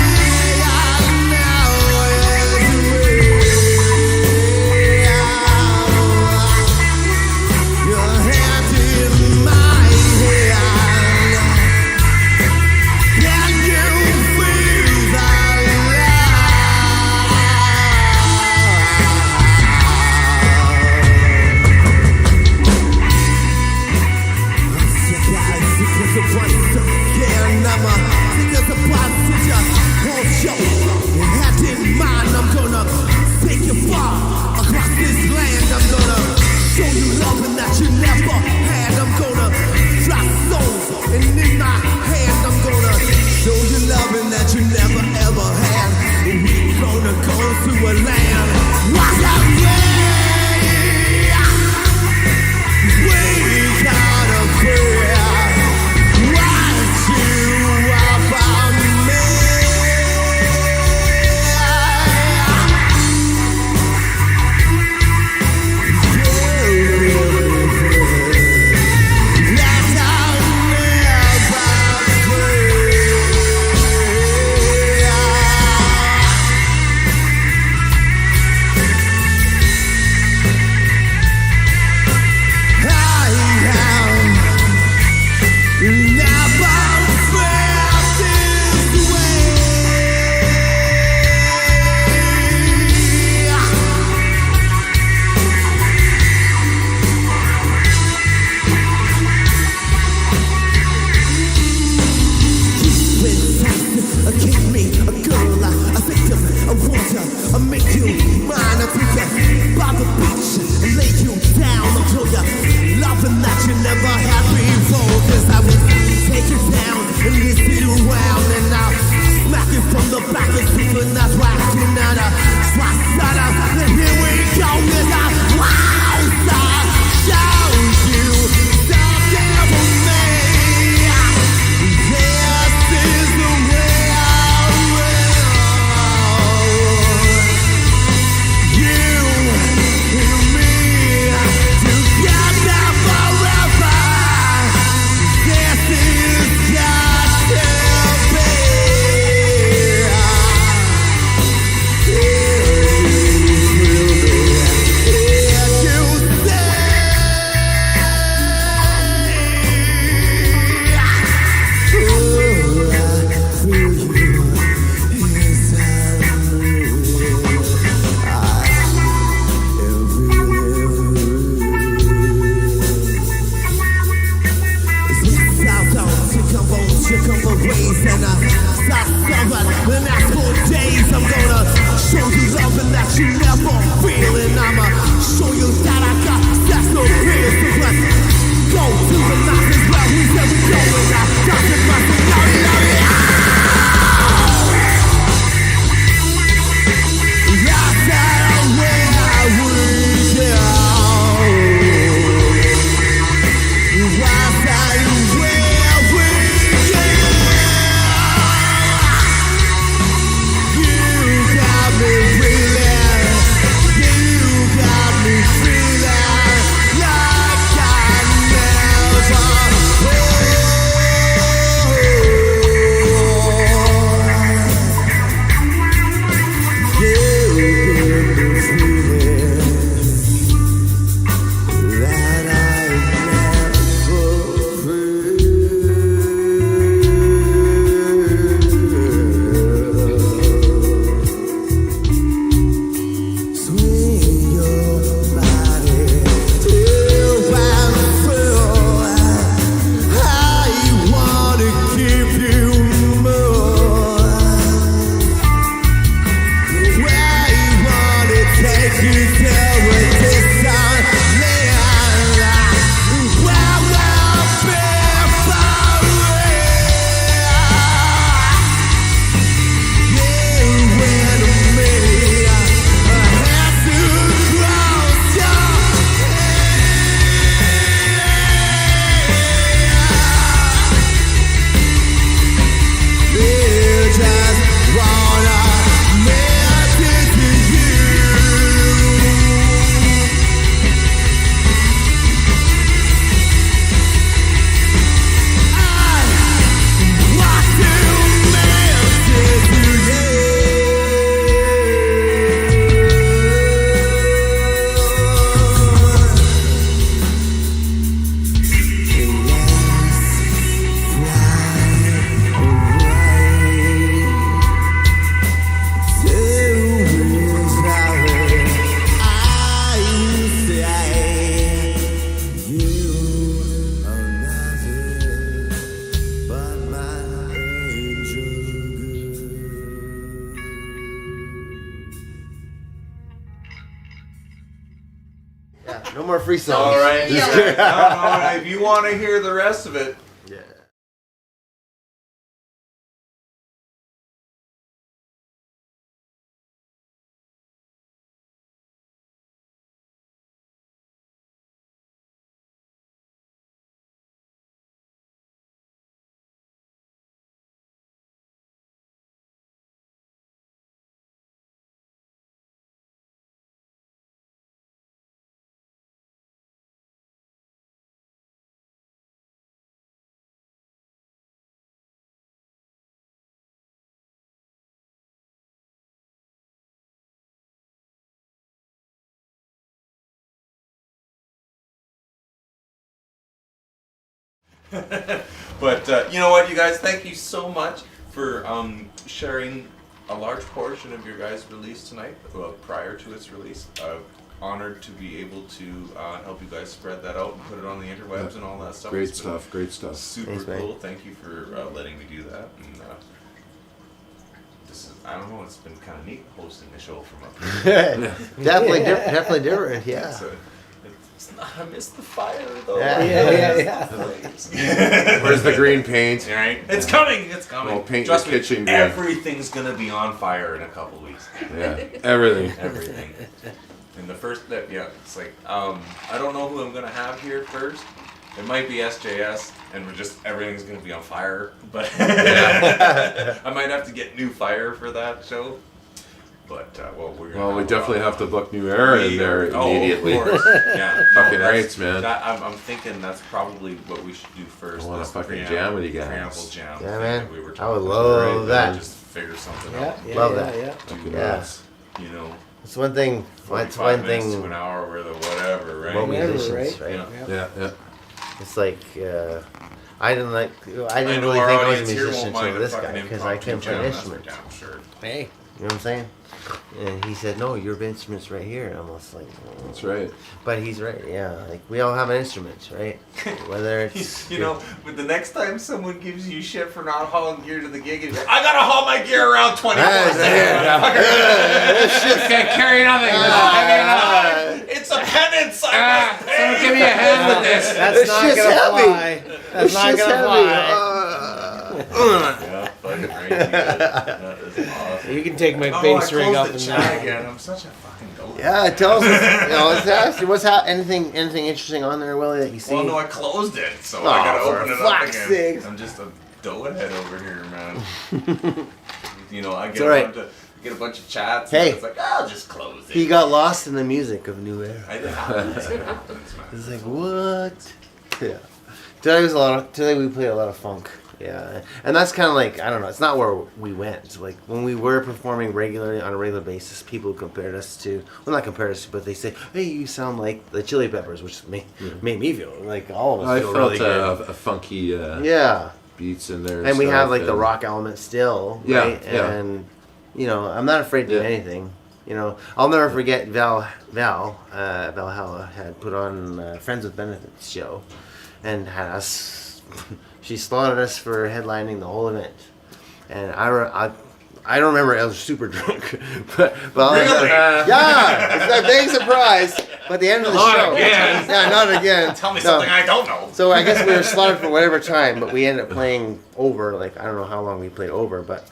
I know is the way. Your hand in my hand. Can you feel that I'm gonna take you far across this land. I'm gonna show you loving that you never had. I'm gonna drop souls, and in my hand I'm gonna show you loving that you never ever had. We're gonna go to a land. Walk out, yeah. We gotta pray. Watch you up on me. free songs. All right. Yeah. If you want to hear the rest of it, Yeah. but you know what, you guys, thank you so much for sharing a large portion of your guys' release tonight, prior to its release. Honored to be able to help you guys spread that out and put it on the interwebs and all that stuff. Great It's been stuff. Great stuff. Super Thanks, man. cool. Thank you for letting me do that. And this is, I don't know, it's been kind of neat hosting the show from up here. Definitely different. Yeah. I miss the fire though. Yeah. Where's the green paint? Right? It's coming. It's coming. Well, paint Trust your me, kitchen green. everything's gonna be on fire in a couple weeks. Yeah, everything. Everything. And the first step, yeah, it's like I don't know who I'm gonna have here first. It might be SJS, and everything's gonna be on fire. But I might have to get new fire for that show. But we definitely have to book Newera in there immediately. Of course. Yeah, Fucking rights, man. I'm thinking that's probably what we should do first. I want to this fucking preamble- jam with you preamble guys. jam Yeah, thing man. that we were I talking would about. love that. Just figure something Yeah, out. yeah, Love yeah, that. yeah. Fucking Yeah. nuts. You know, It's one thing. It's 45 one minutes to thing. an hour worth of whatever, right? About Whatever, musicians, right? right? Yeah. Yeah. It's like I didn't I really know think our I was a audience here musician won't mind until a this fucking guy because I impromptu couldn't play jam, an that's for instrument. damn sure. Hey. You know what I'm saying? And he said, "No, your instrument's right here." And I'm almost like, That's right. But he's right. Yeah, like we all have an instrument, right? Whether it's You know, but the next time someone gives you shit for not hauling gear to the gig, and you're like, I gotta haul my gear around 24/7. Can't carry nothing. It's a penance. I must pay. Someone give me a hand with this. That's This not shit's gonna heavy. fly. That's not shit's gonna heavy. fly. Yeah, fucking right. That is awesome. You can take my Oh, bass I ring closed up the and chat down. again. I'm such a fucking goat. Yeah, tell us. Let's ask you anything interesting on there, Willie, that you see? Well, no, I closed it, so Oh, I gotta for open it up fuck's again. sakes. I'm just a doughhead over here, man. You know, I It's get alright. a bunch of chats. Hey. And it's like, I'll just close it. He got lost in the music of Newera. It happens, man. It's like what? Yeah. Today we played a lot of funk. Yeah, and that's kind of like I don't know. It's not where we went. Like when we were performing regularly on a regular basis, people compared us to not compared us to, but they say, "Hey, you sound like the Chili Peppers," which made me feel like all of us I feel felt really good. a funky Yeah, beats in there. and we have stuff, like the and- rock element still, Yeah, right? yeah. And you know, I'm not afraid to do Yeah. anything. You know, I'll never forget Valhalla had put on Friends with Benefits show, and had us. She slaughtered us for headlining the whole event, and I don't remember. I was super drunk, but Really? Yeah, it's a big surprise. But at the end of the Not show, again. yeah, not again. Tell me No. something I don't know. So I guess we were slaughtered for whatever time, but we ended up playing over. Like I don't know how long we played over, but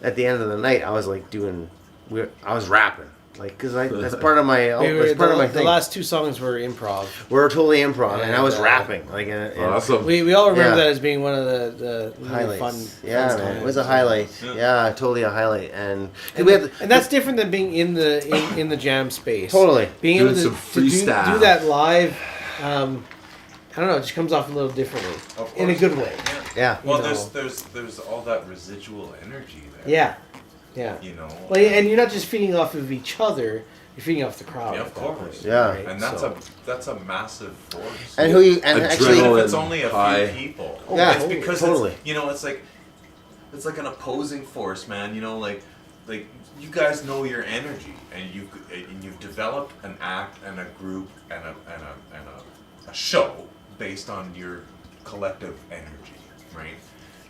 at the end of the night, I was like I was rapping, like because that's part of my that's part of my The thing. last two songs were improv. We're totally improv, and I was And, rapping like. And Awesome. We all remember Yeah. that as being one of the really highlights. fun. Yeah, fun man, times. it was a highlight. Yeah, totally a highlight, and And, we had and that's different than being in the jam space. Totally. Being Doing able some to do freestyle. that live. I don't know. It just comes off a little differently, Of in a course. good way. yeah. Well, You know. there's all that residual energy there. Yeah, yeah. You know. Well, and you're not just feeding off of each other; you're feeding off the crowd. Yeah, of at that course. point, Yeah. right? And that's So- that's a massive force. And who you and actually Even Adrenaline. if it's only a high. few people. Yeah, it's because totally. it's, you know, it's like an opposing force, man. You know, like you guys know your energy, and you've developed an act and a group and a show based on your collective energy, right?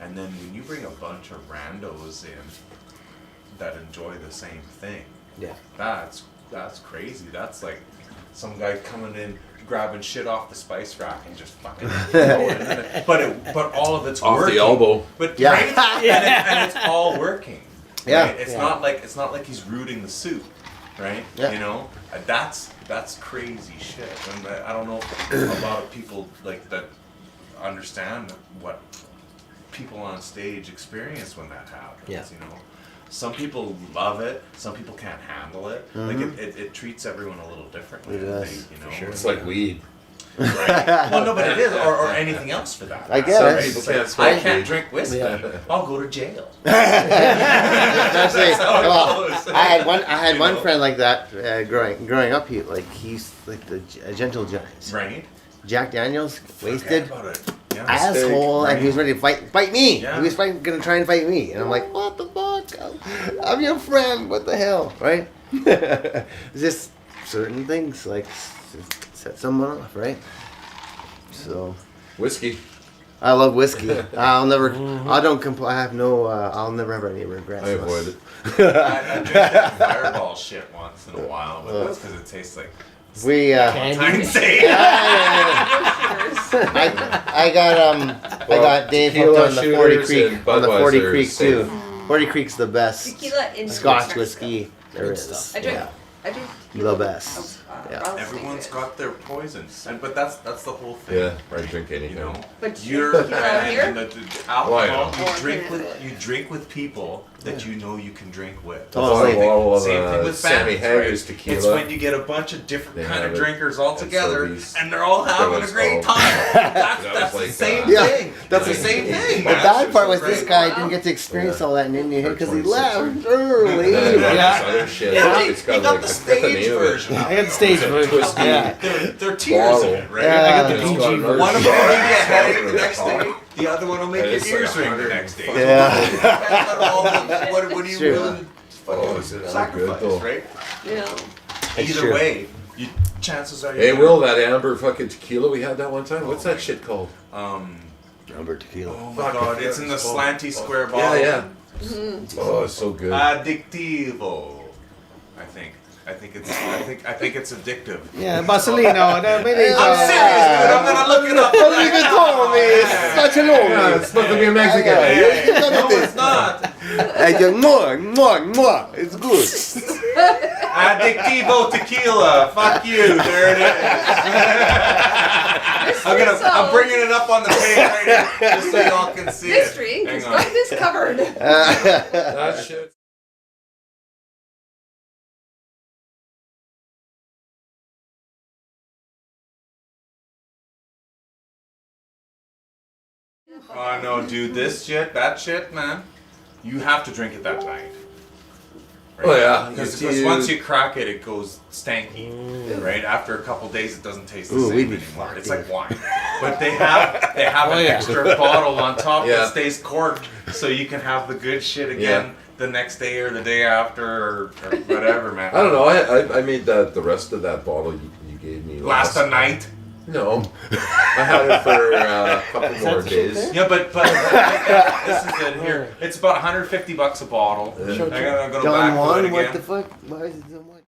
And then when you bring a bunch of randos in that enjoy the same thing, Yeah. that's crazy. That's like some guy coming in grabbing shit off the spice rack and just fucking throwing it in it. But all of it's Off working. the elbow. But Yeah. right? And it's all working. Yeah. Right? It's not like he's rooting the soup, right? Yeah. You know, that's crazy shit. And I don't know if a lot of people like that understand what people on stage experience when that happens. Yeah. You know, some people love it. Some people can't handle it. Like it treats everyone a little differently. It I does, think, you know, for It's like weed. Right. Well, no, but it is, or anything else for that. I matter, guess. right? People It's can't like, smoke I can't weed. drink whiskey. Yeah. I'll go to jail. That's it. how it Well, goes. I had You one know? friend like that growing up. He's like the gentle giants. Right. Jack Daniels, Forget wasted, about it. Yeah. asshole, and he was ready to fight me. Yeah. He was gonna try and fight me, and I'm like, what the fuck? I'm your friend. What the hell, right? It's just certain things like set someone off, right? So Whiskey. I love whiskey. I'll never. I don't compl- I have no. I'll never have any regrets. I avoid it. I drink that Fireball shit once in a while, but that's because it tastes like We. Valentine's Day. I got Dave hooked tequila on the 40 shooters Creek and on the 40 Budweiser Creek same. too. 40 Creek's the best Tequila in Scotch Mexico. whiskey there Good is. stuff. I drink. Yeah. I drink. The best. Yeah. Everyone's got their poison, but that's the whole thing. Yeah, I drink anything. You know, But you're tequila here? and the alcohol. Oh, You drink with people that you know you can drink with. Totally. Same thing- Bottle of, same thing with Sammy families, Hager's right? tequila. It's when you get a bunch of different They kind of have it drinkers all at together, Sobeys. and they're all having a was great called- time. That That's was the like, same Yeah, thing. that's That's the same thing. The man. bad part was Right? this guy didn't get to experience all that in Indian because he 26. left early. And then Yeah. this other shit. Yeah, It's he got got like the I forget the stage name of it. version. I got the stage version. Twisty. Yeah. They're tears in it, right? Yeah. I got the It's PG got another version. One of them will make you a shot headache the for next top. day. The other one will make And your it's like ears ring the 100. next day. Yeah. What are you True. willing to Oh, is it so sacrifice, good though? right? Yeah. It's Either true. way, chances are Hey, you're Will, that amber fucking tequila we had that one time? What's that shit called? Number tequila. Oh my Fuck, god, I it's in the forgot slanty square bottle. Yeah, yeah. Oh, it's so good. Addictivo. I think it's addictive. Yeah, Basilino. I'm serious, dude. I'm gonna look it up. Don't even call me. It's such a Yeah, it's supposed to be a Mexican. Hey, Look at no, this. it's not. I just more. It's good. Addictivo tequila. Fuck you. There it is. I'm bringing it up on the page right here, just so y'all can see This it. drink Hang has on. got this covered. That shit. Oh no, dude, that shit, man. You have to drink it that night. Right? Oh, yeah. Because You- once you crack it, it goes stanky. Right? After a couple days, it doesn't taste the Ooh, same we'd be anymore. fucked, It's dude. like wine. But they have Oh, an yeah. extra bottle on top Yeah. that stays corked, so you can have the good shit again the next day or the day after or whatever, man. I don't know. I made the rest of that bottle you gave me Last a night. No, I had it for a couple more days. Yeah, but this is it here. It's about $150 a bottle. Yeah. I gotta go Don back to it Juan, again. what the fuck? Why is it Don Juan?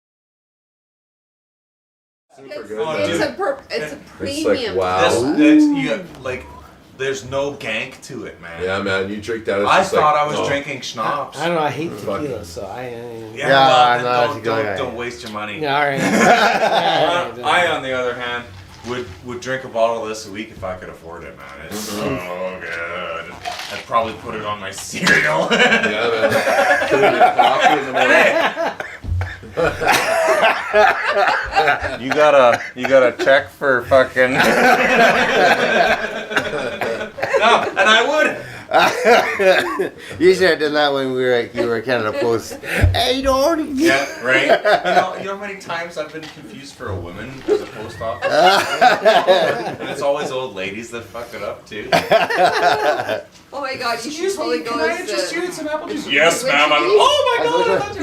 Super good. Oh, It's dude. a It's premium. like wow. There's no gank to it, man. Yeah, man, you drink that. It's I just thought like, I was no. drinking schnapps. I don't know. I hate Fucking- tequila, so I. Yeah, Yeah, well, I'm then not a don't, tequila guy. don't waste your money. Yeah, all right. I, on the other hand, would drink a bottle of this a week if I could afford it, man. It's so good. I'd probably put it on my cereal. Yeah, man. Put it in your coffee in the morning. You got a check for fucking. No, and I would. You should have done that when you were Canada Post. Hey, Dordy. Yeah, right. You know how many times I've been confused for a woman as a post office, and it's always old ladies that fuck it up too. Oh my god, you should totally go as some apple juice? Yes, ma'am. Oh my god!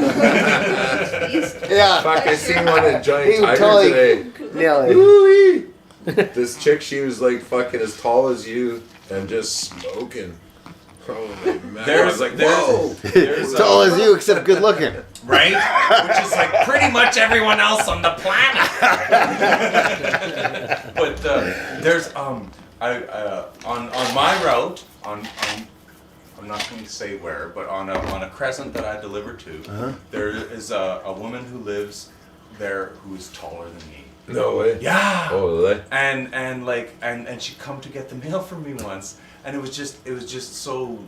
Yeah. Fuck, I seen one in He Giant would Tiger totally today. nail it. Woo-wee. This chick, she was like fucking as tall as you and just smoking. Holy man. There's- I was like, there's- whoa. There's Tall as you, except good looking. right? Which is like pretty much everyone else on the planet. But there's on my route on I'm not going to say where, but on a crescent that I deliver to, there is a woman who lives there who is taller than me. No way. Yeah. Oh, really? And like she come to get the mail from me once, and it was just so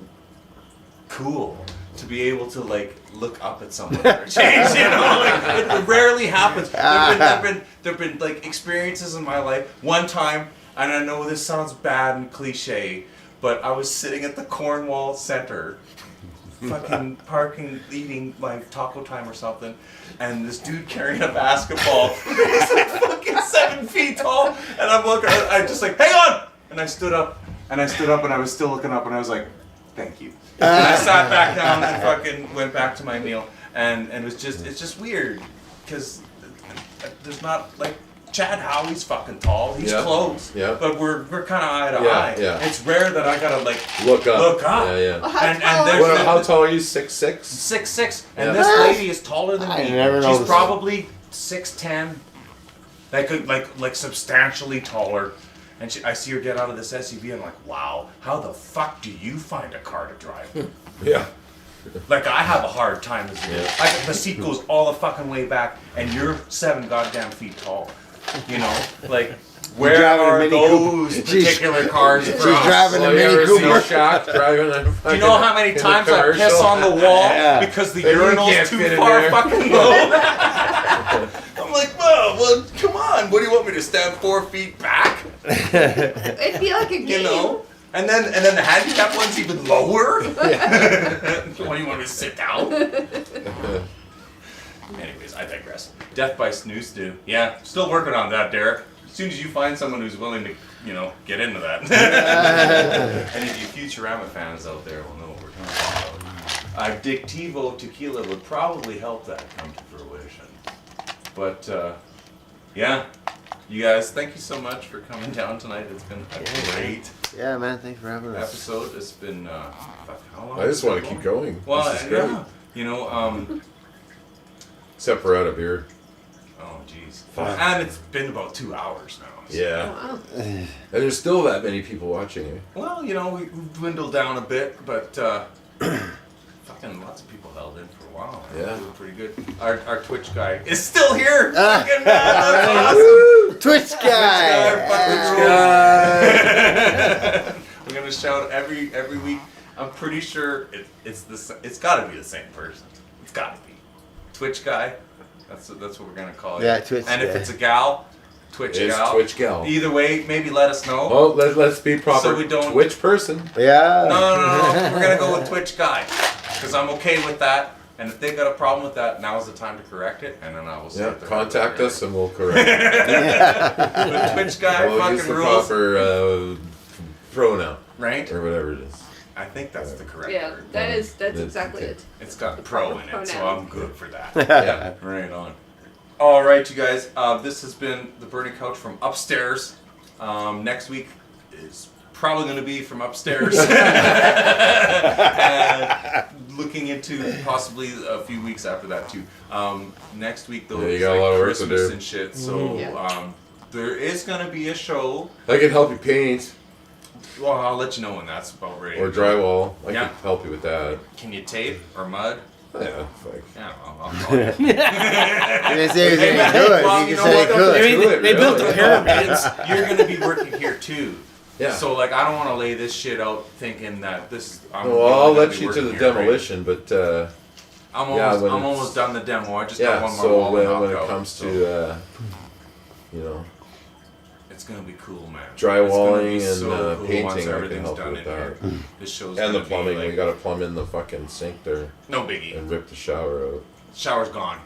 cool to be able to like look up at someone for a change, you know, like it rarely happens. There've been like experiences in my life. One time, and I know this sounds bad and cliche, but I was sitting at the Cornwall Center, fucking parking, eating my taco time or something, and this dude carrying a basketball, he's like fucking 7 feet tall, and I'm looking, I just like, hang on, and I stood up, and I was still looking up, and I was like, thank you. And I sat back down and fucking went back to my meal, and it's just weird, because there's not like. Chad Howie's fucking tall. He's close. Yeah. But we're kind of eye to Yeah, eye. yeah. It's rare that I gotta like Look up. Yeah, yeah. Well, how And tall? there's Well, the- how tall are you? 6'6"? 6'6", and Yeah. this lady is taller than I me. never She's noticed. probably 6'10", like substantially taller. And I see her get out of this SUV. I'm like, wow, how the fuck do you find a car to drive? Yeah. Like I have a hard time as it is. The seat goes all the fucking way back, and you're 7 goddamn feet tall. You know, like where driving a are Mini those Cooper. particular cars for She's us? driving a Well, you Mini ever seen Cooper. Shaq driving a Do you know how many times I piss on the wall because the But you urinal's can't too fit in far there. fucking low? I'm like, well, come on. What do you want me to stand 4 feet back? It'd be like a game. You know? And then the handicap one's even lower. What do you want me to sit down? Anyways, I digress. Death by snooze do. Yeah, still working on that, Derek. As soon as you find someone who's willing to, get into that. And if you Futurama fans out there will know what we're talking about. Dictivo tequila would probably help that come to fruition. But, yeah. You guys, thank you so much for coming down tonight. It's been a great Yeah, man. Thanks for having us. episode. It's been, fuck, how long? I just has it want to been keep going. Well, This is great. yeah. Except we're out of beer. Oh, jeez. Fuck. And it's been about 2 hours now. so- Yeah. Oh, wow. And there's still that many people watching, eh? Well, we've dwindled down a bit, but fucking lots of people held in for a while. Yeah. Doing pretty good. Our Twitch guy is still here. Fucking man, that's awesome. Twitch guy. We're gonna shout every week. I'm pretty sure it's got to be the same person. It's got to be Twitch guy. That's what we're gonna call it. Yeah, Twitch And guy. if it's a gal, Twitch It's gal. Twitch gal. Either way, maybe let us know. Well, let's be proper. So we don't- Twitch person. Yeah. No. We're gonna go with Twitch guy because I'm okay with that. And if they got a problem with that, now's the time to correct it, and then I will say Yeah, if they're contact not us and we'll correct it. But Twitch guy We'll use fucking the rules, proper pronoun right? or whatever it is. I think that's the correct Yeah, word. that's That's exactly okay. it. It's got The pro proper in it, so pronoun. I'm good for that. Yeah. Right on. All right, you guys. This has been the Burning Couch from upstairs. Next week is probably going to be from upstairs. And looking into possibly a few weeks after that too. Next week though, Yeah, you is got a like lot of work to Christmas do. and shit. So Yeah. there is going to be a show. I can help you paint Well, I'll let you know when that's about ready. or drywall. I Yeah. can help you with that. Can you tape or mud? Yeah, fuck. Yeah, I'll call you. You didn't say he Hey, man, could do it. well, You you can know say what? he could. I mean, do it, they built the really. pyramids. You're gonna be working here too. Yeah. So like, I don't want to lay this shit out thinking that this. I'm Well, only I'll gonna let be you to working the here, right? demolition, but I'm yeah, almost, when I'm it's- almost done the demo. I just got yeah. one more So wall to knock when it out, comes so to it's gonna be cool, man. drywalling It's and gonna be so cool painting, once I can everything's help you done with in here. that. This show's And the gonna be, plumbing, like, we gotta plumb in the fucking sink there no biggie. and rip the shower out. Shower's gone.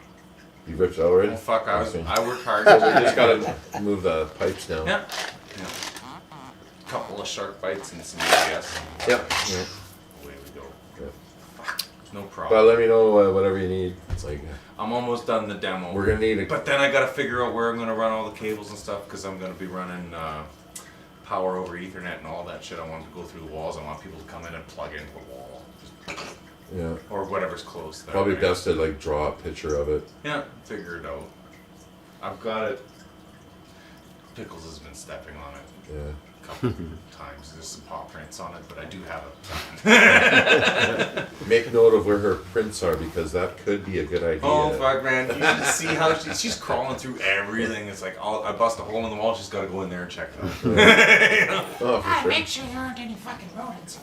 You ripped it already? Oh fuck! I Okay. worked hard. So we just gotta move the pipes now. Yeah. Couple of shark bites and some ABS. Yep. Yeah. Away we go. Yeah. No But problem. let me know whatever you need. It's like I'm almost done the demo. we're gonna need a But then I gotta figure out where I'm gonna run all the cables and stuff because I'm gonna be running power over Ethernet and all that shit. I want it to go through the walls. I want people to come in and plug into the wall. Yeah. Or whatever's close there. Probably right? best to like draw a picture of it. Yeah, figure it out. I've got it. Pickles has been stepping on it Yeah. a couple times. There's some paw prints on it, but I do have it. Make note of where her prints are because that could be a good idea. Oh fuck, man! You should see how she's crawling through everything. It's like I bust a hole in the wall. She's got to go in there and check it out. You know? Oh, for sure. Make sure there aren't any fucking rodents.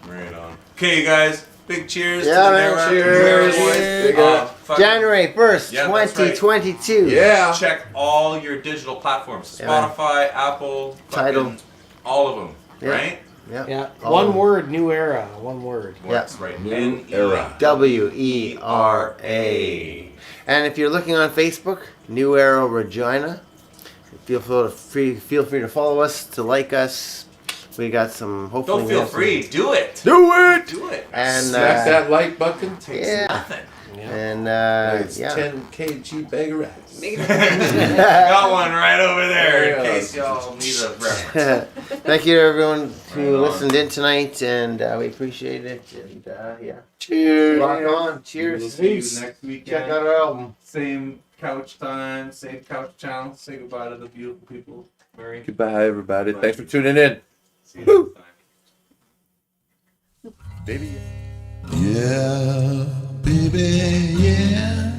Right on. Okay, you guys. Big cheers. Yeah, to the man, Newera- cheers. Newera boys. Big Fucking- January 1st, Yeah, that's right. 2022. Yeah. Check all your digital platforms. Yeah. Spotify, Apple, Tidal. fucking all of them. Yeah. Right? Yeah. Yeah. All One of them. word, new era. One word. That's right. New era. WERA. And if you're looking on Facebook, Newera Regina, feel free to follow us, to like us. We got some, hopefully. Don't we feel have some- free. Do it. Do it! Do it. And, Smack that like button. Takes yeah. nothing. And, It's yeah. 10 kg bag of rice. Got one right over there in Yeah. case y'all need a reference. Thank you to everyone who Right on. listened in tonight, and we appreciate it. And yeah, cheers! Rock on! Cheers! We'll see you Peace. next weekend. Check out our album. Same couch time, same couch channel. Say goodbye to the beautiful people. Murray. Goodbye, everybody. Thanks for tuning in. See you next time. Baby. Yeah, baby, yeah.